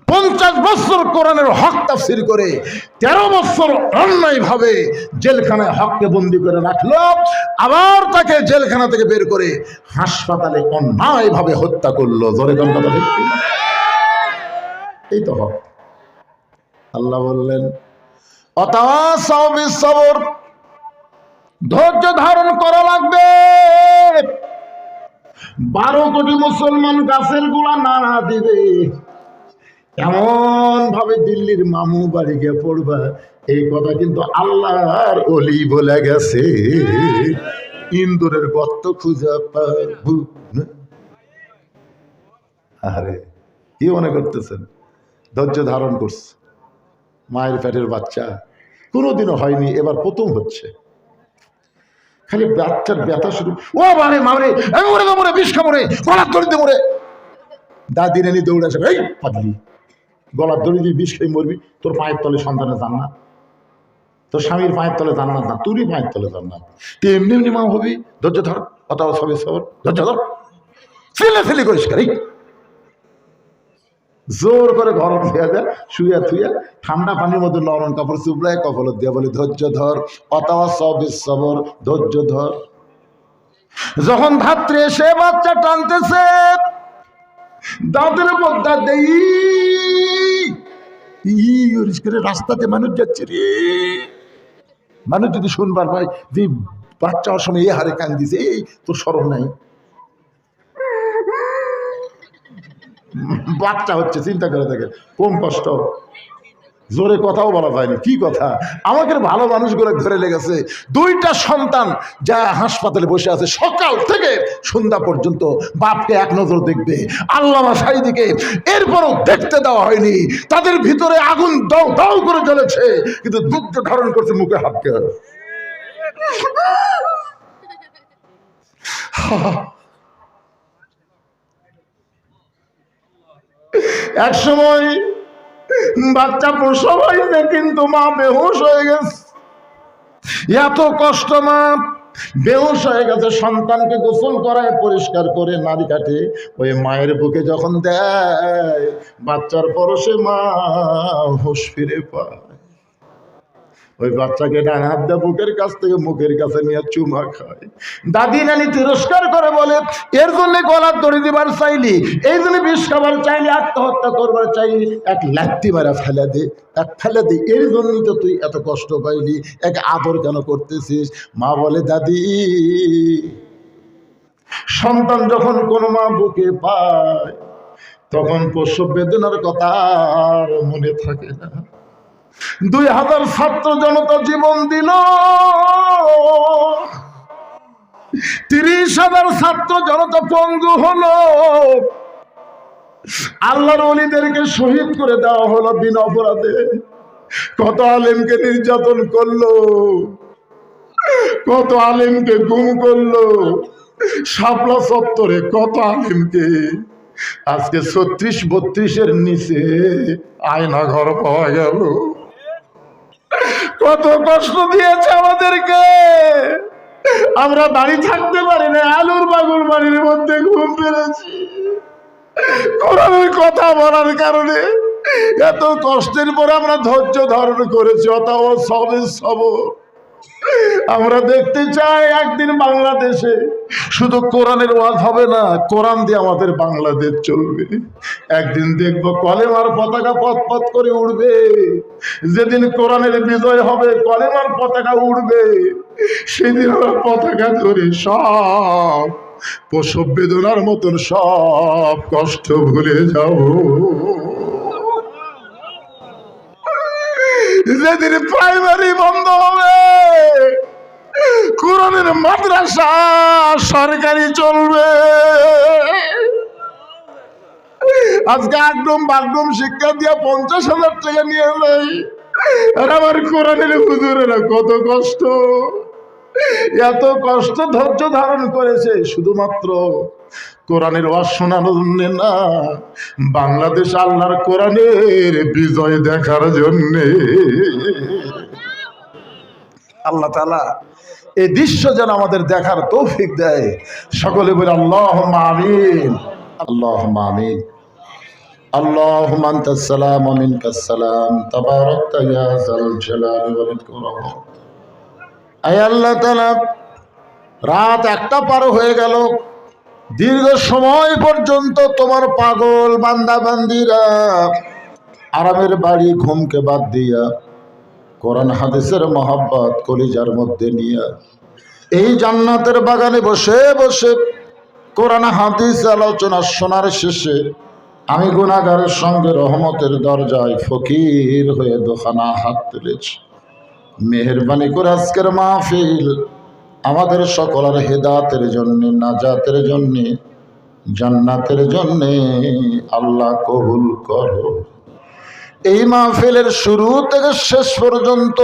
A: 50 বছর কোরআনের হক তাফসীর করে 13 বছর অন্যায় ভাবে জেলখানায় হককে বন্দী করে রাখলো, আবার তাকে জেলখানা থেকে বের করে হাসপাতালে অন্যায় ভাবে হত্যা করলো। জোরে কথা ঠিক কিনা? এই তো হক। আল্লাহ বললেন ওয়াতাওয়াসাউ বিস-সবর, ধৈর্য ধারণ করা লাগবে। 12 কোটি মুসলমান গাছের গোড়া নাড়া দিবে, এমন ভাবে দিল্লির মামু বাড়ি গিয়ে পড়বা, এই কথা কিন্তু আল্লাহর ওলি বলে গেছে। ইন্দুরের গর্ত খুঁজে পাবো না। আরে কি মনে করতেছেন? ধৈর্য ধারণ করছে, মায়ের পেটের বাচ্চা, কোনোদিনও হয়নি, এবার প্রথম হচ্ছে। খালি বাচ্চার ব্যথা শুরু, ও মারে মারে, আমি মরে মরে, বিষ খামরে, গলার দড়িতে মরে। দাদি নানি দৌড়ে আসে, এই পাগলি, গলার দড়ি দিয়ে বিষ খেয়ে মরবি, তোর পায়ের তলে সন্তানের জান্নাত, তোর স্বামীর পায়ের তলে জান্নাত না, তুরই পায়ের তলে জান্নাত। তুই এমনি এমনি মা হবি। ধৈর্য ধর, ওয়াতাওয়াসাউ বিস-সবর, ধৈর্য ধর, ফেলে ফেলে করিস কারি। জোর করে ঘর দিয়ে দেয়, শুয়ে থুয়ে ঠান্ডা পানির মধ্যে নরম কাপড় চুপড়ায় কপালত দিয়ে বলে ধৈর্য ধর, ওয়াতাওয়াসাউ বিস-সবর, ধৈর্য ধর। যখন ধাত্রী এসে বাচ্চা টানতেছে, দাঁতের পর্দা দেই রাস্তাতে মানুষ যাচ্ছে রে, মানুষ যদি শুনবার পায় যে বাচ্চা হওয়ার সময় এই হারে কান দিছে, এই তোর শরম নাই? বাচ্চা হচ্ছে, চিন্তা করে দেখেন কম কষ্ট, জোরে কথাও বলা যায়নি। কি কথা, আমাকে ভালো মানুষগুলো ধরে লেগেছে, দুইটা সন্তান যা হাসপাতালে বসে আছে, সকাল থেকে সন্ধ্যা পর্যন্ত বাপকে এক নজর দেখবে, আল্লামা সাঈদীকে এরপরও দেখতে দেওয়া হয়নি। তাদের ভিতরে আগুন দাও দাও করে জ্বলেছে, কিন্তু ধৈর্য ধারণ করছে, মুখে হাত দিয়ে। এক সময় বাচ্চা প্রসব হয়েছে, কিন্তু মা বেহুশ হয়ে গেছে। এত কষ্ট, মা বেহুশ হয়ে গেছে। সন্তানকে গোসল করায়, পরিষ্কার করে নারী কাটে, ওই মায়ের বুকে যখন দেয়, বাচ্চার পরশে মা হুঁশ ফিরে পায়। ওই বাচ্চাকে ডান হাত দিয়ে বুকের কাছ থেকে মুখের কাছে নিয়ে চুমা খায়। দাদি নানি তিরস্কার করে বলে, এর জন্য গলার দড়ি দিবার চাইলি, এই জন্য বিষ খাবার চাইলি, আত্মহত্যা করবার চাইলি, এক লাত্তি মারা ফেলে দে, এক ফেলে দে, এর জন্যই তো তুই এত কষ্ট পাইলি, এক আদর কেন করতেছিস? মা বলে, দাদি, সন্তান যখন কোনো মা বুকে পায়, তখন প্রসব বেদনার কথা আর মনে থাকে না। 2000 ছাত্র জনতা জীবন দিল, 30,000 ছাত্র জনতা পঙ্গু হলো, আল্লাহর ওলিদেরকে শহীদ করে দেওয়া হলো বিনা অপরাধে। কত আলেমকে নির্যাতন করলো, কত আলেমকে গুম করলো, শাপলা চত্বরে কত আলেমকে। আজকে 36-32-এর নিচে আয়না ঘর পাওয়া গেল। কত কষ্ট দিয়েছে আমাদেরকে, আমরা বাড়ি থাকতে পারি না, আলুর বাগুর বাড়ির মধ্যে ঘুম পেরেছি কোরআনের কথা বলার কারণে। এত কষ্টের পরে আমরা ধৈর্য ধারণ করেছি, অথবা সবের সবর। আমরা দেখতে চাই একদিন বাংলাদেশে শুধু কোরআনের ওয়াজ হবে না, কোরআন দিয়ে আমাদের বাংলাদেশ চলবে। একদিন দেখবো কলেমার পতাকা পথ পথ করে উড়বে। যেদিন কোরআনের বিজয় হবে, কলেমার পতাকা উড়বে, সেদিন আমরা পতাকা ধরে সব প্রসব বেদনার মতন সব কষ্ট ভুলে যাব। যেদিন প্রাইমারি বন্ধ হবে, কোরআনের মাদ্রাসা সরকারি চলবে। আজকে একদম বাগডুম শিক্ষা দিয়া 50,000 টাকা নিয়ে যাই, আর আমার কোরআনের হুজুরেরা কত কষ্ট, এত কষ্ট ধৈর্য ধারণ করেছে শুধুমাত্র কোরআনের ওয়াজ শোনার জন্য না, বাংলাদেশ আল্লাহর কোরআনের বিজয় দেখার জন্য। আল্লাহ তাআলা এই দৃশ্য যেন আমাদের দেখার তৌফিক দেয়। সকলে বলে আল্লাহুম্মা আমিন, আল্লাহুম্মা আমিন। আল্লাহুম্মা আনতাস সালাম ওয়া মিনকাস সালাম, তাবারাকতা ইয়া যাল জালালি ওয়াল ইকরাম। আয় আল্লাহ তাআলা, রাত 1টা পার হয়ে গেল, দীর্ঘ সময় পর্যন্ত তোমার পাগল বান্দা বান্দিরা আরামের বাড়ি ঘুমকে বাদ দিয়া কোরআন হাদিসের মহব্বত কলিজার মধ্যে নিয়ে এই জান্নাতের বাগানে বসে বসে কোরআন হাদিস আলোচনা শোনার শেষে আমি গুনাহগারের সঙ্গে রহমতের দরজায় ফকির হয়ে দোখানা হাত তুলেছি। মেহেরবানি করে আজকের মাহফিল আমাদের সকলের হেদায়েতের জন্য, নাজাতের জন্য, জান্নাতের জন্য আল্লাহ কবুল করো। এই মাহফিলের শুরু থেকে শেষ পর্যন্ত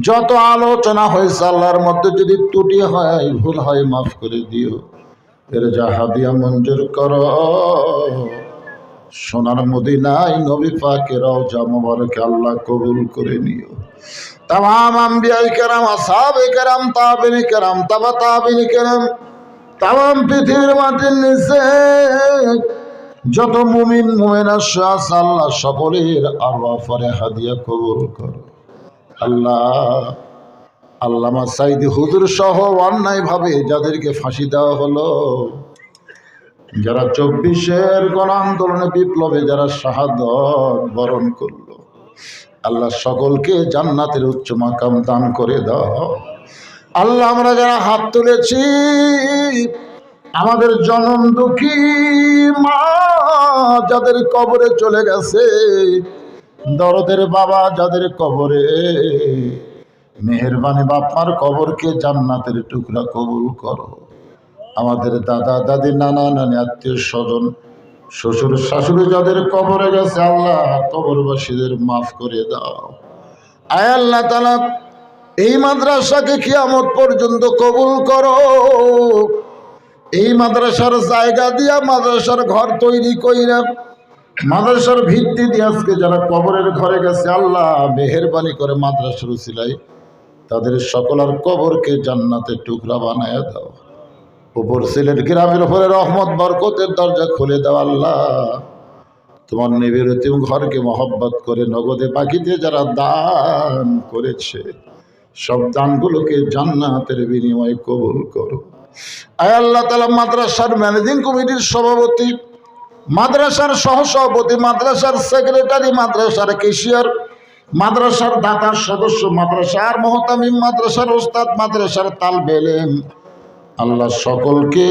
A: যত আলোচনা হয়েছে, আল্লাহর মধ্যে যদি ত্রুটি হয়, ভুল হয়, মাফ করে দিও। এর জাহাদিয়া মঞ্জুর করো। সোনার মদিনায় নবী পাকের রওজা মোবারকে আল্লাহ কবুল করে নিও। तमाम अंबिया करम, असहाबे करम, ताबिन करम, तबा ताबिन करम, तमाम पृथ्वीर माटिर निचे যত মুমিন মুমিনা শাহ আল্লাহ সকলের আল্লাহ পরে হাদিয়া কবুল করো। আল্লাহ, আল্লামা সাঈদী হুজুর সহ অন্যায় ভাবে যাদেরকে ফাঁসি দেওয়া হলো, যারা 24-এর গণ আন্দোলনে বিপ্লবে যারা শাহাদত বরণ করলো, আল্লাহ সকলকে জান্নাতের উচ্চ মাকাম দান করে দাও। আল্লাহ আমরা যারা হাত তুলেছি, আমাদের জনম দুঃখী মা যাদের কবরে চলে গেছে, দরদের বাবা যাদের কবরে, মেহেরবানি বাপ্পার কবরকে জান্নাতের টুকরা কবুল করো। আমাদের দাদা দাদি নানা নানি আত্মীয় স্বজন শ্বশুর শাশুড়ি যাদের কবরে গেছে, আল্লাহ কবরবাসীদের মাফ করে দাও। আয় আল্লাহ তাআলা এই মাদ্রাসাকে কিয়ামত পর্যন্ত কবুল করো। এই মাদ্রাসার জায়গা দিয়া মাদ্রাসার ঘর তৈরি কইরা মাদ্রাসার ভিত্তি দিয়ে আজকে যারা কবরের ঘরে গেছে, আল্লাহ মেহেরবানি করে মাদ্রাসার উসিলায় তাদের সকলের কবরকে জান্নাতের টুকরা বানায় দাও। উপর সিলেট গ্রামের উপরে রহমত বরকতের দরজা খুলে দাও। আল্লাহ তোমার নবীর এতিম ঘরকে মহব্বত করে নগদে বাকিতে যারা দান করেছে, সব দানগুলোকে জান্নাতের বিনিময়ে কবুল করো। আয় আল্লাহ তাআলা মাদ্রাসার ম্যানেজিং কমিটির সভাপতি, মাদ্রাসার সহসভাপতি, মাদ্রাসার সেক্রেটারি, মাদ্রাসার ক্যাশিয়ার, মাদ্রাসার দাতার সদস্য, মাদ্রাসার মুহতামিম, মাদ্রাসার ওস্তাদ, মাদ্রাসার তালবে ইলম, আল্লাহ সকলকে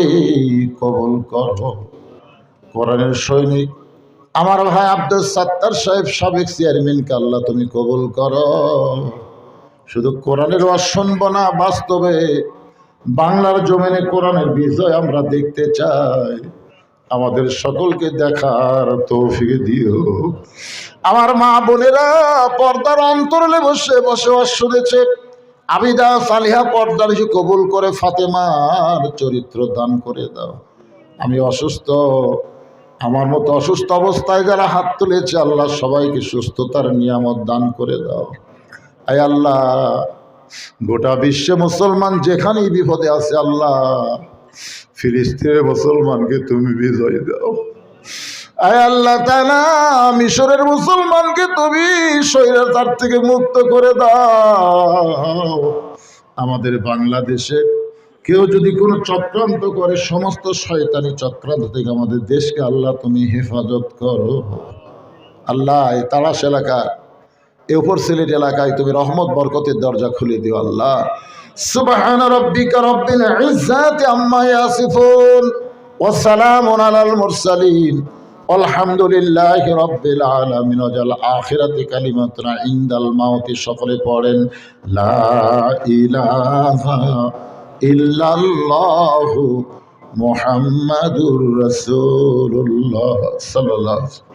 A: কবুল করো। কোরআনের সৈনিক আমার ভাই আব্দুল সাত্তার সাহেব সাবেক চেয়ারম্যানকে আল্লাহ তুমি কবুল করো। শুধু কোরআনের ওয়াজ শুনবো না, বাস্তবে বাংলার জমিনে কোরআনের বিজয় আমরা দেখতে চাই। আমাদের সকলকে দেখার তৌফিক দিও। আমার মা বোনেরা পর্দার অন্তরালে বসে বসে ওয়াজ শুনেছে, আবিদা সালিহা পর্দার কবুল করে ফাতেমার চরিত্র দান করে দাও। আমি অসুস্থ, আমার মতো অসুস্থ অবস্থায় যারা হাত তুলেছে, আল্লাহ সবাইকে সুস্থতার নিয়ামত দান করে দাও। আয় আল্লাহ গোটা বিশ্বে মুসলমান যেখানেই বিপদে আছে, আল্লাহ ফিলিস্তিনের মুসলমানকে তুমি বিজয় দাও। আয় আল্লাহ তাআলা মিশরের মুসলমানকে তুমি স্বৈরাচার থেকে মুক্ত করে দাও। আমাদের বাংলাদেশে কেউ যদি কোনো চক্রান্ত করে, সমস্ত শয়তানি চক্রান্ত থেকে আমাদের দেশকে আল্লাহ তুমি হেফাজত করো। আল্লাহ এই তালাশ এলাকা, এ উপর সিলেট এলাকায় তুমি রহমত বরকতের দরজা খুলে দিও। আল্লাহ সুবহান রাব্বিকা রাব্বিল ইজ্জাতি আম্মা ইয়াসিফুন ওয়া সালামুন আলাল মুরসালিন আলহামদুলিল্লাহি রাব্বিল আলামিন। ওয়াজাল আখিরাতি কালিমাতুনা ইনদাল মাউতি। সকলে পড়েন লা ইলাহা ইল্লাল্লাহু মুহাম্মাদুর রাসূলুল্লাহ সাল্লাল্লাহু